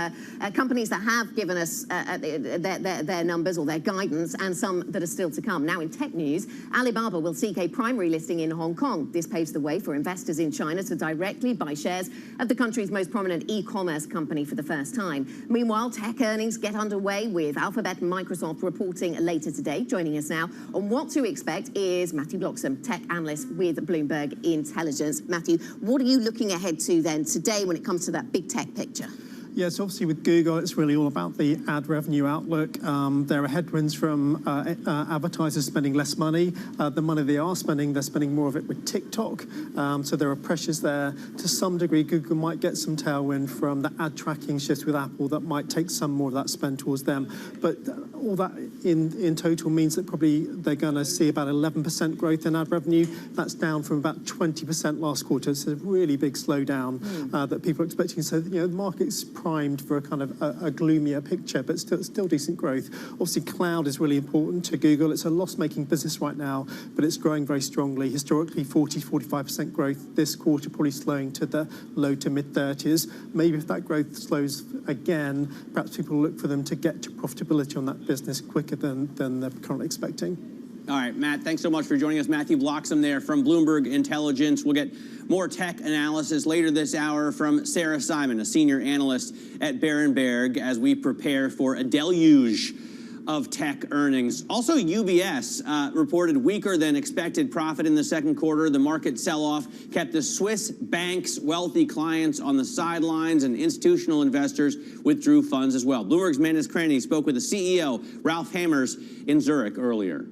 companies that have given us their numbers or their guidance, and some that are still to come. Now, in tech news, Alibaba will seek a primary listing in Hong Kong. This paves the way for investors in China to directly buy shares of the country's most prominent e-commerce company for the first time. Meanwhile, tech earnings get underway with Alphabet and Microsoft reporting later today. Joining us now on what to expect is Matthew Bloxham, tech analyst with Bloomberg Intelligence. Matthew, what are you looking ahead to then today when it comes to that big tech picture? Yes, obviously with Google, it's really all about the ad revenue outlook. There are headwinds from advertisers spending less money. The money they are spending, they're spending more of it with TikTok. So there are pressures there. To some degree, Google might get some tailwind from the ad tracking shift with Apple that might take some more of that spend towards them. But all that in total means that probably they're going to see about 11% growth in ad revenue. That's down from about 20% last quarter. It's a really big slowdown that people are expecting. So, the market's primed for a kind of a gloomier picture, but still decent growth. Obviously, cloud is really important to Google. It's a loss-making business right now, but it's growing very strongly. Historically, 40-45% growth this quarter, probably slowing to the low to mid-30s. Maybe if that growth slows again, perhaps people look for them to get to profitability on that business quicker than they're currently expecting. All right, Matt, thanks so much for joining us. Matthew Bloxham there from Bloomberg Intelligence. We'll get more tech analysis later this hour from Sarah Simon, a senior analyst at Berenberg, as we prepare for a deluge of tech earnings. Also, UBS reported weaker than expected profit in the second quarter. The market sell-off kept the Swiss bank's wealthy clients on the sidelines, and institutional investors withdrew funds as well. Bloomberg's Manus Cranny spoke with the CEO, Ralph Hammers, in Zurich earlier.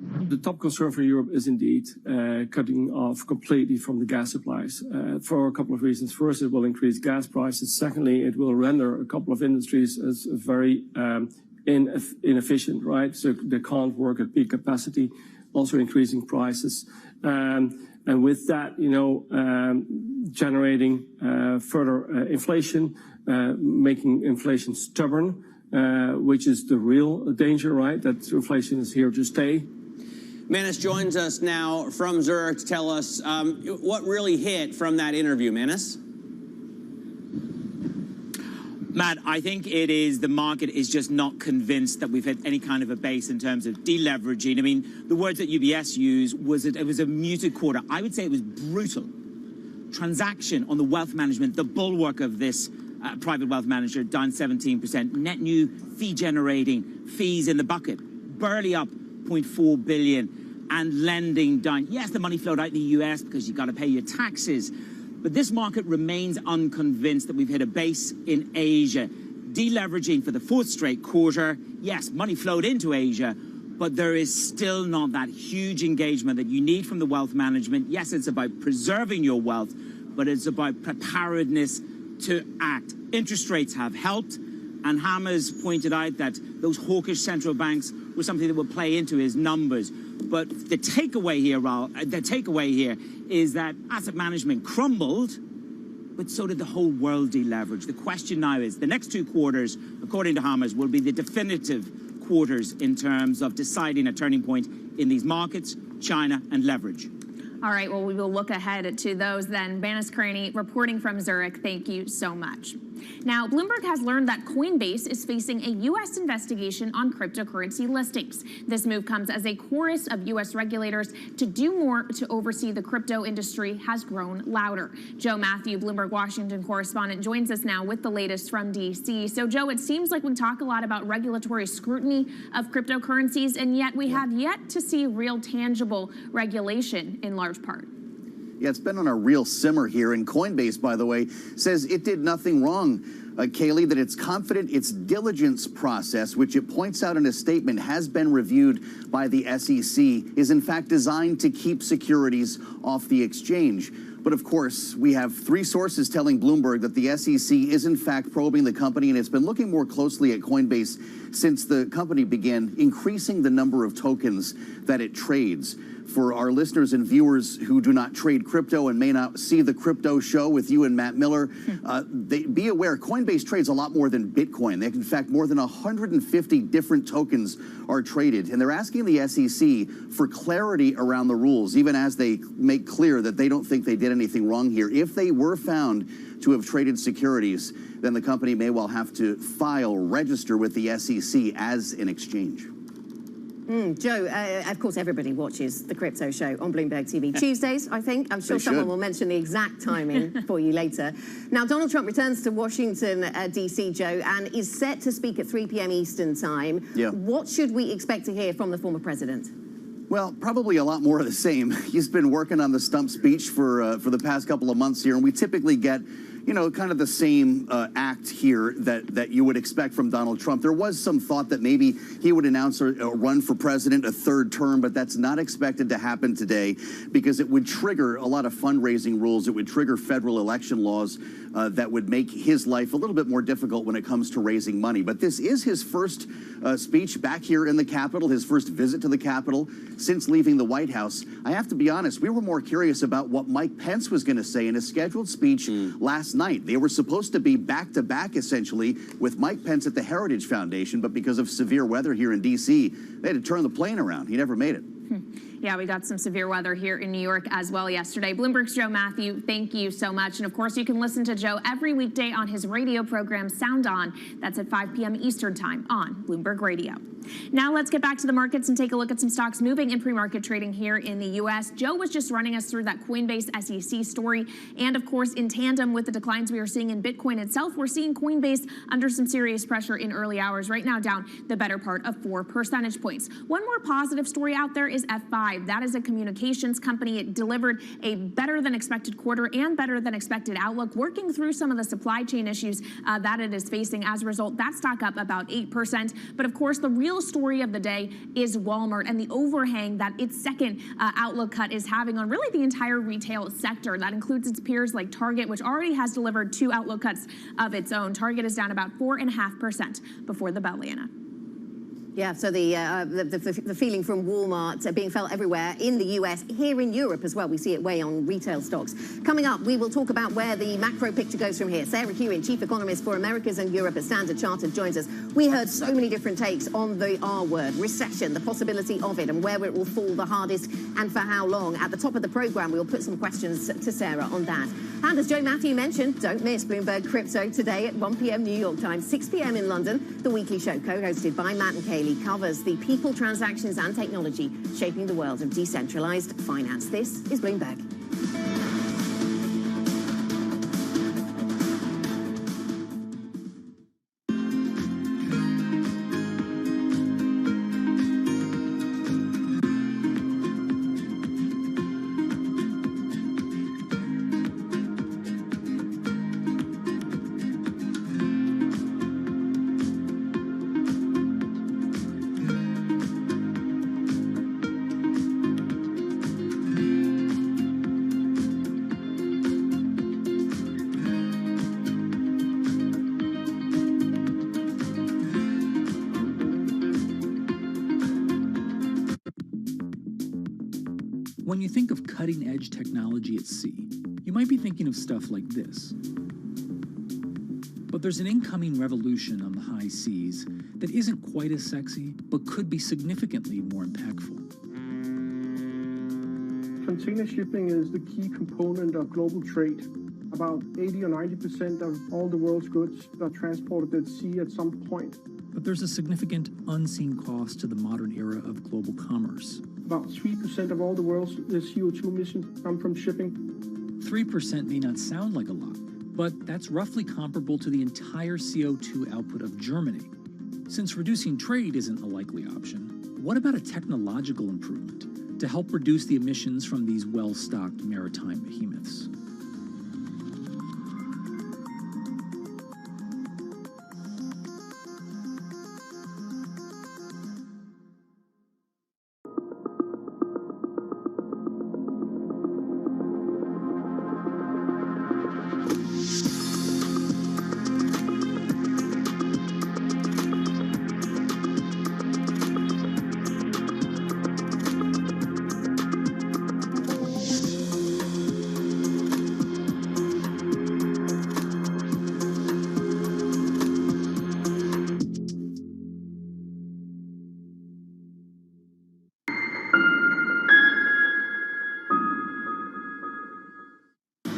The top concern for Europe is indeed cutting off completely from the gas supplies for a couple of reasons. First, it will increase gas prices. Secondly, it will render a couple of industries as very inefficient, right? So they can't work at peak capacity, also increasing prices. And with that, generating further inflation, making inflation stubborn, which is the real danger, right? That inflation is here to stay. Manus joins us now from Zurich to tell us what really hit from that interview. Manus? Matt, I think it is the market is just not convinced that we've hit any kind of a base in terms of deleveraging. I mean, the words that UBS used was it was a muted quarter. I would say it was brutal. Transaction on the wealth management, the bulwark of this private wealth manager, down 17%. Net new fee-generating fees in the bucket, barely up 0.4 billion, and lending down. Yes, the money flowed out in the US because you've got to pay your taxes. But this market remains unconvinced that we've hit a base in Asia. Deleveraging for the fourth straight quarter. Yes, money flowed into Asia, but there is still not that huge engagement that you need from the wealth management. Yes, it's about preserving your wealth, but it's about preparedness to act. Interest rates have helped, and Hammers pointed out that those hawkish central banks were something that would play into his numbers. But the takeaway here, is that asset management crumbled, but so did the whole world deleverage. The question now is, the next 2 quarters, according to Hammers, will be the definitive quarters in terms of deciding a turning point in these markets, China, and leverage. All right, well, we will look ahead to those then. Manus Cranny reporting from Zurich, thank you so much. Now, Bloomberg has learned that Coinbase is facing a U.S. investigation on cryptocurrency listings. This move comes as a chorus of U.S. regulators to do more to oversee the crypto industry has grown louder. Joe Matthew, Bloomberg Washington correspondent, joins us now with the latest from D.C. So, Joe, it seems like we talk a lot about regulatory scrutiny of cryptocurrencies, and yet we have yet to see real tangible regulation in large part. Yeah, it's been on a real simmer here. And Coinbase, by the way, says it did nothing wrong. Kaylee, that it's confident its diligence process, which it points out in a statement has been reviewed by the SEC, is in fact designed to keep securities off the exchange. But of course, we have 3 sources telling Bloomberg that the SEC is in fact probing the company, and it's been looking more closely at Coinbase since the company began increasing the number of tokens that it trades. For our listeners and viewers who do not trade crypto and may not see the crypto show with you and Matt Miller, be aware Coinbase trades a lot more than Bitcoin. In fact, more than 150 different tokens are traded. And they're asking the SEC for clarity around the rules, even as they make clear that they don't think they did anything wrong here. If they were found to have traded securities, then the company may well have to register with the SEC as an exchange. Joe, of course, everybody watches the crypto show on Bloomberg TV Tuesdays, I think. I'm sure someone will mention the exact timing for you later. Now, Donald Trump returns to Washington, D.C., Joe, and is set to speak at 3 p.m. Eastern time. Yeah. What should we expect to hear from the former president? Well, probably a lot more of the same. He's been working on the stump speech for the past couple of months here, and we typically get, you know, kind of the same act here that you would expect from Donald Trump. There was some thought that maybe he would announce a run for president, a 3rd term, but that's not expected to happen today because it would trigger a lot of fundraising rules. It would trigger federal election laws that would make his life a little bit more difficult when it comes to raising money. But this is his first speech back here in the Capitol, his first visit to the Capitol since leaving the White House. I have to be honest, we were more curious about what Mike Pence was going to say in his scheduled speech last night. They were supposed to be back-to-back, essentially, with Mike Pence at the Heritage Foundation, but because of severe weather here in D.C., they had to turn the plane around. He never made it. Yeah, we got some severe weather here in New York as well yesterday. Bloomberg's Joe Matthew, thank you so much. And of course, you can listen to Joe every weekday on his radio program, Sound On. That's at 5 p.m. Eastern Time on Bloomberg Radio. Now let's get back to the markets and take a look at some stocks moving in pre-market trading here in the U.S. Joe was just running us through that Coinbase SEC story. And of course, in tandem with the declines we are seeing in Bitcoin itself, we're seeing Coinbase under some serious pressure in early hours, right now down the better part of 4 percentage points. One more positive story out there is F5. That is a communications company. It delivered a better than expected quarter and better than expected outlook, working through some of the supply chain issues that it is facing. As a result, that stock up about 8%. But of course, the real story of the day is Walmart and the overhang that its second outlook cut is having on really the entire retail sector. That includes its peers like Target, which already has delivered 2 outlook cuts of its own. Target is down about 4.5% before the bell, Leanna. Yeah, so the feeling from Walmart being felt everywhere in the US, here in Europe as well. We see it weigh on retail stocks. Coming up, we will talk about where the macro picture goes from here. Sarah Hewitt, Chief Economist for Americas and Europe at Standard Chartered, joins us. We heard so many different takes on the R word, recession, the possibility of it, and where it will fall the hardest and for how long. At the top of the program, we'll put some questions to Sarah on that. And as Joe Matthew mentioned, don't miss Bloomberg Crypto today at 1 p.m. New York time, 6 p.m. in London. The weekly show, co-hosted by Matt and Kaylee, covers the people, transactions and technology shaping the world of decentralized finance. This is Bloomberg. When you think of cutting-edge technology at sea, you might be thinking of stuff like this. But there's an incoming revolution on the high seas that isn't quite as sexy, but could be significantly more impactful. Container shipping is the key component of global trade. About 80 or 90% of all the world's goods are transported at sea at some point. But there's a significant unseen cost to the modern era of global commerce. About 3% of all the world's CO2 emissions come from shipping. 3% may not sound like a lot, but that's roughly comparable to the entire CO2 output of Germany. Since reducing trade isn't a likely option, what about a technological improvement to help reduce the emissions from these well-stocked maritime behemoths.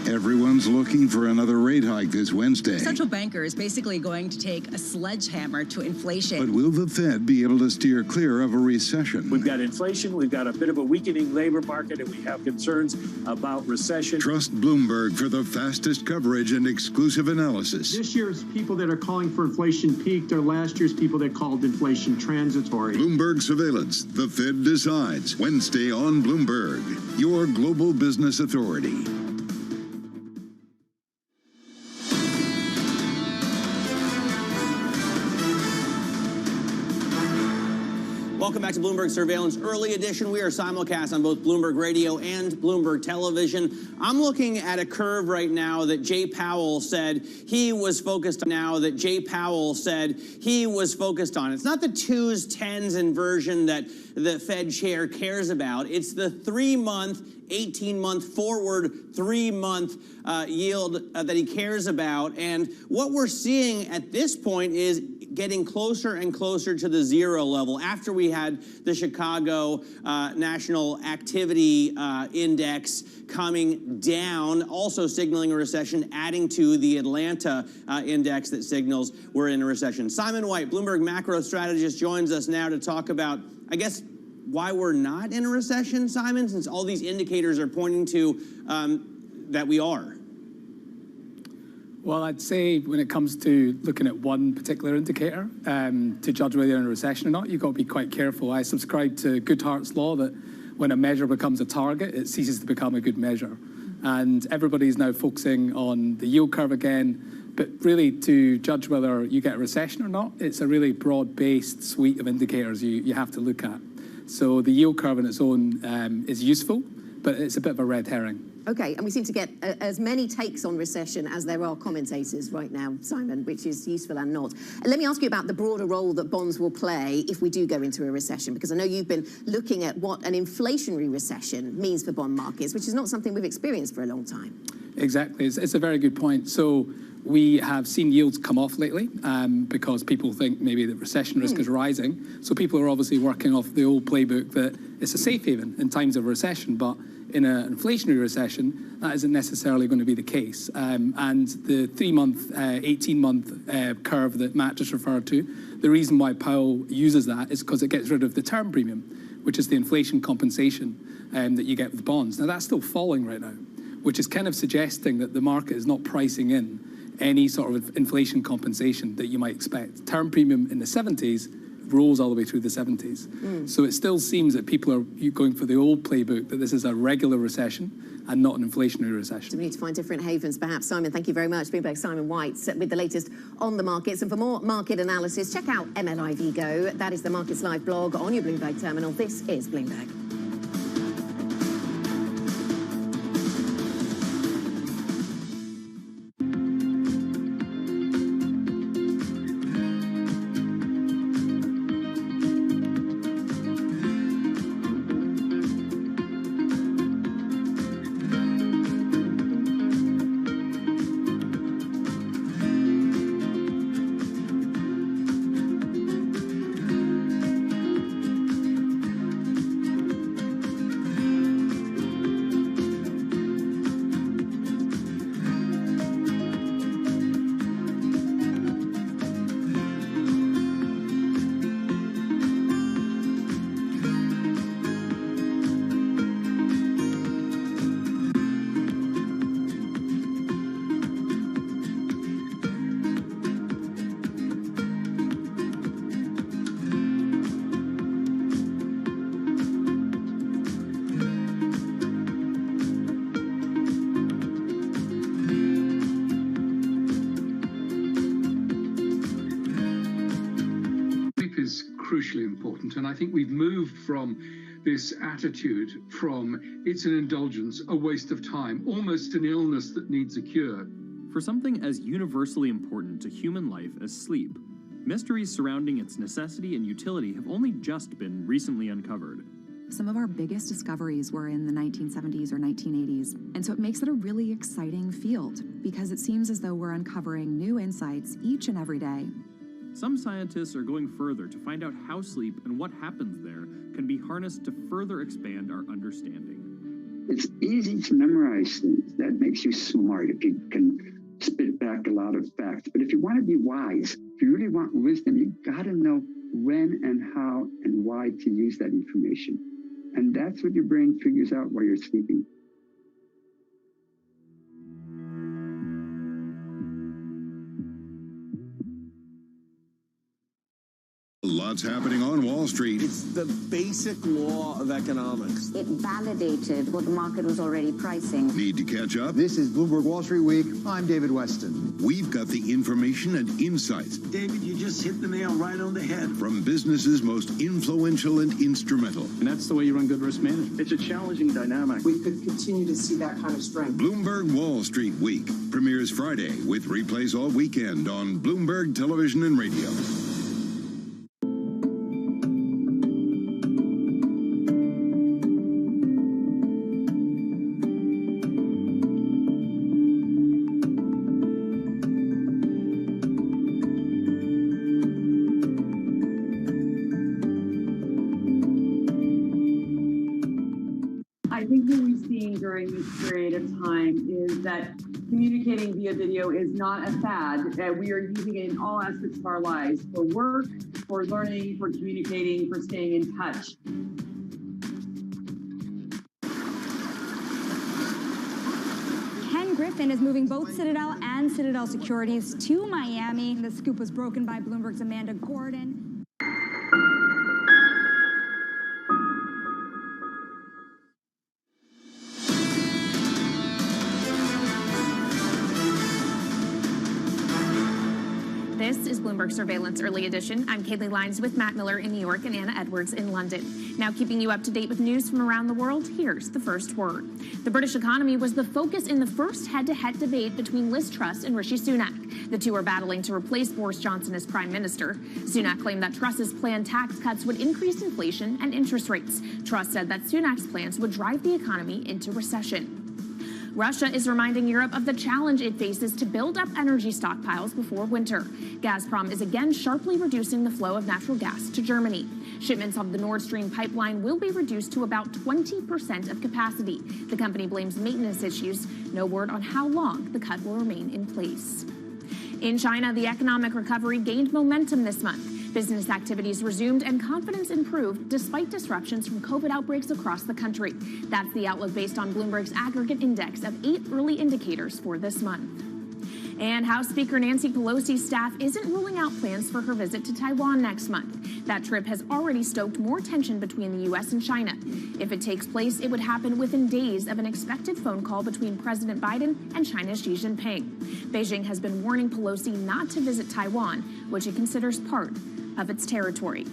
Everyone's looking for another rate hike this Wednesday. Central banker is basically going to take a sledgehammer to inflation. But will the Fed be able to steer clear of a recession? We've got inflation, we've got a bit of a weakening labor market, and we have concerns about recession. Trust Bloomberg for the fastest coverage and exclusive analysis. This year's people that are calling for inflation peaked are last year's people that called inflation transitory. Bloomberg Surveillance. The Fed decides. Wednesday on Bloomberg, your global business authority. Welcome back to Bloomberg Surveillance Early Edition. We are simulcast on both Bloomberg Radio and Bloomberg Television. I'm looking at a curve right now that Jay Powell said he was focused on. It's not the 2s, 10s inversion that the Fed chair cares about. It's the 3-month, 18-month forward, 3-month yield that he cares about. And what we're seeing at this point is getting closer and closer to the zero level after we had the Chicago National Activity Index coming down, also signaling a recession, adding to the Atlanta index that signals we're in a recession. Simon White, Bloomberg macro strategist, joins us now to talk about, I guess, why we're not in a recession, Simon, since all these indicators are pointing to that we are. Well, I'd say when it comes to looking at one particular indicator to judge whether you're in a recession or not, you've got to be quite careful. I subscribe to Goodhart's law that when a measure becomes a target, it ceases to become a good measure. And everybody's now focusing on the yield curve again. But really, to judge whether you get a recession or not, it's a really broad-based suite of indicators you have to look at. So the yield curve on its own is useful, but it's a bit of a red herring. Okay, and we seem to get as many takes on recession as there are commentators right now, Simon, which is useful and not. And let me ask you about the broader role that bonds will play if we do go into a recession, because I know you've been looking at what an inflationary recession means for bond markets, which is not something we've experienced for a long time. Exactly, it's a very good point. So we have seen yields come off lately because people think maybe the recession risk is rising. So people are obviously working off the old playbook that it's a safe haven in times of recession, but in an inflationary recession, that isn't necessarily going to be the case. And the 3-month, 18-month curve that Matt just referred to, the reason why Powell uses that is because it gets rid of the term premium, which is the inflation compensation that you get with bonds. Now, that's still falling right now, which is kind of suggesting that the market is not pricing in any sort of inflation compensation that you might expect. Term premium in the 70s rolls all the way through the 70s. So it still seems that people are going for the old playbook, that this is a regular recession and not an inflationary recession. So we need to find different havens, perhaps. Simon, thank you very much. Bloomberg Simon White with the latest on the markets. And for more market analysis, check out MLI Vigo. That is the Markets Live blog on your Bloomberg terminal. This is Bloomberg. crucially important. And I think we've moved from this attitude from it's an indulgence, a waste of time, almost an illness that needs a cure. For something as universally important to human life as sleep, mysteries surrounding its necessity and utility have only just been recently uncovered. Some of our biggest discoveries were in the 1970s or 1980s, and so it makes it a really exciting field because it seems as though we're uncovering new insights each and every day. Some scientists are going further to find out how sleep and what happens there can be harnessed to further expand our understanding. It's easy to memorize things. That makes you smart if you can spit back a lot of facts. But if you want to be wise, if you really want wisdom, you got to know when and how and why to use that information. And that's what your brain figures out while you're sleeping. Lots happening on Wall Street. It's the basic law of economics. It validated what the market was already pricing. Need to catch up? This is Bloomberg Wall Street Week. I'm David Weston. We've got the information and insights. David, you just hit the nail right on the head. From businesses most influential and instrumental. And that's the way you run good risk management. It's a challenging dynamic. We could continue to see that kind of strength. Bloomberg Wall Street Week premieres Friday with replays all weekend on Bloomberg Television and Radio. I think what we've seen during this period of time is that communicating via video is not a fad. We are using it in all aspects of our lives, for work, for learning, for communicating, for staying in touch. Ken Griffin is moving both Citadel and Citadel Securities to Miami. The scoop was broken by Bloomberg's Amanda Gordon. This is Bloomberg Surveillance Early Edition. I'm Kaylee Lyons with Matt Miller in New York and Anna Edwards in London. Now keeping you up to date with news from around the world, here's the first word. The British economy was the focus in the first head-to-head debate between Liz Truss and Rishi Sunak. The two are battling to replace Boris Johnson as Prime Minister. Sunak claimed that Truss's planned tax cuts would increase inflation and interest rates. Truss said that Sunak's plans would drive the economy into recession. Russia is reminding Europe of the challenge it faces to build up energy stockpiles before winter. Gazprom is again sharply reducing the flow of natural gas to Germany. Shipments of the Nord Stream pipeline will be reduced to about 20% of capacity. The company blames maintenance issues. No word on how long the cut will remain in place. In China, the economic recovery gained momentum this month. Business activities resumed and confidence improved despite disruptions from COVID outbreaks across the country. That's the outlook based on Bloomberg's aggregate index of 8 early indicators for this month. And House Speaker Nancy Pelosi's staff isn't ruling out plans for her visit to Taiwan next month. That trip has already stoked more tension between the U.S. and China. If it takes place, it would happen within days of an expected phone call between President Biden and China's Xi Jinping. Beijing has been warning Pelosi not to visit Taiwan, which it considers part of its territory.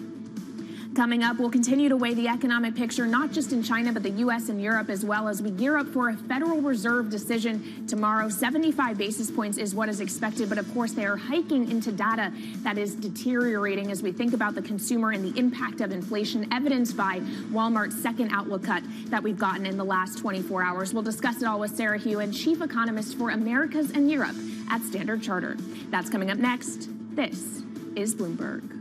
Coming up, we'll continue to weigh the economic picture, not just in China, but the U.S. and Europe as well, as we gear up for a Federal Reserve decision tomorrow. 75 basis points is what is expected, but of course they are hiking into data that is deteriorating as we think about the consumer and the impact of inflation, evidenced by Walmart's second outlook cut that we've gotten in the last 24 hours. We'll discuss it all with Sarah Hewen, Chief Economist for Americas and Europe at Standard Chartered. That's coming up next. This is Bloomberg.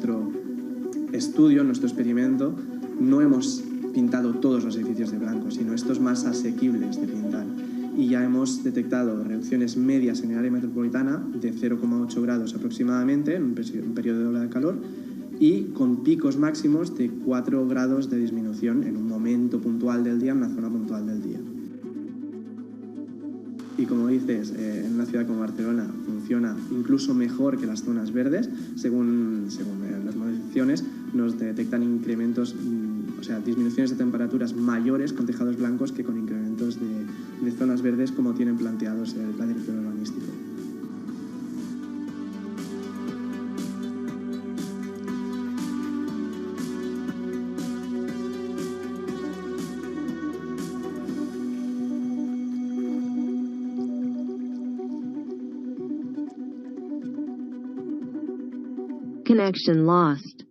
nuestro estudio, nuestro experimento, no hemos pintado todos los edificios de blanco, sino estos más asequibles de pintar. Y ya hemos detectado reducciones medias en el área metropolitana de 0,8 grados aproximadamente en un periodo de ola de calor y con picos máximos de 4 grados de disminución en un momento puntual del día, en una zona puntual del día. Y como dices, en una ciudad como Barcelona funciona incluso mejor que las zonas verdes, según las modificaciones nos detectan incrementos, o sea, disminuciones de temperaturas mayores con tejados blancos que con incrementos de zonas verdes como tienen planteados el plan director urbanístico. Connection lost.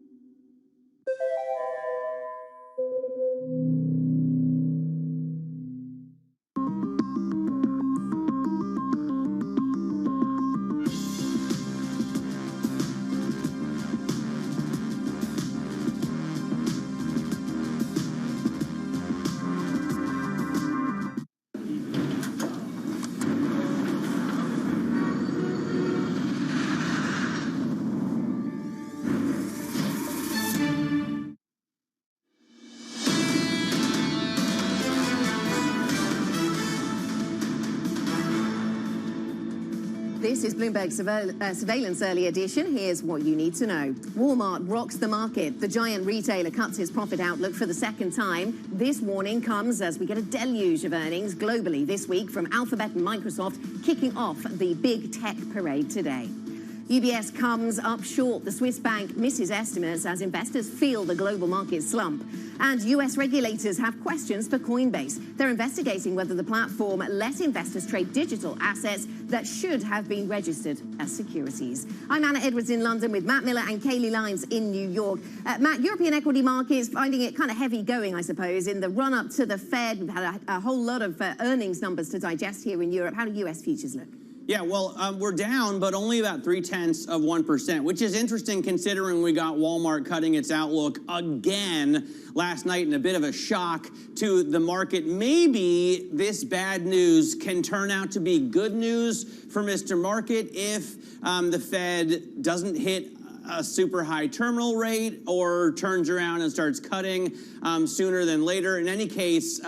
This is Bloomberg Surveillance Early Edition. Here's what you need to know. Walmart rocks the market. The giant retailer cuts its profit outlook for the second time. This warning comes as we get a deluge of earnings globally this week from Alphabet and Microsoft, kicking off the big tech parade today. UBS comes up short. The Swiss bank misses estimates as investors feel the global market slump. And US regulators have questions for Coinbase. They're investigating whether the platform lets investors trade digital assets that should have been registered as securities. I'm Anna Edwards in London with Matt Miller and Kaylee Lyons in New York. Matt, European equity markets finding it kind of heavy going, I suppose, in the run-up to the Fed. We've had a whole lot of earnings numbers to digest here in Europe. How do US futures look? Yeah, well, we're down, but only about 0.3%, which is interesting considering we got Walmart cutting its outlook again last night in a bit of a shock to the market. Maybe this bad news can turn out to be good news for Mr. Market if the Fed doesn't hit a super high terminal rate or turns around and starts cutting sooner than later. In any case,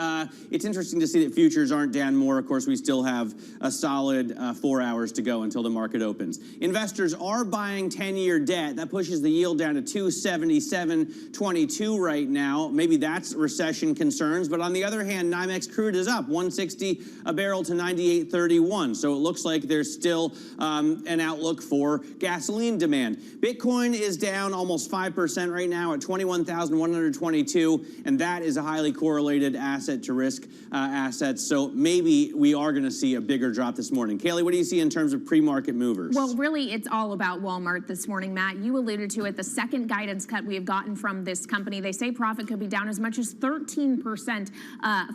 it's interesting to see that futures aren't down more. Of course, we still have a solid 4 hours to go until the market opens. Investors are buying 10-year debt. That pushes the yield down to 277.22 right now. Maybe that's recession concerns. But on the other hand, NYMEX crude is up 160 a barrel to 98.31. So it looks like there's still an outlook for gasoline demand. Bitcoin is down almost 5% right now at 21,122, and that is a highly correlated asset to risk assets. So maybe we are going to see a bigger drop this morning. Kaylee, what do you see in terms of pre-market movers? Well, really, it's all about Walmart this morning, Matt. You alluded to it, the second guidance cut we have gotten from this company. They say profit could be down as much as 13%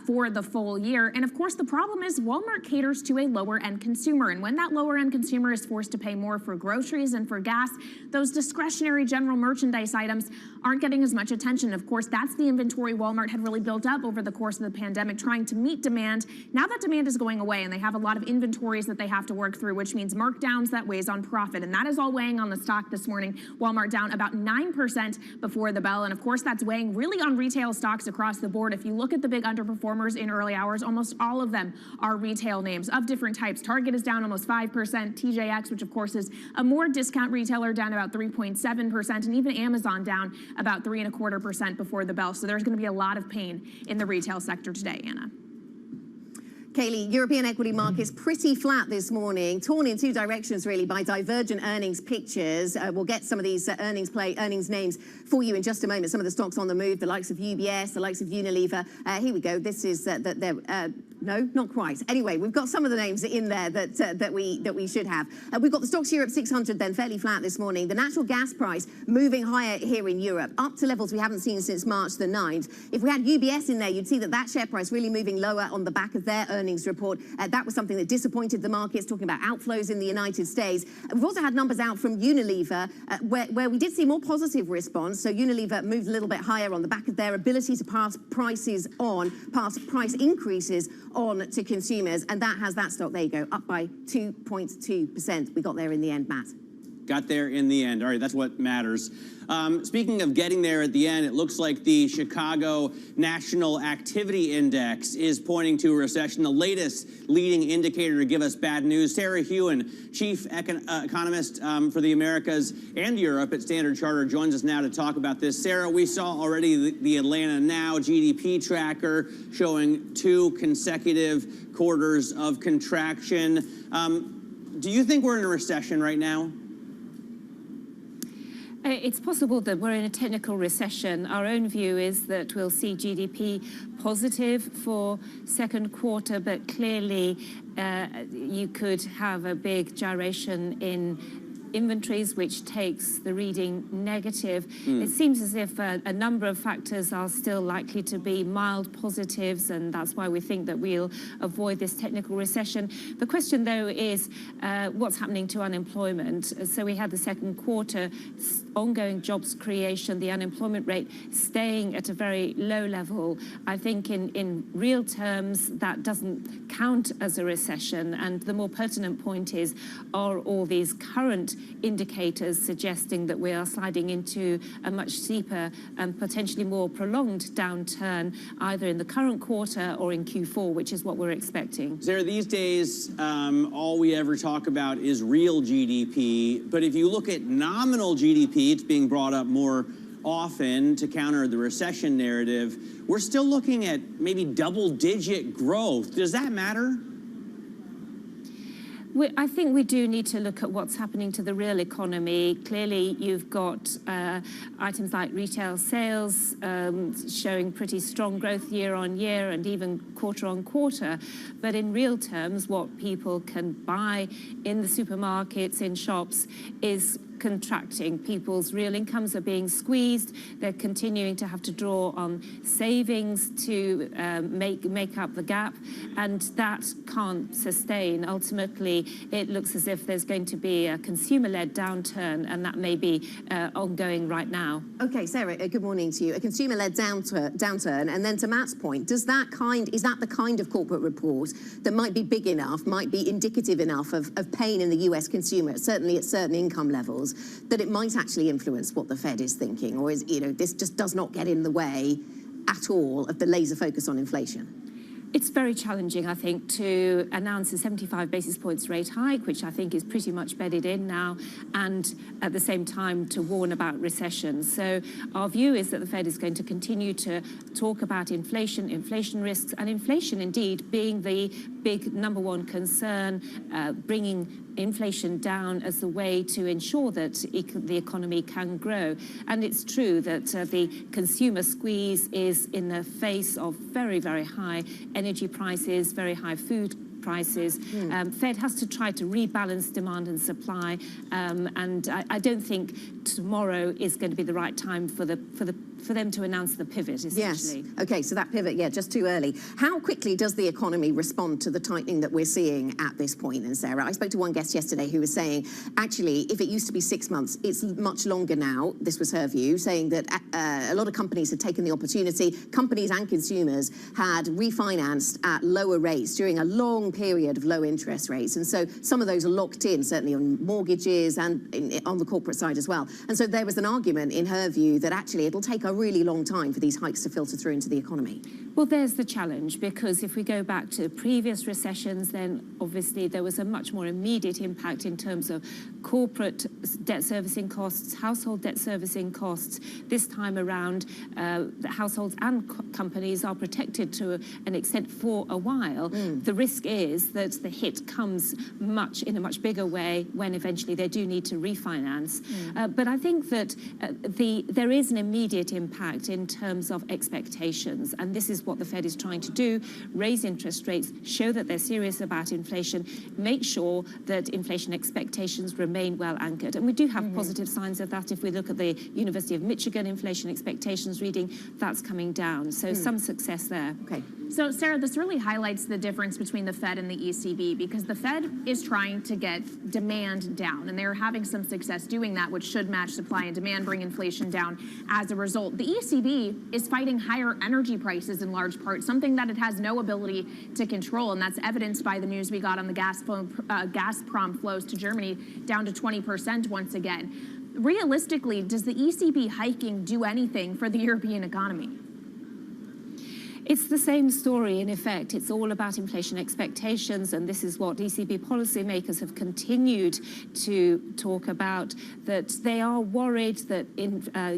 for the full year. And of course, the problem is Walmart caters to a lower-end consumer. And when that lower-end consumer is forced to pay more for groceries and for gas, those discretionary general merchandise items aren't getting as much attention. Of course, that's the inventory Walmart had really built up over the course of the pandemic, trying to meet demand. Now that demand is going away and they have a lot of inventories that they have to work through, which means markdowns that weighs on profit. And that is all weighing on the stock this morning. Walmart down about 9% before the bell. And of course, that's weighing really on retail stocks across the board. If you look at the big underperformers in early hours, almost all of them are retail names of different types. Target is down almost 5%. TJX, which of course is a more discount retailer, down about 3.7%. And even Amazon down about 3.25% before the bell. So there's going to be a lot of pain in the retail sector today, Anna. Kaylee, European equity markets pretty flat this morning, torn in two directions really by divergent earnings pictures. We'll get some of these earnings names for you in just a moment. Some of the stocks on the move, the likes of UBS, the likes of Unilever. Here we go. This is No, not quite. Anyway, we've got some of the names in there that we should have. We've got the Stocks Europe 600 then fairly flat this morning. The natural gas price moving higher here in Europe, up to levels we haven't seen since March the 9th. If we had UBS in there, you'd see that share price really moving lower on the back of their earnings report. That was something that disappointed the markets, talking about outflows in the United States. We've also had numbers out from Unilever, where we did see more positive response. So Unilever moved a little bit higher on the back of their ability to pass price increases on to consumers, and that has that stock, there you go, up by 2.2%. We got there in the end, Matt. Got there in the end. All right, that's what matters. Speaking of getting there at the end, it looks like the Chicago National Activity Index is pointing to a recession, the latest leading indicator to give us bad news. Sarah Hewen, chief economist for the Americas and Europe at Standard Chartered, joins us now to talk about this. Sarah, we saw already the Atlanta Now GDP tracker showing 2 consecutive quarters of contraction. Do you think we're in a recession right now? It's possible that we're in a technical recession. Our own view is that we'll see GDP positive for second quarter, but clearly you could have a big gyration in inventories, which takes the reading negative. It seems as if a number of factors are still likely to be mild positives, and that's why we think that we'll avoid this technical recession. The question, though, is what's happening to unemployment? So we had the second quarter, ongoing jobs creation, the unemployment rate staying at a very low level. I think in real terms, that doesn't count as a recession. And the more pertinent point is, are all these current indicators suggesting that we are sliding into a much steeper and potentially more prolonged downturn, either in the current quarter or in Q4, which is what we're expecting? Sarah, these days, all we ever talk about is real GDP. But if you look at nominal GDP, it's being brought up more often to counter the recession narrative. We're still looking at maybe double-digit growth. Does that matter? I think we do need to look at what's happening to the real economy. Clearly, you've got items like retail sales showing pretty strong growth year on year and even quarter on quarter. But in real terms, what people can buy in the supermarkets, in shops, is contracting. People's real incomes are being squeezed. They're continuing to have to draw on savings to make up the gap, and that can't sustain. Ultimately, it looks as if there's going to be a consumer-led downturn, and that may be ongoing right now. Okay, Sarah, good morning to you. A consumer-led downturn, and then to Matt's point, is that the kind of corporate report that might be big enough, might be indicative enough of pain in the US consumer, certainly at certain income levels, that it might actually influence what the Fed is thinking? Or is, this just does not get in the way at all of the laser focus on inflation? It's very challenging, I think, to announce a 75 basis points rate hike, which I think is pretty much bedded in now, and at the same time to warn about recession. So our view is that the Fed is going to continue to talk about inflation, inflation risks, and inflation indeed being the big number one concern, bringing inflation down as the way to ensure that the economy can grow. And it's true that the consumer squeeze is in the face of very, very high energy prices, very high food prices. Fed has to try to rebalance demand and supply, and I don't think tomorrow is going to be the right time for them to announce the pivot, essentially. Yes. Okay, so that pivot, just too early. How quickly does the economy respond to the tightening that we're seeing at this point? And Sarah, I spoke to one guest yesterday who was saying, actually, if it used to be 6 months, it's much longer now. This was her view, saying that a lot of companies had taken the opportunity, companies and consumers had refinanced at lower rates during a long period of low interest rates. And so some of those are locked in, certainly on mortgages and on the corporate side as well. And so there was an argument in her view that actually it'll take a really long time for these hikes to filter through into the economy. Well, there's the challenge, because if we go back to previous recessions, then obviously there was a much more immediate impact in terms of corporate debt servicing costs, household debt servicing costs. This time around, the households and companies are protected to an extent for a while. The risk is that the hit comes in a much bigger way when eventually they do need to refinance. But I think that there is an immediate impact in terms of expectations, and this is what the Fed is trying to do, raise interest rates, show that they're serious about inflation, make sure that inflation expectations remain well anchored. And we do have positive signs of that. If we look at the University of Michigan inflation expectations reading, that's coming down. So some success there. Okay. So, Sarah, this really highlights the difference between the Fed and the ECB, because the Fed is trying to get demand down, and they're having some success doing that, which should match supply and demand, bring inflation down as a result. The ECB is fighting higher energy prices in large part, something that it has no ability to control, and that's evidenced by the news we got on the Gazprom flows to Germany down to 20% once again. Realistically, does the ECB hiking do anything for the European economy? It's the same story, in effect. It's all about inflation expectations, and this is what ECB policymakers have continued to talk about, that they are worried that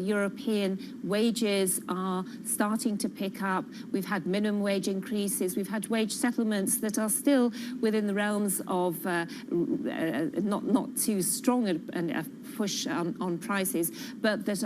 European wages are starting to pick up. We've had minimum wage increases. We've had wage settlements that are still within the realms of not too strong a push on prices, but that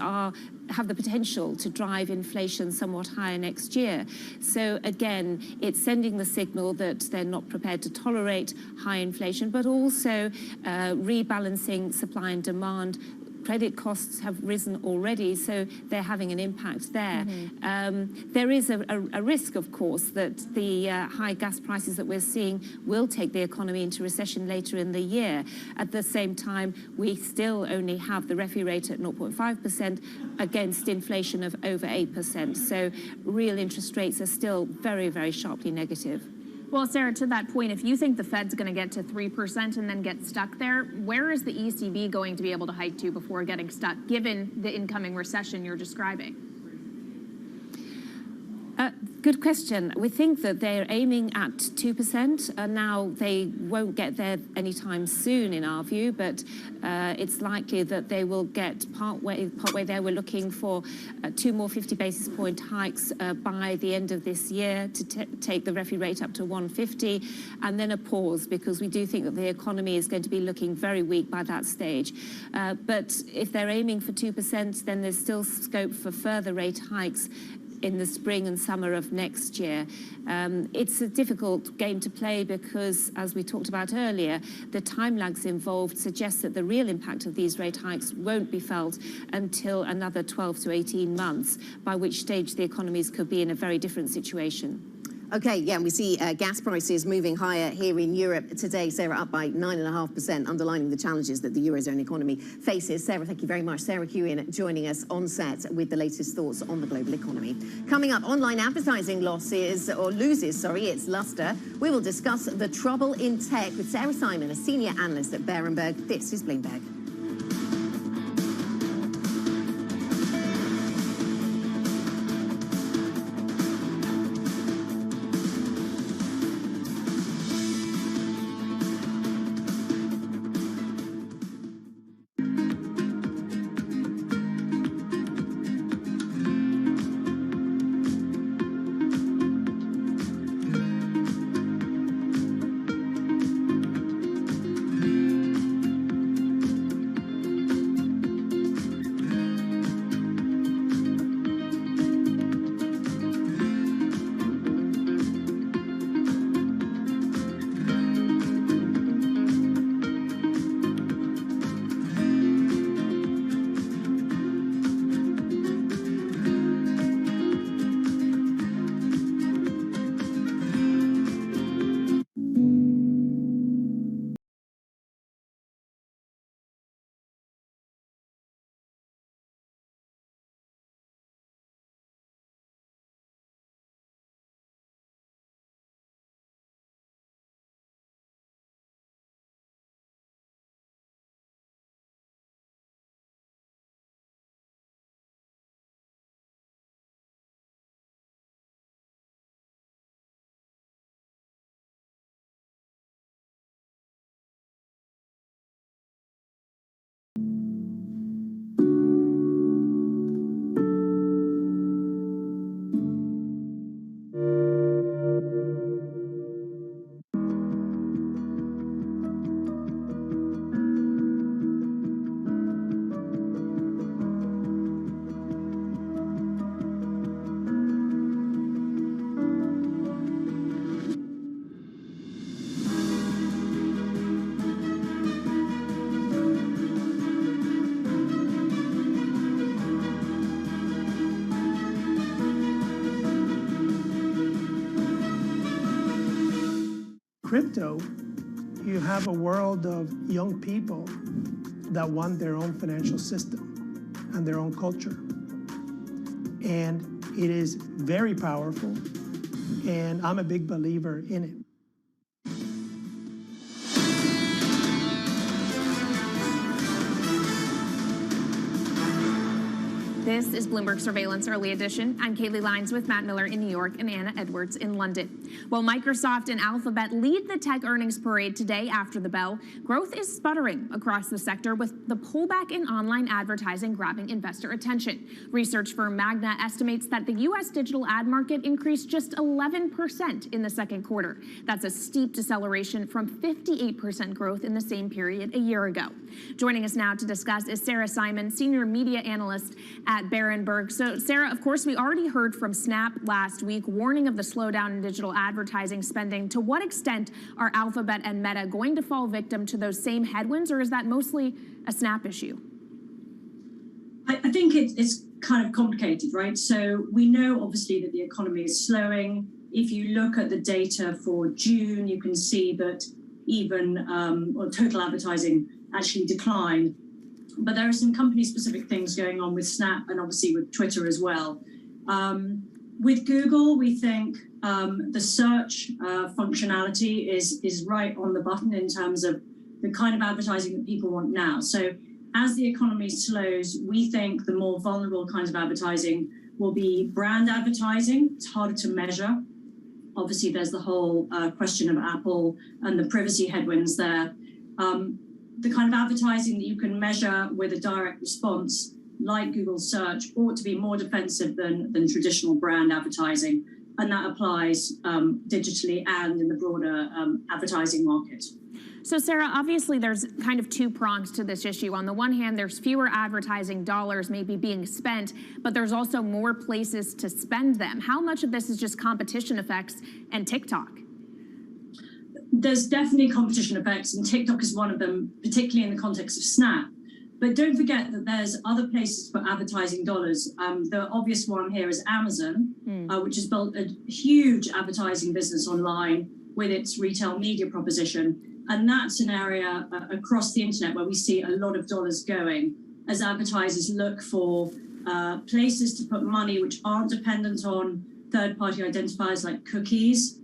have the potential to drive inflation somewhat higher next year. So again, it's sending the signal that they're not prepared to tolerate high inflation, but also rebalancing supply and demand. Credit costs have risen already, so they're having an impact there. There is a risk, of course, that the high gas prices that we're seeing will take the economy into recession later in the year. At the same time, we still only have the refi rate at 0.5% against inflation of over 8%. So real interest rates are still very, very sharply negative. Well, Sarah, to that point, if you think the Fed's going to get to 3% and then get stuck there, where is the ECB going to be able to hike to before getting stuck, given the incoming recession you're describing? Good question. We think that they're aiming at 2%, and now they won't get there anytime soon, in our view, but it's likely that they will get partway there. We're looking for 2 more 50 basis point hikes by the end of this year to take the refi rate up to 150, and then a pause, because we do think that the economy is going to be looking very weak by that stage. But if they're aiming for 2%, then there's still scope for further rate hikes in the spring and summer of next year. It's a difficult game to play because, as we talked about earlier, the time lags involved suggest that the real impact of these rate hikes won't be felt until another 12 to 18 months, by which stage the economies could be in a very different situation. Okay, yeah, we see gas prices moving higher here in Europe today. Sarah, up by 9.5%, underlining the challenges that the Eurozone economy faces. Sarah, thank you very much. Sarah Kewian joining us on set with the latest thoughts on the global economy. Coming up, online advertising loses, its luster. We will discuss the trouble in tech with Sarah Simon, a senior analyst at Berenberg. This is Bloomberg. crypto, you have a world of young people that want their own financial system and their own culture. And it is very powerful, and I'm a big believer in it. This is Bloomberg Surveillance Early Edition. I'm Kaylee Lines with Matt Miller in New York and Anna Edwards in London. While Microsoft and Alphabet lead the tech earnings parade today after the bell, growth is sputtering across the sector with the pullback in online advertising grabbing investor attention. Research firm Magna estimates that the U.S. digital ad market increased just 11% in the second quarter. That's a steep deceleration from 58% growth in the same period a year ago. Joining us now to discuss is Sarah Simon, senior media analyst at Berenberg. So, Sarah, of course, we already heard from Snap last week warning of the slowdown in digital advertising spending. To what extent are Alphabet and Meta going to fall victim to those same headwinds, or is that mostly a Snap issue? I think it's kind of complicated, right? So we know, obviously, that the economy is slowing. If you look at the data for June, you can see that even total advertising actually declined. But there are some company-specific things going on with Snap and obviously with Twitter as well. With Google, we think the search functionality is right on the button in terms of the kind of advertising that people want now. So as the economy slows, we think the more vulnerable kinds of advertising will be brand advertising. It's harder to measure. Obviously, there's the whole question of Apple and the privacy headwinds there. The kind of advertising that you can measure with a direct response, like Google search, ought to be more defensive than traditional brand advertising. And that applies digitally and in the broader advertising market. So, Sarah, obviously there's kind of two prongs to this issue. On the one hand, there's fewer advertising dollars maybe being spent, but there's also more places to spend them. How much of this is just competition effects and TikTok? There's definitely competition effects, and TikTok is one of them, particularly in the context of Snap. But don't forget that there's other places for advertising dollars. The obvious one here is Amazon, which has built a huge advertising business online with its retail media proposition. And that's an area across the internet where we see a lot of dollars going as advertisers look for places to put money which aren't dependent on third-party identifiers like cookies,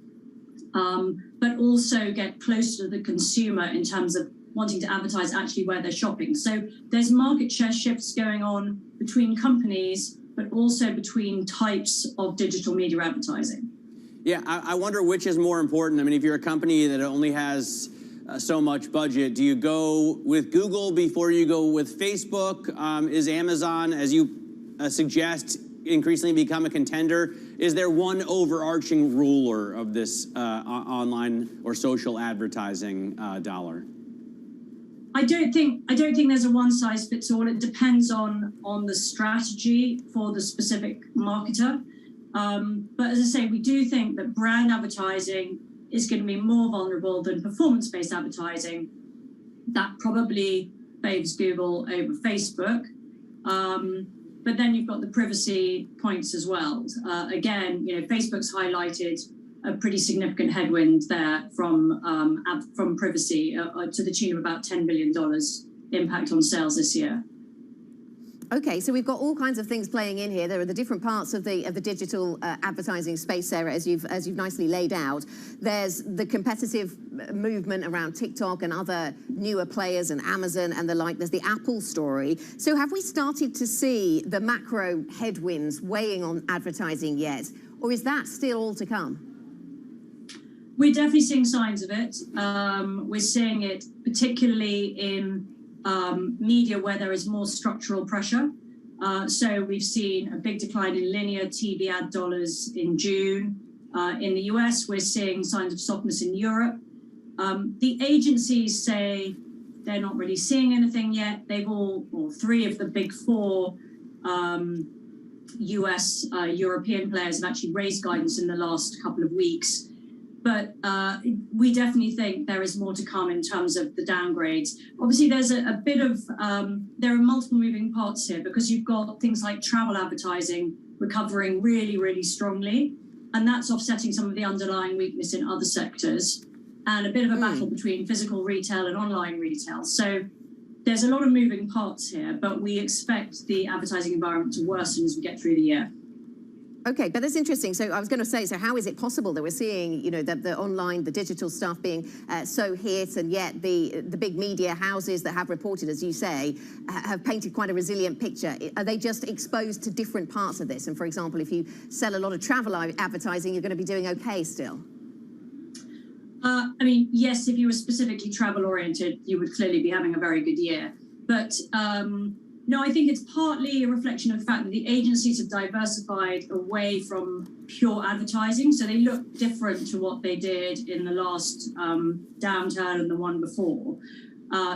but also get closer to the consumer in terms of wanting to advertise actually where they're shopping. So there's market share shifts going on between companies, but also between types of digital media advertising. Yeah, I wonder which is more important. I mean, if you're a company that only has so much budget, do you go with Google before you go with Facebook? Is Amazon, as you suggest, increasingly become a contender? Is there one overarching ruler of this online or social advertising dollar? I don't think there's a one size fits all. It depends on the strategy for the specific marketer. But as I say, we do think that brand advertising is going to be more vulnerable than performance-based advertising. That probably favors Google over Facebook. But then you've got the privacy points as well. Again, Facebook's highlighted a pretty significant headwind there from privacy to the tune of about $10 billion impact on sales this year. Okay, so we've got all kinds of things playing in here. There are the different parts of the digital advertising space, Sarah, as you've nicely laid out. There's the competitive movement around TikTok and other newer players and Amazon and the like. There's the Apple story. So have we started to see the macro headwinds weighing on advertising yet, or is that still all to come? We're definitely seeing signs of it. We're seeing it particularly in media where there is more structural pressure. So we've seen a big decline in linear TV ad dollars in June. In the US, we're seeing signs of softness in Europe. The agencies say they're not really seeing anything yet. They've all, or three of the big four US European players have actually raised guidance in the last couple of weeks. But we definitely think there is more to come in terms of the downgrades. Obviously, there's a bit of, there are multiple moving parts here because you've got things like travel advertising recovering really, really strongly. And that's offsetting some of the underlying weakness in other sectors. and a bit of a battle between physical retail and online retail. So there's a lot of moving parts here, but we expect the advertising environment to worsen as we get through the year. Okay, but that's interesting. So I was going to say, so how is it possible that we're seeing, the online, the digital stuff being so hit, and yet the big media houses that have reported, as you say, have painted quite a resilient picture? Are they just exposed to different parts of this? And for example, if you sell a lot of travel advertising, you're going to be doing okay still? I mean, yes, if you were specifically travel oriented, you would clearly be having a very good year. But no, I think it's partly a reflection of the fact that the agencies have diversified away from pure advertising. So they look different to what they did in the last downturn and the one before.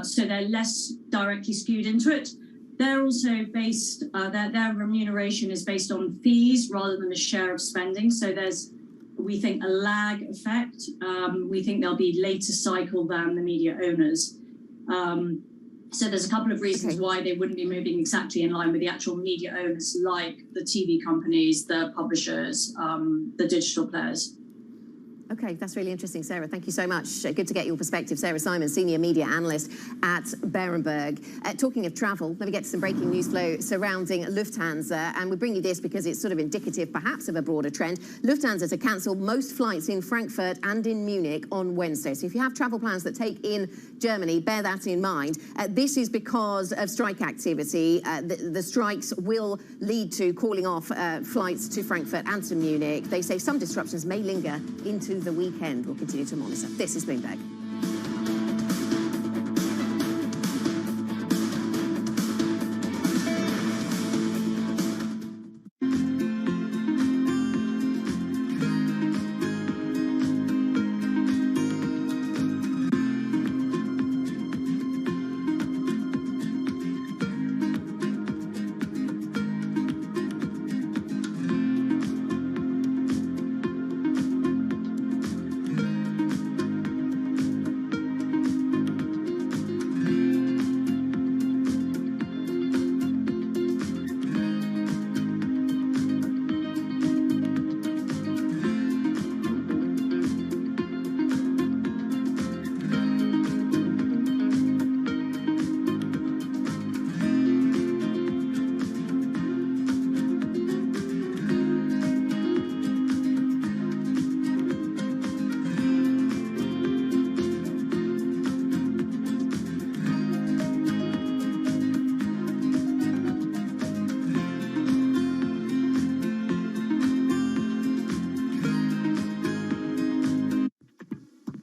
So they're less directly skewed into it. They're also based, their remuneration is based on fees rather than a share of spending. So there's, we think, a lag effect. We think they'll be later cycle than the media owners. So there's a couple of reasons why they wouldn't be moving exactly in line with the actual media owners, like the TV companies, the publishers, the digital players. Okay, that's really interesting, Sarah. Thank you so much. Good to get your perspective. Sarah Simon, Senior Media Analyst at Berenberg. Talking of travel, let me get to some breaking news flow surrounding Lufthansa. And we bring you this because it's sort of indicative, perhaps, of a broader trend. Lufthansa to cancel most flights in Frankfurt and in Munich on Wednesday. So if you have travel plans that take in Germany, bear that in mind. This is because of strike activity. The strikes will lead to calling off flights to Frankfurt and to Munich. They say some disruptions may linger into the weekend. We'll continue to monitor. This is Bloomberg.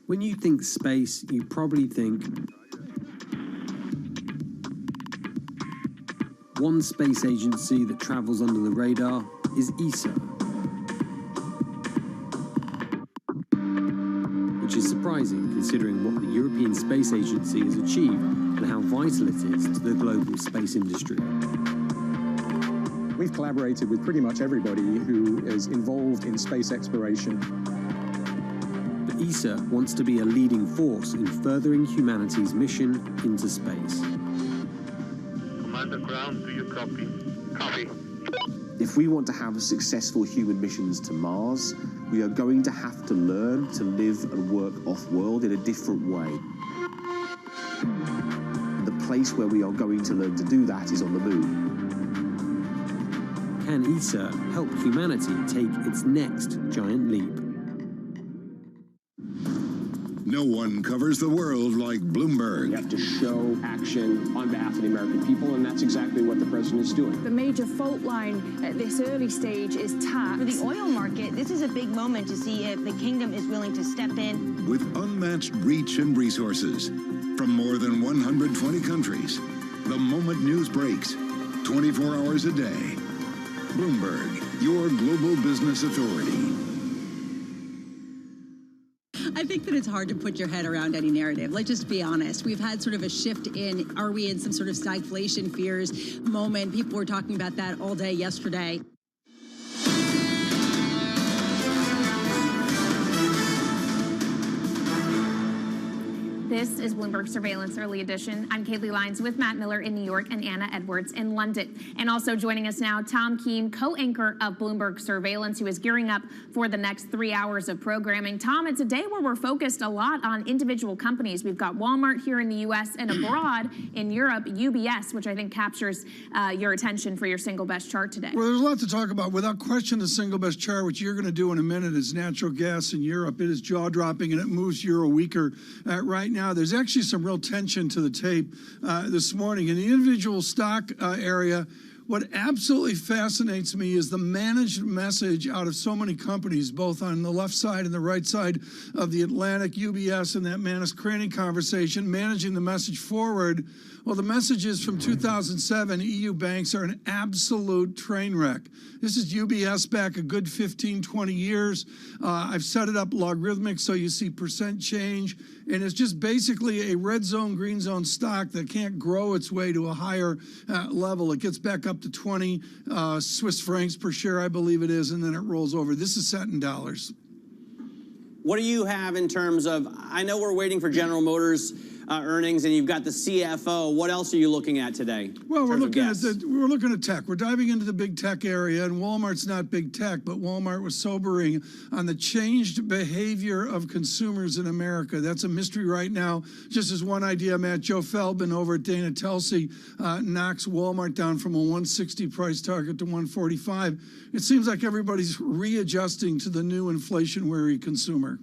When you think space, you probably think one space agency that travels under the radar is ESA, which is surprising considering what the European Space Agency has achieved and how vital it is to the global space industry. We've collaborated with pretty much everybody who is involved in space exploration. ESA wants to be a leading force in furthering humanity's mission into space. Commander Ground, do you copy? Copy. If we want to have successful human missions to Mars, we are going to have to learn to live and work off-world in a different way. The place where we are going to learn to do that is on the moon. Can ESA help humanity take its next giant leap? No one covers the world like Bloomberg. You have to show action on behalf of the American people, and that's exactly what the president is doing. The major fault line at this early stage is tax. For the oil market, this is a big moment to see if the kingdom is willing to step in. With unmatched reach and resources from more than 120 countries, the moment news breaks, 24 hours a day. Bloomberg, your global business authority. I think that it's hard to put your head around any narrative. Let's just be honest. We've had sort of a shift in, are we in some sort of stagflation fears moment? People were talking about that all day yesterday. This is Bloomberg Surveillance Early Edition. I'm Kaylee Lyons with Matt Miller in New York and Anna Edwards in London. And also joining us now, Tom Keene, co-anchor of Bloomberg Surveillance, who is gearing up for the next 3 hours of programming. Tom, it's a day where we're focused a lot on individual companies. We've got Walmart here in the U.S. and abroad in Europe, UBS, which I think captures your attention for your single best chart today. Well, there's a lot to talk about. Without question, the single best chart, which you're going to do in a minute, is natural gas in Europe. It is jaw-dropping, and it moves euro weaker right now. There's actually some real tension to the tape this morning. In the individual stock area, what absolutely fascinates me is the managed message out of so many companies, both on the left side and the right side of the Atlantic, UBS and that Manus Craney conversation, managing the message forward. Well, the message is from 2007, EU banks are an absolute train wreck. This is UBS back a good 15, 20 years. I've set it up logarithmic so you see percent change. And it's just basically a red zone, green zone stock that can't grow its way to a higher level. It gets back up to 20 Swiss francs per share, I believe it is, and then it rolls over. This is set in dollars. What do you have in terms of, I know we're waiting for General Motors earnings, and you've got the CFO. What else are you looking at today? Well, we're looking at tech. We're diving into the big tech area, and Walmart's not big tech, but Walmart was sobering on the changed behavior of consumers in America. That's a mystery right now. Just as one idea, Matt, Joe Feldman over at Dana Telsey knocks Walmart down from a 160 price target to 145. It seems like everybody's readjusting to the new inflation-wary consumer.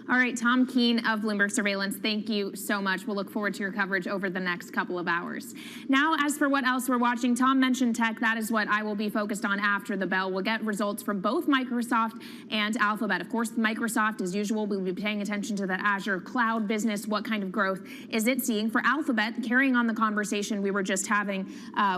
All right, Tom Keene of Bloomberg Surveillance, thank you so much. We'll look forward to your coverage over the next couple of hours. Now, as for what else we're watching, Tom mentioned tech. That is what I will be focused on after the bell. We'll get results from both Microsoft and Alphabet. Of course, Microsoft, as usual, we'll be paying attention to that Azure cloud business. What kind of growth is it seeing? For Alphabet, carrying on the conversation we were just having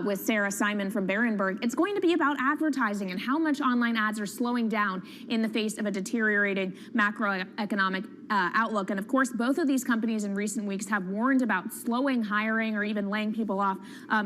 with Sarah Simon from Berenberg, it's going to be about advertising and how much online ads are slowing down in the face of a deteriorating macroeconomic outlook. And of course, both of these companies in recent weeks have warned about slowing hiring or even laying people off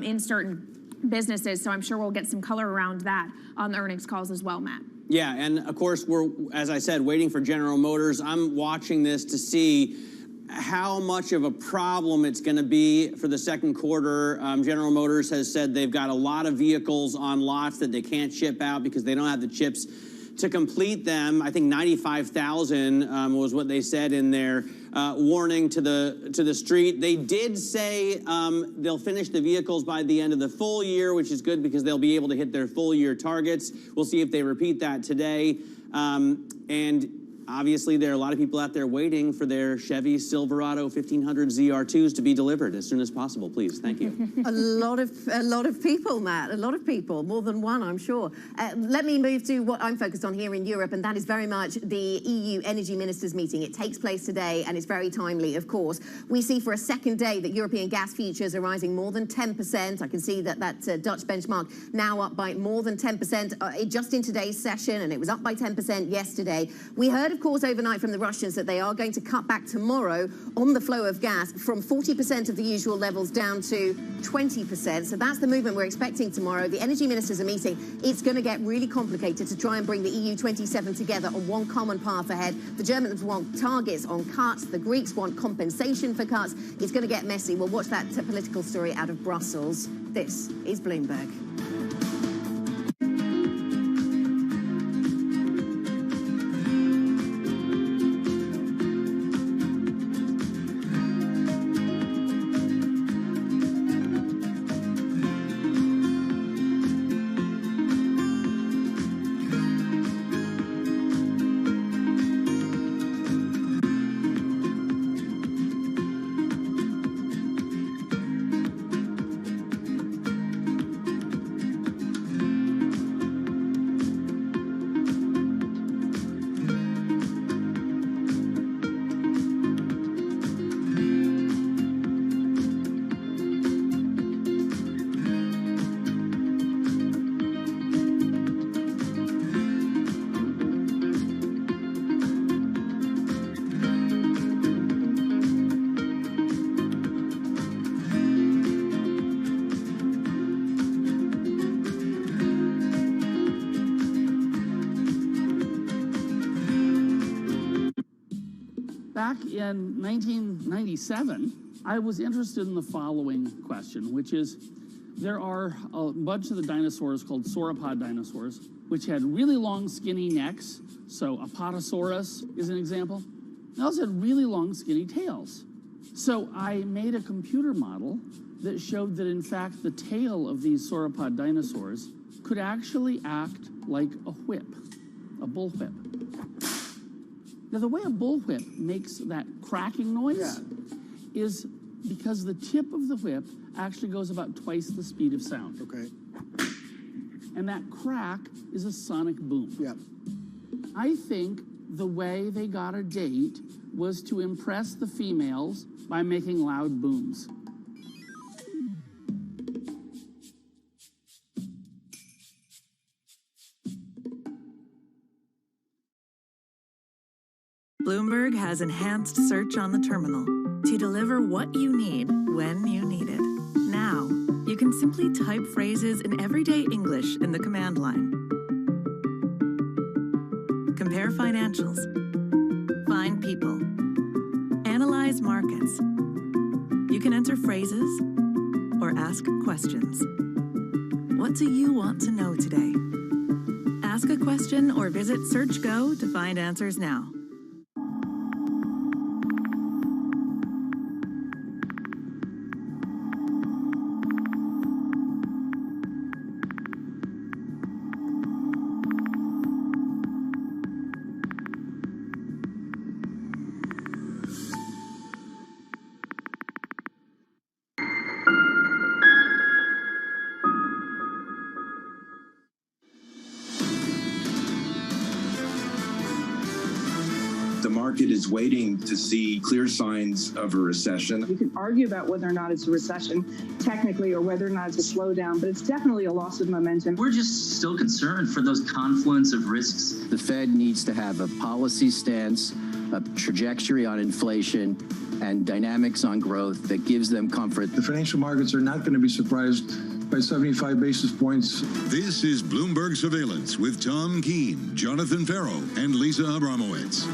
in certain businesses. So I'm sure we'll get some color around that on the earnings calls as well, Matt. Yeah, and of course, we're, as I said, waiting for General Motors. I'm watching this to see how much of a problem it's going to be for the second quarter. General Motors has said they've got a lot of vehicles on lots that they can't ship out because they don't have the chips to complete them. I think 95,000 was what they said in their warning to the street. They did say they'll finish the vehicles by the end of the full year, which is good because they'll be able to hit their full year targets. We'll see if they repeat that today. And obviously, there are a lot of people out there waiting for their Chevy Silverado 1500 ZR2s to be delivered as soon as possible. Please, thank you. A lot of people, Matt. A lot of people, more than one, I'm sure. Let me move to what I'm focused on here in Europe, and that is very much the EU energy ministers meeting. It takes place today, and it's very timely, of course. We see for a second day that European gas futures are rising more than 10%. I can see that Dutch benchmark now up by more than 10% just in today's session, and it was up by 10% yesterday. We heard, of course, overnight from the Russians that they are going to cut back tomorrow on the flow of gas from 40% of the usual levels down to 20%. So that's the movement we're expecting tomorrow. The energy ministers are meeting. It's going to get really complicated to try and bring the EU 27 together on one common path ahead. The Germans want targets on cuts. The Greeks want compensation for cuts. It's going to get messy. We'll watch that political story out of Brussels. This is Bloomberg. back in 1997, I was interested in the following question, which is, there are a bunch of the dinosaurs called sauropod dinosaurs, which had really long, skinny necks. So Apatosaurus is an example. They also had really long, skinny tails. So I made a computer model that showed that, in fact, the tail of these sauropod dinosaurs could actually act like a whip, a bullwhip. Now, the way a bullwhip makes that cracking noise is because the tip of the whip actually goes about twice the speed of sound. Okay. And that crack is a sonic boom. Yeah. I think the way they got a date was to impress the females by making loud booms. Bloomberg has enhanced search on the terminal to deliver what you need when you need it. Now, you can simply type phrases in everyday English in the command line. Compare financials. Find people. Analyze markets. You can enter phrases or ask questions. What do you want to know today? Ask a question or visit SearchGo to find answers now. The market is waiting to see clear signs of a recession. You can argue about whether or not it's a recession technically or whether or not it's a slowdown, but it's definitely a loss of momentum. We're just still concerned for those confluence of risks. The Fed needs to have a policy stance, a trajectory on inflation, and dynamics on growth that gives them comfort. The financial markets are not going to be surprised by 75 basis points. This is Bloomberg Surveillance with Tom Keene, Jonathan Farrow, and Lisa Abramowitz.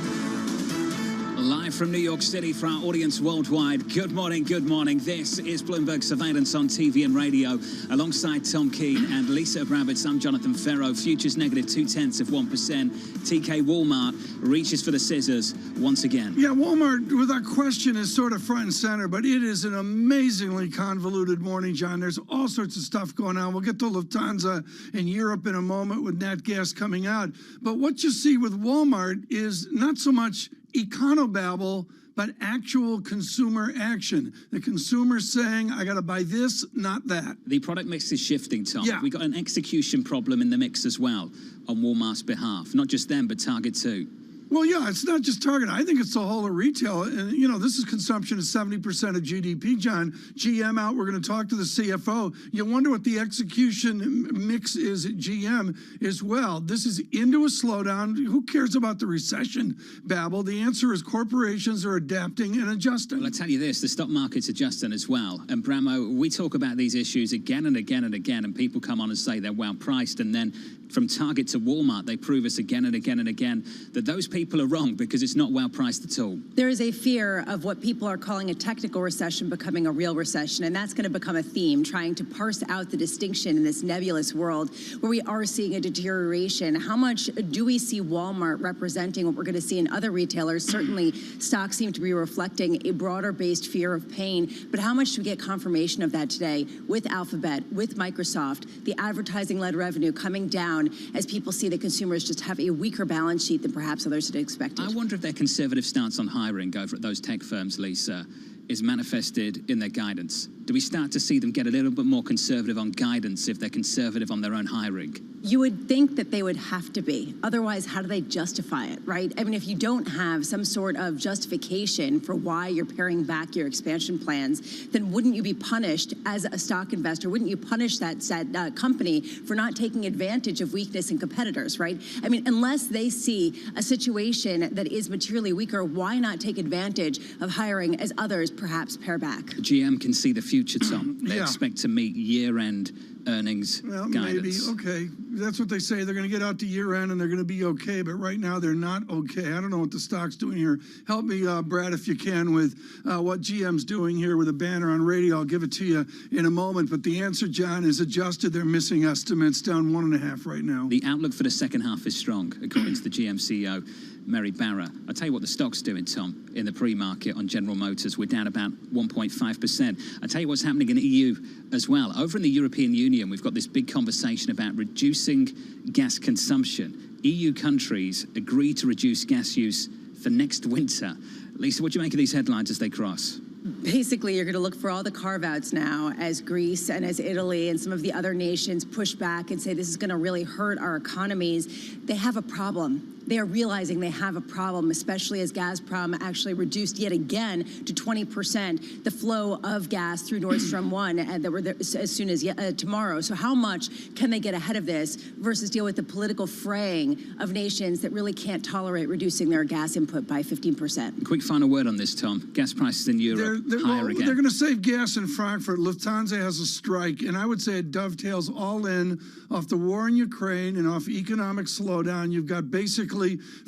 Live from New York City for our audience worldwide. Good morning, good morning. This is Bloomberg Surveillance on TV and radio. Alongside Tom Keene and Lisa Abramowitz, I'm Jonathan Farrow. Futures negative 0.2%. TK Walmart reaches for the scissors once again. Yeah, Walmart, without question, is sort of front and center, but it is an amazingly convoluted morning, John. There's all sorts of stuff going on. We'll get to Lufthansa in Europe in a moment with nat gas coming out. But what you see with Walmart is not so much econobabble, but actual consumer action. The consumer's saying, I got to buy this, not that. The product mix is shifting, Tom. Yeah. We've got an execution problem in the mix as well on Walmart's behalf. Not just them, but Target too. Well, yeah, it's not just Target. I think it's the whole of retail. And, you know, this is consumption of 70% of GDP, John. GM out, we're going to talk to the CFO. You wonder what the execution mix is at GM as well. This is into a slowdown. Who cares about the recession, babble? The answer is corporations are adapting and adjusting. Well, I tell you this, the stock market's adjusting as well. And Bramo, we talk about these issues again and again and again, and people come on and say they're well priced, and then from Target to Walmart, they prove us again and again and again that those people are wrong because it's not well priced at all. There is a fear of what people are calling a technical recession becoming a real recession, and that's going to become a theme, trying to parse out the distinction in this nebulous world where we are seeing a deterioration. How much do we see Walmart representing what we're going to see in other retailers? Certainly, stocks seem to be reflecting a broader-based fear of pain, but how much do we get confirmation of that today with Alphabet, with Microsoft, the advertising-led revenue coming down as people see that consumers just have a weaker balance sheet than perhaps others had expected? I wonder if their conservative stance on hiring over at those tech firms, Lisa, is manifested in their guidance. Do we start to see them get a little bit more conservative on guidance if they're conservative on their own hiring? You would think that they would have to be. Otherwise, how do they justify it, right? I mean, if you don't have some sort of justification for why you're paring back your expansion plans, then wouldn't you be punished as a stock investor? Wouldn't you punish that company for not taking advantage of weakness in competitors, right? I mean, unless they see a situation that is materially weaker, why not take advantage of hiring as others perhaps pare back? GM can see the future, Tom. They expect to meet year-end earnings Well, guidance. maybe. Okay. That's what they say. They're going to get out to year end and they're going to be okay. But right now, they're not okay. I don't know what the stock's doing here. Help me, Brad, if you can, with what GM's doing here with a banner on radio. I'll give it to you in a moment. But the answer, John, is adjusted. They're missing estimates, down 1.5 right now. The outlook for the second half is strong, according to the GM CEO, Mary Barra. I'll tell you what the stock's doing, Tom, in the pre-market on General Motors. We're down about 1.5%. I'll tell you what's happening in the EU as well. Over in the European Union, we've got this big conversation about reducing gas consumption. EU countries agree to reduce gas use for next winter. Lisa, what do you make of these headlines as they cross? Basically, you're going to look for all the carve-outs now as Greece and as Italy and some of the other nations push back and say this is going to really hurt our economies. They have a problem. They are realizing they have a problem, especially as Gazprom actually reduced yet again to 20% the flow of gas through Nord Stream 1 and that were there as soon as tomorrow. So how much can they get ahead of this versus deal with the political fraying of nations that really can't tolerate reducing their gas input by 15%? Quick final word on this, Tom. Gas prices in Europe higher again. They're going to save gas in Frankfurt. Lufthansa has a strike, and I would say it dovetails all in off the war in Ukraine and off economic slowdown. You've got basically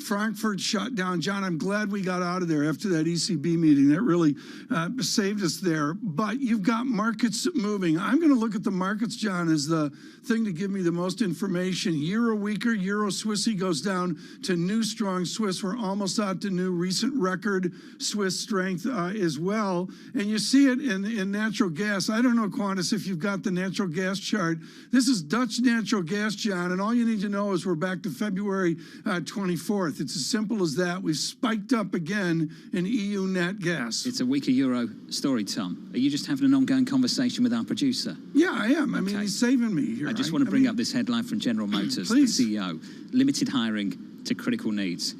Frankfurt shut down. John, I'm glad we got out of there after that ECB meeting. That really saved us there. But you've got markets moving. I'm going to look at the markets, John, as the thing to give me the most information. Euro weaker, Euro Swissy goes down to new strong Swiss. We're almost out to new recent record Swiss strength as well. And you see it in natural gas. I don't know, Qantas, if you've got the natural gas chart. This is Dutch natural gas, John, and all you need to know is we're back to February 24th. It's as simple as that. We've spiked up again in EU nat gas. It's a weaker euro story, Tom. Are you just having an ongoing conversation with our producer? Yeah, I am. I mean, he's saving me here. I just want to bring up this headline from General Motors, the CEO. Limited hiring to critical needs.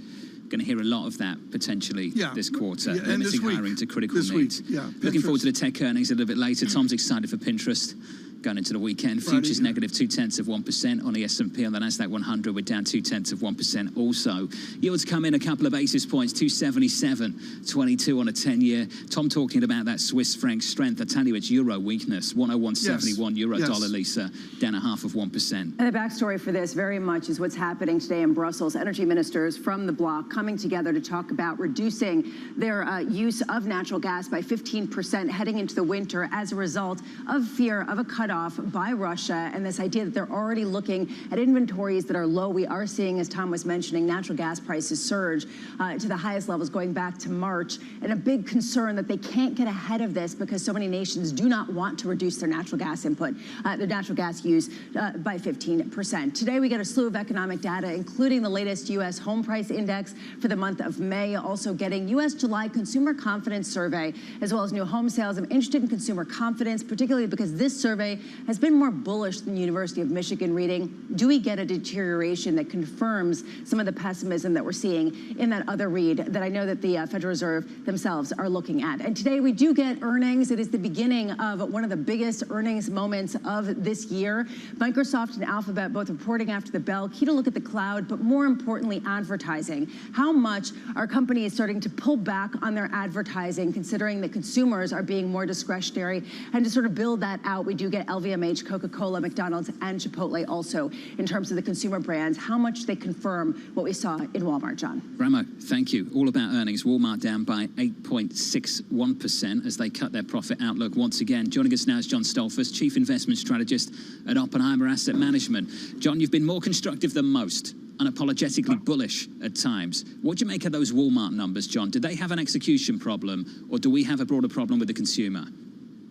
Going to hear a lot of that potentially this quarter. Yeah, and limiting hiring to critical needs. Pinterest. Looking forward to the tech earnings a little bit later. Tom's excited for Pinterest. Going into the weekend, futures negative 0.2% on the S&P. On the Nasdaq 100, we're down 0.2% also. Yields come in a couple of basis points, 277.22 on a 10-year. Tom talking about that Swiss franc strength. I tell you, it's euro weakness. 101.71 euro dollar, Lisa, down 0.5%. And the backstory for this very much is what's happening today in Brussels. Energy ministers from the bloc coming together to talk about reducing their use of natural gas by 15% heading into the winter as a result of fear of a cutoff by Russia and this idea that they're already looking at inventories that are low. We are seeing, as Tom was mentioning, natural gas prices surge to the highest levels going back to March, and a big concern that they can't get ahead of this because so many nations do not want to reduce their natural gas input, their natural gas use by 15%. Today we get a slew of economic data, including the latest U.S. home price index for the month of May, also getting U.S. July consumer confidence survey, as well as new home sales. I'm interested in consumer confidence, particularly because this survey has been more bullish than the University of Michigan reading. Do we get a deterioration that confirms some of the pessimism that we're seeing in that other read that I know that the Federal Reserve themselves are looking at? And today we do get earnings. It is the beginning of one of the biggest earnings moments of this year. Microsoft and Alphabet both reporting after the bell. Key to look at the cloud, but more importantly, advertising. How much are companies starting to pull back on their advertising, considering that consumers are being more discretionary? And to sort of build that out, we do get LVMH, Coca-Cola, McDonald's, and Chipotle also in terms of the consumer brands. How much they confirm what we saw in Walmart, John. Ramo, thank you. All about earnings. Walmart down by 8.61% as they cut their profit outlook once again. Joining us now is John Stolfus, Chief Investment Strategist at Oppenheimer Asset Management. John, you've been more constructive than most, unapologetically bullish at times. What do you make of those Walmart numbers, John? Do they have an execution problem, or do we have a broader problem with the consumer?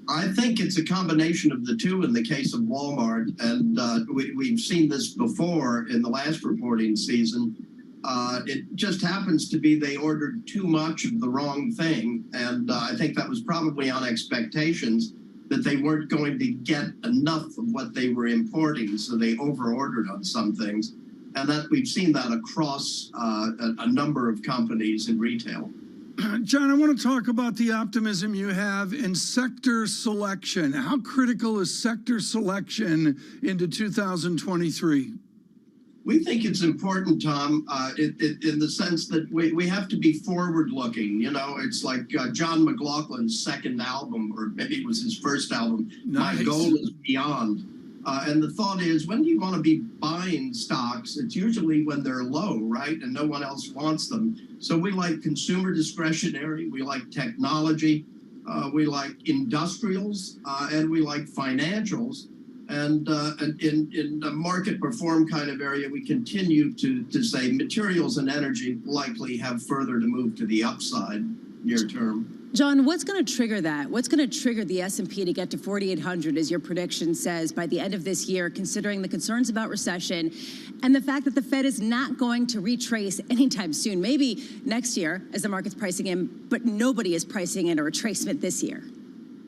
I think it's a combination of the two in the case of Walmart, and we've seen this before in the last reporting season. It just happens to be they ordered too much of the wrong thing, and I think that was probably on expectations that they weren't going to get enough of what they were importing, so they over-ordered on some things. And that we've seen that across a number of companies in retail. John, I want to talk about the optimism you have in sector selection. How critical is sector selection into 2023? We think it's important, Tom, in the sense that we have to be forward-looking. You know, it's like John McLaughlin's second album, or maybe it was his first album, My Goal is Beyond. And the thought is, when do you want to be buying stocks? It's usually when they're low, right? And no one else wants them. So we like consumer discretionary, we like technology, we like industrials, and we like financials. And in the market perform kind of area, we continue to say materials and energy likely have further to move to the upside near term. John, what's going to trigger that? What's going to trigger the S&P to get to 4,800, as your prediction says, by the end of this year, considering the concerns about recession and the fact that the Fed is not going to retrace anytime soon? Maybe next year, as the market's pricing in, but nobody is pricing in a retracement this year.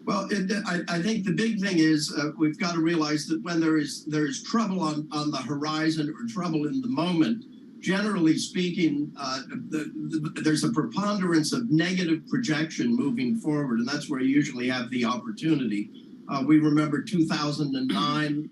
Well, I think the big thing is we've got to realize that when there is trouble on the horizon or trouble in the moment, generally speaking, there's a preponderance of negative projection moving forward, and that's where you usually have the opportunity. We remember 2009,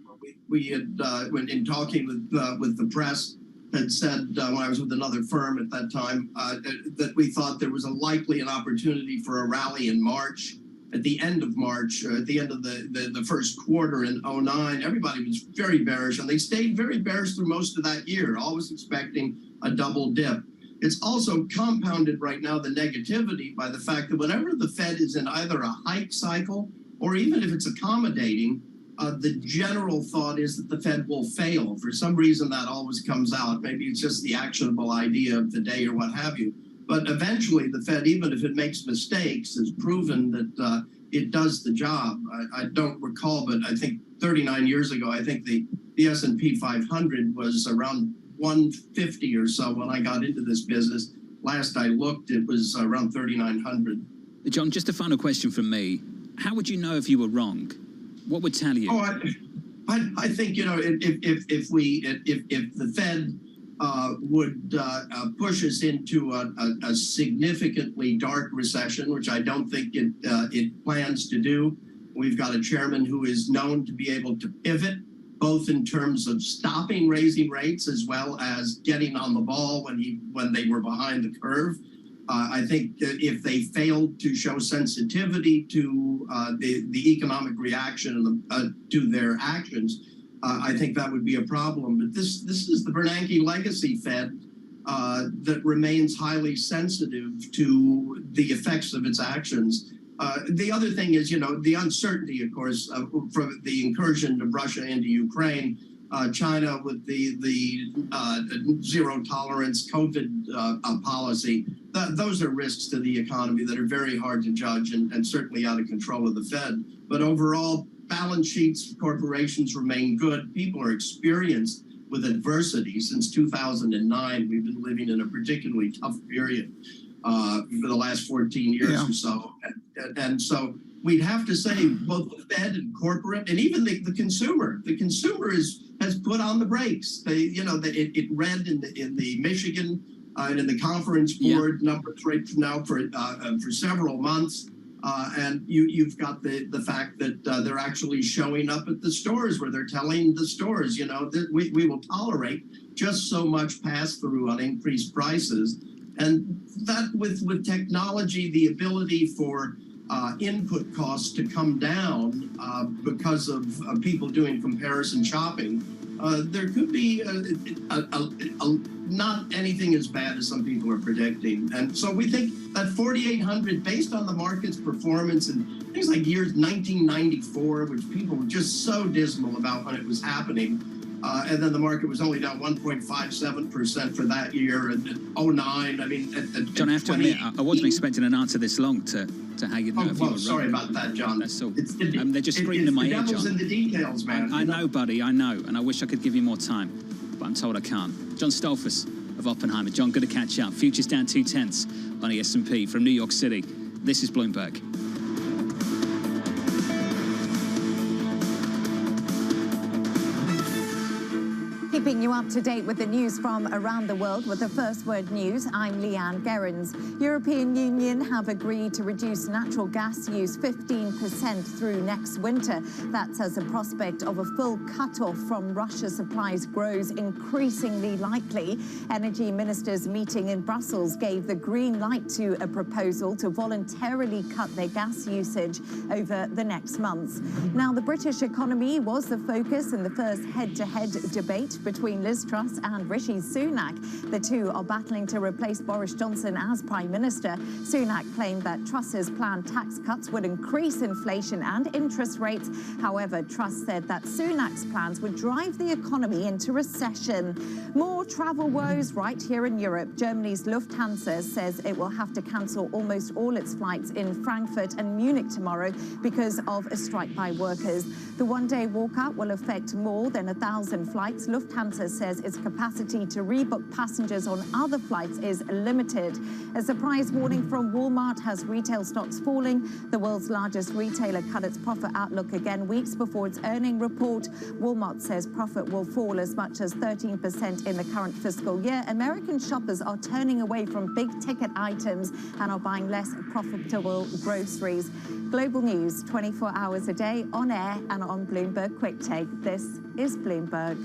we had, when in talking with the press, had said when I was with another firm at that time that we thought there was an opportunity for a rally in March. At the end of March, at the end of the first quarter in 2009, everybody was very bearish, and they stayed very bearish through most of that year, always expecting a double dip. It's also compounded right now, the negativity, by the fact that whenever the Fed is in either a hike cycle or even if it's accommodating, the general thought is that the Fed will fail. For some reason, that always comes out. Maybe it's just the actionable idea of the day or what have you. But eventually, the Fed, even if it makes mistakes, has proven that it does the job. I don't recall, but I think 39 years ago, I think the S&P 500 was around 150 or so when I got into this business. Last I looked, it was around 3,900. John, just a final question from me. How would you know if you were wrong? What would tell you? Oh, I think, you know, if the Fed would push us into a significantly dark recession, which I don't think it plans to do. We've got a chairman who is known to be able to pivot, both in terms of stopping raising rates as well as getting on the ball when they were behind the curve. I think that if they failed to show sensitivity to the economic reaction to their actions, I think that would be a problem. But this is the Bernanke legacy Fed that remains highly sensitive to the effects of its actions. The other thing is, you know, the uncertainty, of course, from the incursion of Russia into Ukraine, China with the zero tolerance COVID policy. Those are risks to the economy that are very hard to judge and certainly out of control of the Fed. But overall, balance sheets for corporations remain good. People are experienced with adversity. Since 2009, we've been living in a particularly tough period for the last 14 years or so. And so we'd have to say both the Fed and corporate and even the consumer. The consumer has put on the brakes. It read in the Michigan and in the Conference Board numbers right now for several months. And you've got the fact that they're actually showing up at the stores where they're telling the stores, you know, that we will tolerate just so much pass through on increased prices. And that with technology, the ability for input costs to come down because of people doing comparison shopping, there could be not anything as bad as some people are predicting. And so we think that 4,800, based on the market's performance in things like years 1994, which people were just so dismal about when it was happening, and then the market was only down 1.57% for that year, and 2009. I mean, John, I have to admit, I wasn't expecting an answer this long to how you'd know if you were wrong. Sorry about that, John. That's all. They're just screaming in my ear, John. The devil's in the details, man. I know, buddy, I know, and I wish I could give you more time, but I'm told I can't. John Stolfus of Oppenheimer. John, good to catch up. Futures down 0.2 on the S&P from New York City. This is Bloomberg. Keeping you up Up to date with the news from around the world with the First Word News. I'm Leanne Gerrans. European Union have agreed to reduce natural gas use 15% through next winter. That's as the prospect of a full cut-off from Russia supplies grows increasingly likely. Energy ministers meeting in Brussels gave the green light to a proposal to voluntarily cut their gas usage over the next months. Now, the British economy was the focus in the first head-to-head debate between Liz Truss and Rishi Sunak. The two are battling to replace Boris Johnson as Prime Minister. Sunak claimed that Truss's planned tax cuts would increase inflation and interest rates. However, Truss said that Sunak's plans would drive the economy into recession. More travel woes right here in Europe. Germany's Lufthansa says it will have to cancel almost all its flights in Frankfurt and Munich tomorrow because of a strike by workers. The one-day walkout will affect more than 1,000 flights. Lufthansa says its capacity to rebook passengers on other flights is limited. A surprise warning from Walmart has retail stocks falling. The world's largest retailer cut its profit outlook again weeks before its earnings report. Walmart says profit will fall as much as 13% in the current fiscal year. American shoppers are turning away from big-ticket items and are buying less profitable groceries. Global news 24 hours a day on air and on Bloomberg Quick Take. This is Bloomberg.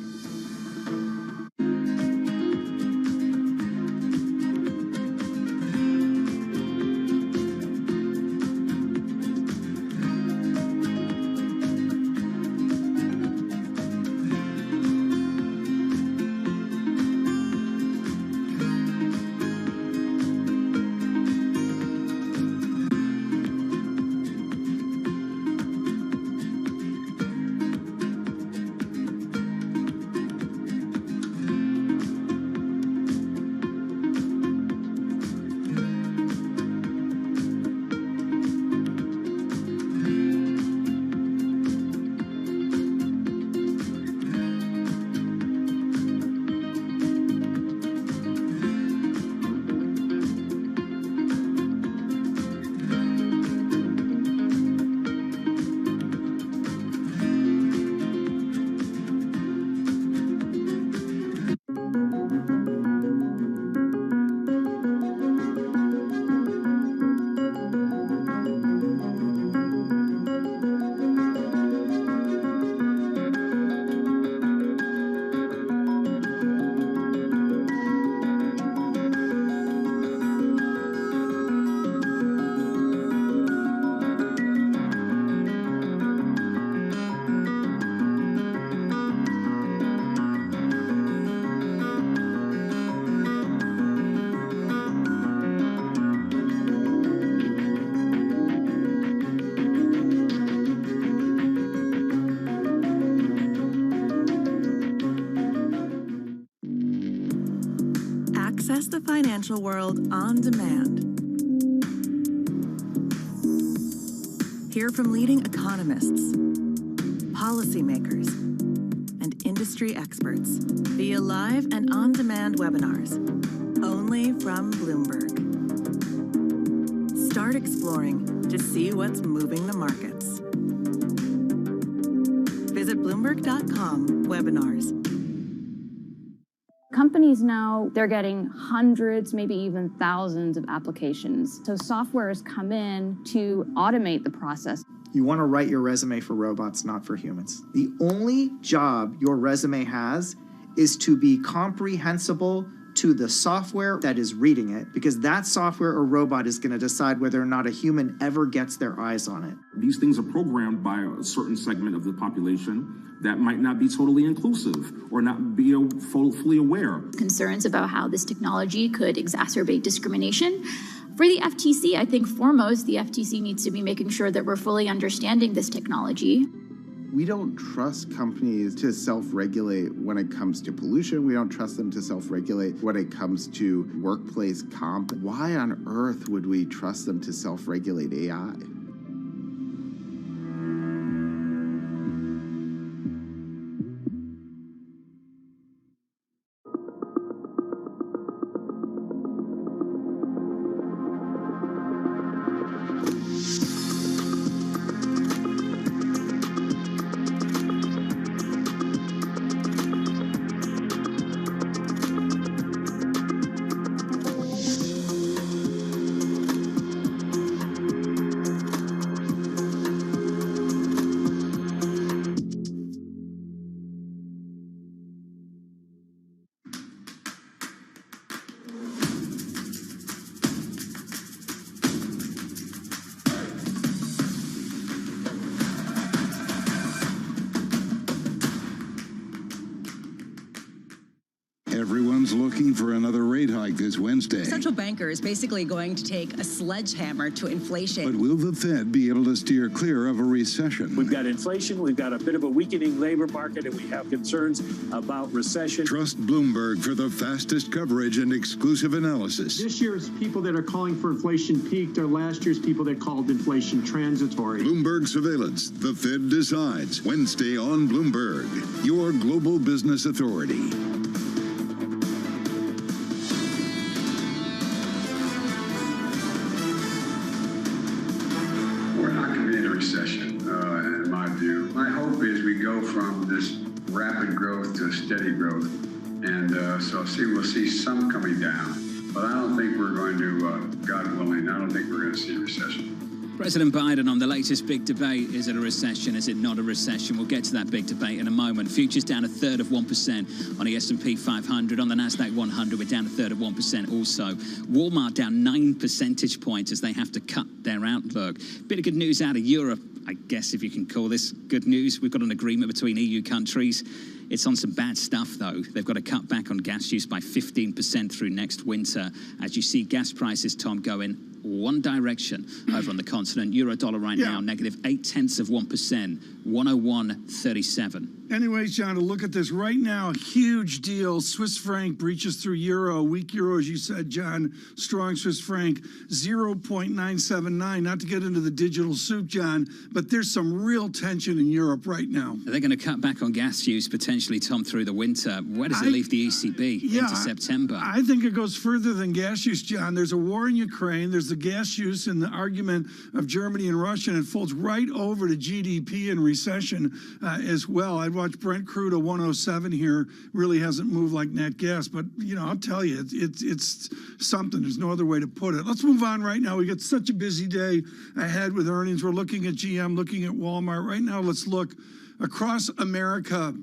Access the financial world on demand. Hear from leading economists, policymakers, and industry experts via live and on-demand webinars, only from Bloomberg. Start exploring to see what's moving the markets. Visit Bloomberg.com/webinars. Companies now, they're getting hundreds, maybe even thousands of applications. So software has come in to automate the process. You want to write your resume for robots, not for humans. The only job your resume has is to be comprehensible to the software that is reading it, because that software or robot is going to decide whether or not a human ever gets their eyes on it. These things are programmed by a certain segment of the population that might not be totally inclusive or not be fully aware. Concerns about how this technology could exacerbate discrimination. For the FTC, I think foremost, the FTC needs to be making sure that we're fully understanding this technology. We don't trust companies to self-regulate when it comes to pollution. We don't trust them to self-regulate when it comes to workplace comp. Why on earth would we trust them to self-regulate AI? Fed's looking for another rate hike this Wednesday. Central banker is basically going to take a sledgehammer to inflation. But will the Fed be able to steer clear of a recession? We've got inflation, we've got a bit of a weakening labor market, and we have concerns about recession. Trust Bloomberg for the fastest coverage and exclusive analysis. This year's people that are calling for inflation peaked are last year's people that called inflation transitory. Bloomberg Surveillance. The Fed decides. Wednesday on Bloomberg, your global business authority. We're not going to be in a recession, in my view. My hope is we go from this rapid growth to steady growth. And so we'll see some coming down. But I don't think we're going to, God willing, I don't think we're going to see a recession. President Biden on the latest big debate. Is it a recession? Is it not a recession? We'll get to that big debate in a moment. Futures down 1/3% on the S&P 500. On the NASDAQ 100, we're down 1/3% also. Walmart down 9 percentage points as they have to cut their outlook. Bit of good news out of Europe, I guess, if you can call this good news. We've got an agreement between EU countries. It's on some bad stuff, though. They've got to cut back on gas use by 15% through next winter. As you see gas prices, Tom, going one direction over on the continent. Euro dollar right now, negative 0.8%, 101.37. Anyways, John, to look at this right now, huge deal. Swiss franc breaches through euro. Weak euro, as you said, John. Strong Swiss franc, 0.979. Not to get into the digital soup, John, but there's some real tension in Europe right now. Are they going to cut back on gas use potentially, Tom, through the winter? Where does it leave the ECB into September? I think it goes further than gas use, John. There's a war in Ukraine. There's the gas use and the argument of Germany and Russia, and it folds right over to GDP and recession as well. I'd watch Brent crude at 107 here. Really hasn't moved like nat gas, but you know, I'll tell you, it's something. There's no other way to put it. Let's move on right now. We got such a busy day ahead with earnings. We're looking at GM, looking at Walmart. Right now, let's look across America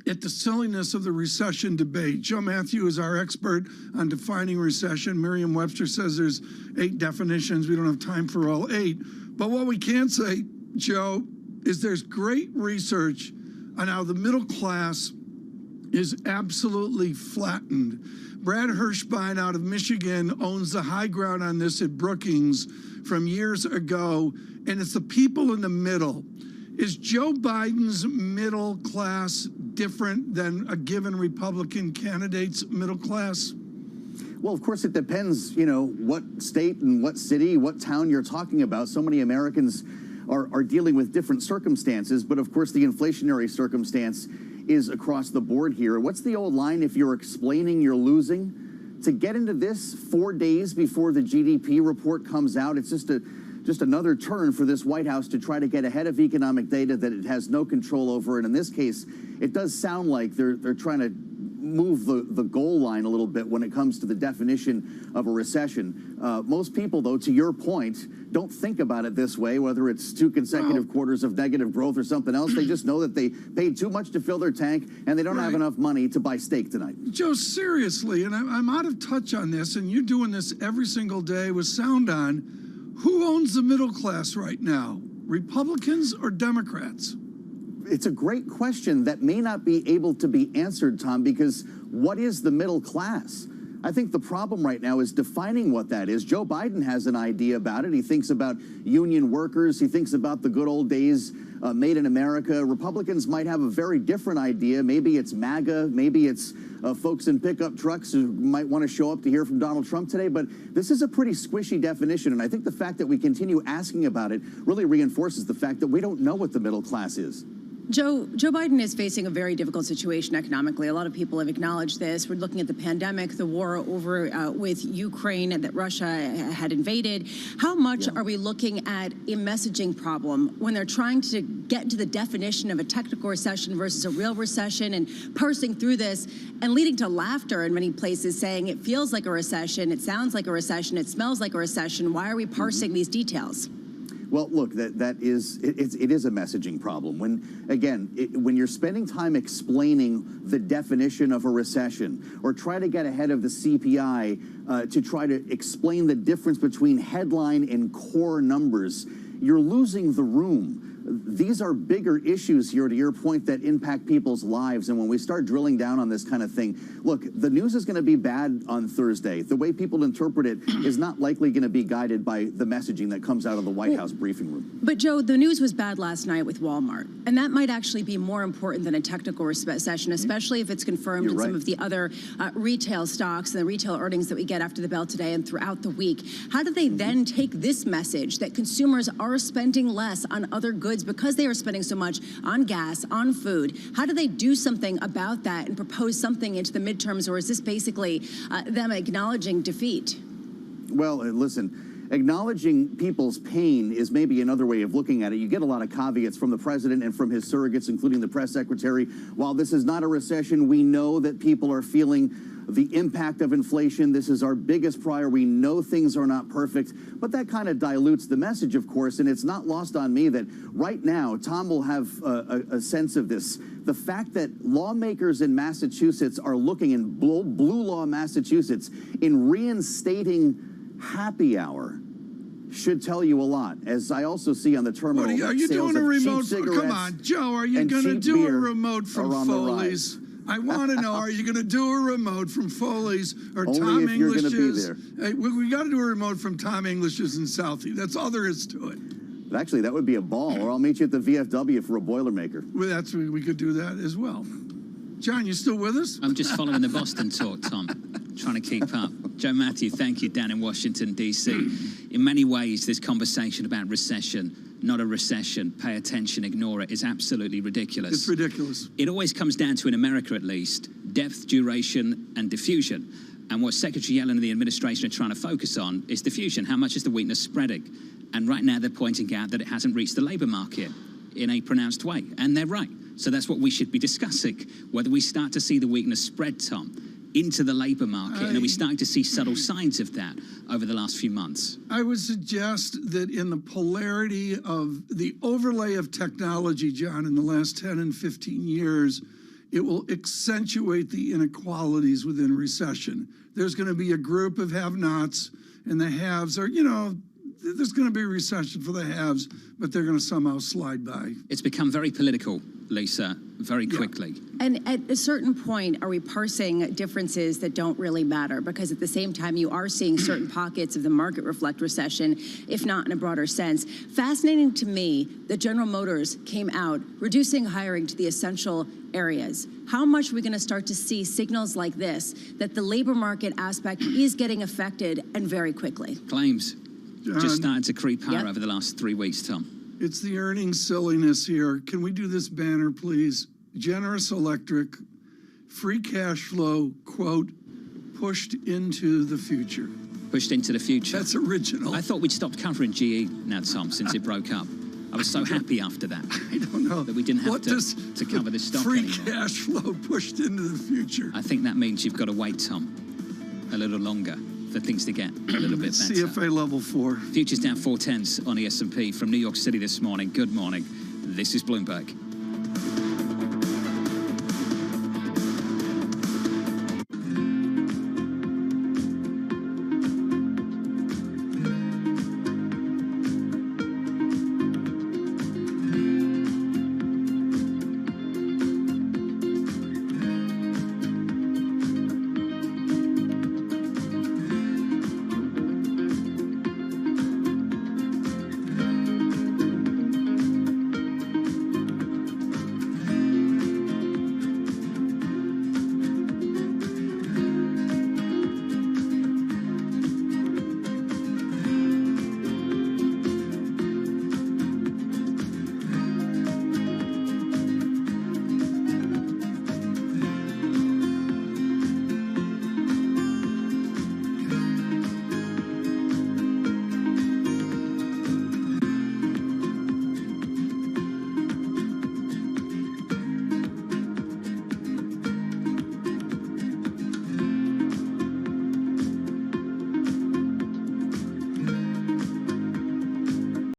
at the silliness of the recession debate. Joe Matthew is our expert on defining recession. Merriam-Webster says there's 8 definitions. We don't have time for all 8. But what we can say, Joe, is there's great research on how the middle class is absolutely flattened. Brad Hirschbein out of Michigan owns the high ground on this at Brookings from years ago, and it's the people in the middle. Is Joe Biden's middle class different than a given Republican candidate's middle class? Well, of course, it depends, you know, what state and what city, what town you're talking about. So many Americans are dealing with different circumstances, but of course the inflationary circumstance is across the board here. What's the old line? If you're explaining, you're losing. To get into this 4 days before the GDP report comes out, it's just another turn for this White House to try to get ahead of economic data that it has no control over. And in this case, it does sound like they're trying to move the goal line a little bit when it comes to the definition of a recession. Most people, though, to your point, don't think about it this way, whether it's 2 consecutive quarters of negative growth or something else. They just know that they paid too much to fill their tank and they don't have enough money to buy steak tonight. Joe, seriously, and I'm out of touch on this, and you're doing this every single day with Sound On. Who owns the middle class right now? Republicans or Democrats? It's a great question that may not be able to be answered, Tom, because what is the middle class? I think the problem right now is defining what that is. Joe Biden has an idea about it. He thinks about union workers. He thinks about the good old days made in America. Republicans might have a very different idea. Maybe it's MAGA. Maybe it's folks in pickup trucks who might want to show up to hear from Donald Trump today. But this is a pretty squishy definition. And I think the fact that we continue asking about it really reinforces the fact that we don't know what the middle class is. Joe Biden is facing a very difficult situation economically. A lot of people have acknowledged this. We're looking at the pandemic, the war over with Ukraine that Russia had invaded. How much are we looking at a messaging problem when they're trying to get to the definition of a technical recession versus a real recession and parsing through this and leading to laughter in many places, saying it feels like a recession, it sounds like a recession, it smells like a recession. Why are we parsing these details? Well, look, it is a messaging problem. When you're spending time explaining the definition of a recession or try to get ahead of the CPI to try to explain the difference between headline and core numbers, you're losing the room. these are bigger issues here, to your point, that impact people's lives. And when we start drilling down on this kind of thing, look, the news is going to be bad on Thursday. The way people interpret it is not likely going to be guided by the messaging that comes out of the White House briefing room. But Joe, the news was bad last night with Walmart, and that might actually be more important than a technical recession, especially if it's confirmed in some of the other retail stocks and the retail earnings that we get after the bell today and throughout the week. How do they then take this message that consumers are spending less on other goods because they are spending so much on gas, on food? How do they do something about that and propose something into the midterms, or is this basically them acknowledging defeat? Well, listen, acknowledging people's pain is maybe another way of looking at it. You get a lot of caveats from the president and from his surrogates, including the press secretary. While this is not a recession, we know that people are feeling the impact of inflation. This is our biggest priority. We know things are not perfect, but that kind of dilutes the message, of course, and it's not lost on me that right now, Tom will have a sense of this. The fact that lawmakers in Massachusetts are looking in blue law Massachusetts in reinstating happy hour should tell you a lot, as I also see on the terminal. Are you doing a remote? Come on, Joe, are you going to do a remote from Foley's? I want to know, are you going to do a remote from Foley's or Only Tom if you're gonna be English's? there. We got to do a remote from Tom English's in Southie. That's all there is to it. But actually, that would be a ball, or I'll meet you at the VFW for a Boilermaker. Well, we could do that as well. John, you still with us? I'm just following the Boston talk, Tom, trying to keep up. Joe Matthew, thank you, down in Washington, D.C. In many ways, this conversation about recession, not a recession, pay attention, ignore it, is absolutely ridiculous. It's ridiculous. It always comes down to, in America at least, depth, duration, and diffusion. And what Secretary Yellen and the administration are trying to focus on is diffusion. How much is the weakness spreading? And right now they're pointing out that it hasn't reached the labor market in a pronounced way. And they're right. So that's what we should be discussing, whether we start to see the weakness spread, Tom, into the labor market, and are we starting to see subtle signs of that over the last few months? I would suggest that in the polarity of the overlay of technology, John, in the last 10 and 15 years, it will accentuate the inequalities within recession. There's going to be a group of have-nots, and the haves are, there's going to be a recession for the haves, but they're going to somehow slide by. It's become very political, Lisa, very quickly. And at a certain point, are we parsing differences that don't really matter? Because at the same time, you are seeing certain pockets of the market reflect recession, if not in a broader sense. Fascinating to me that General Motors came out reducing hiring to the essential areas. How much are we going to start to see signals like this, that the labor market aspect is getting affected, and very quickly? Claims just started to creep higher over the last 3 weeks, Tom. It's the earnings silliness here. Can we do this banner, please? Generous Electric, free cash flow, quote, pushed into the future. Pushed into the future. That's original. I thought we'd stopped covering GE now, Tom, since it broke up. I was so happy after that. I don't know. That we didn't have to cover this stock free anymore. Cash flow pushed into the future. I think that means you've got to wait, Tom, a little longer for things to get a little bit better. CFA level 4. Futures down 0.4 on the S&P from New York City this morning. Good morning. This is Bloomberg.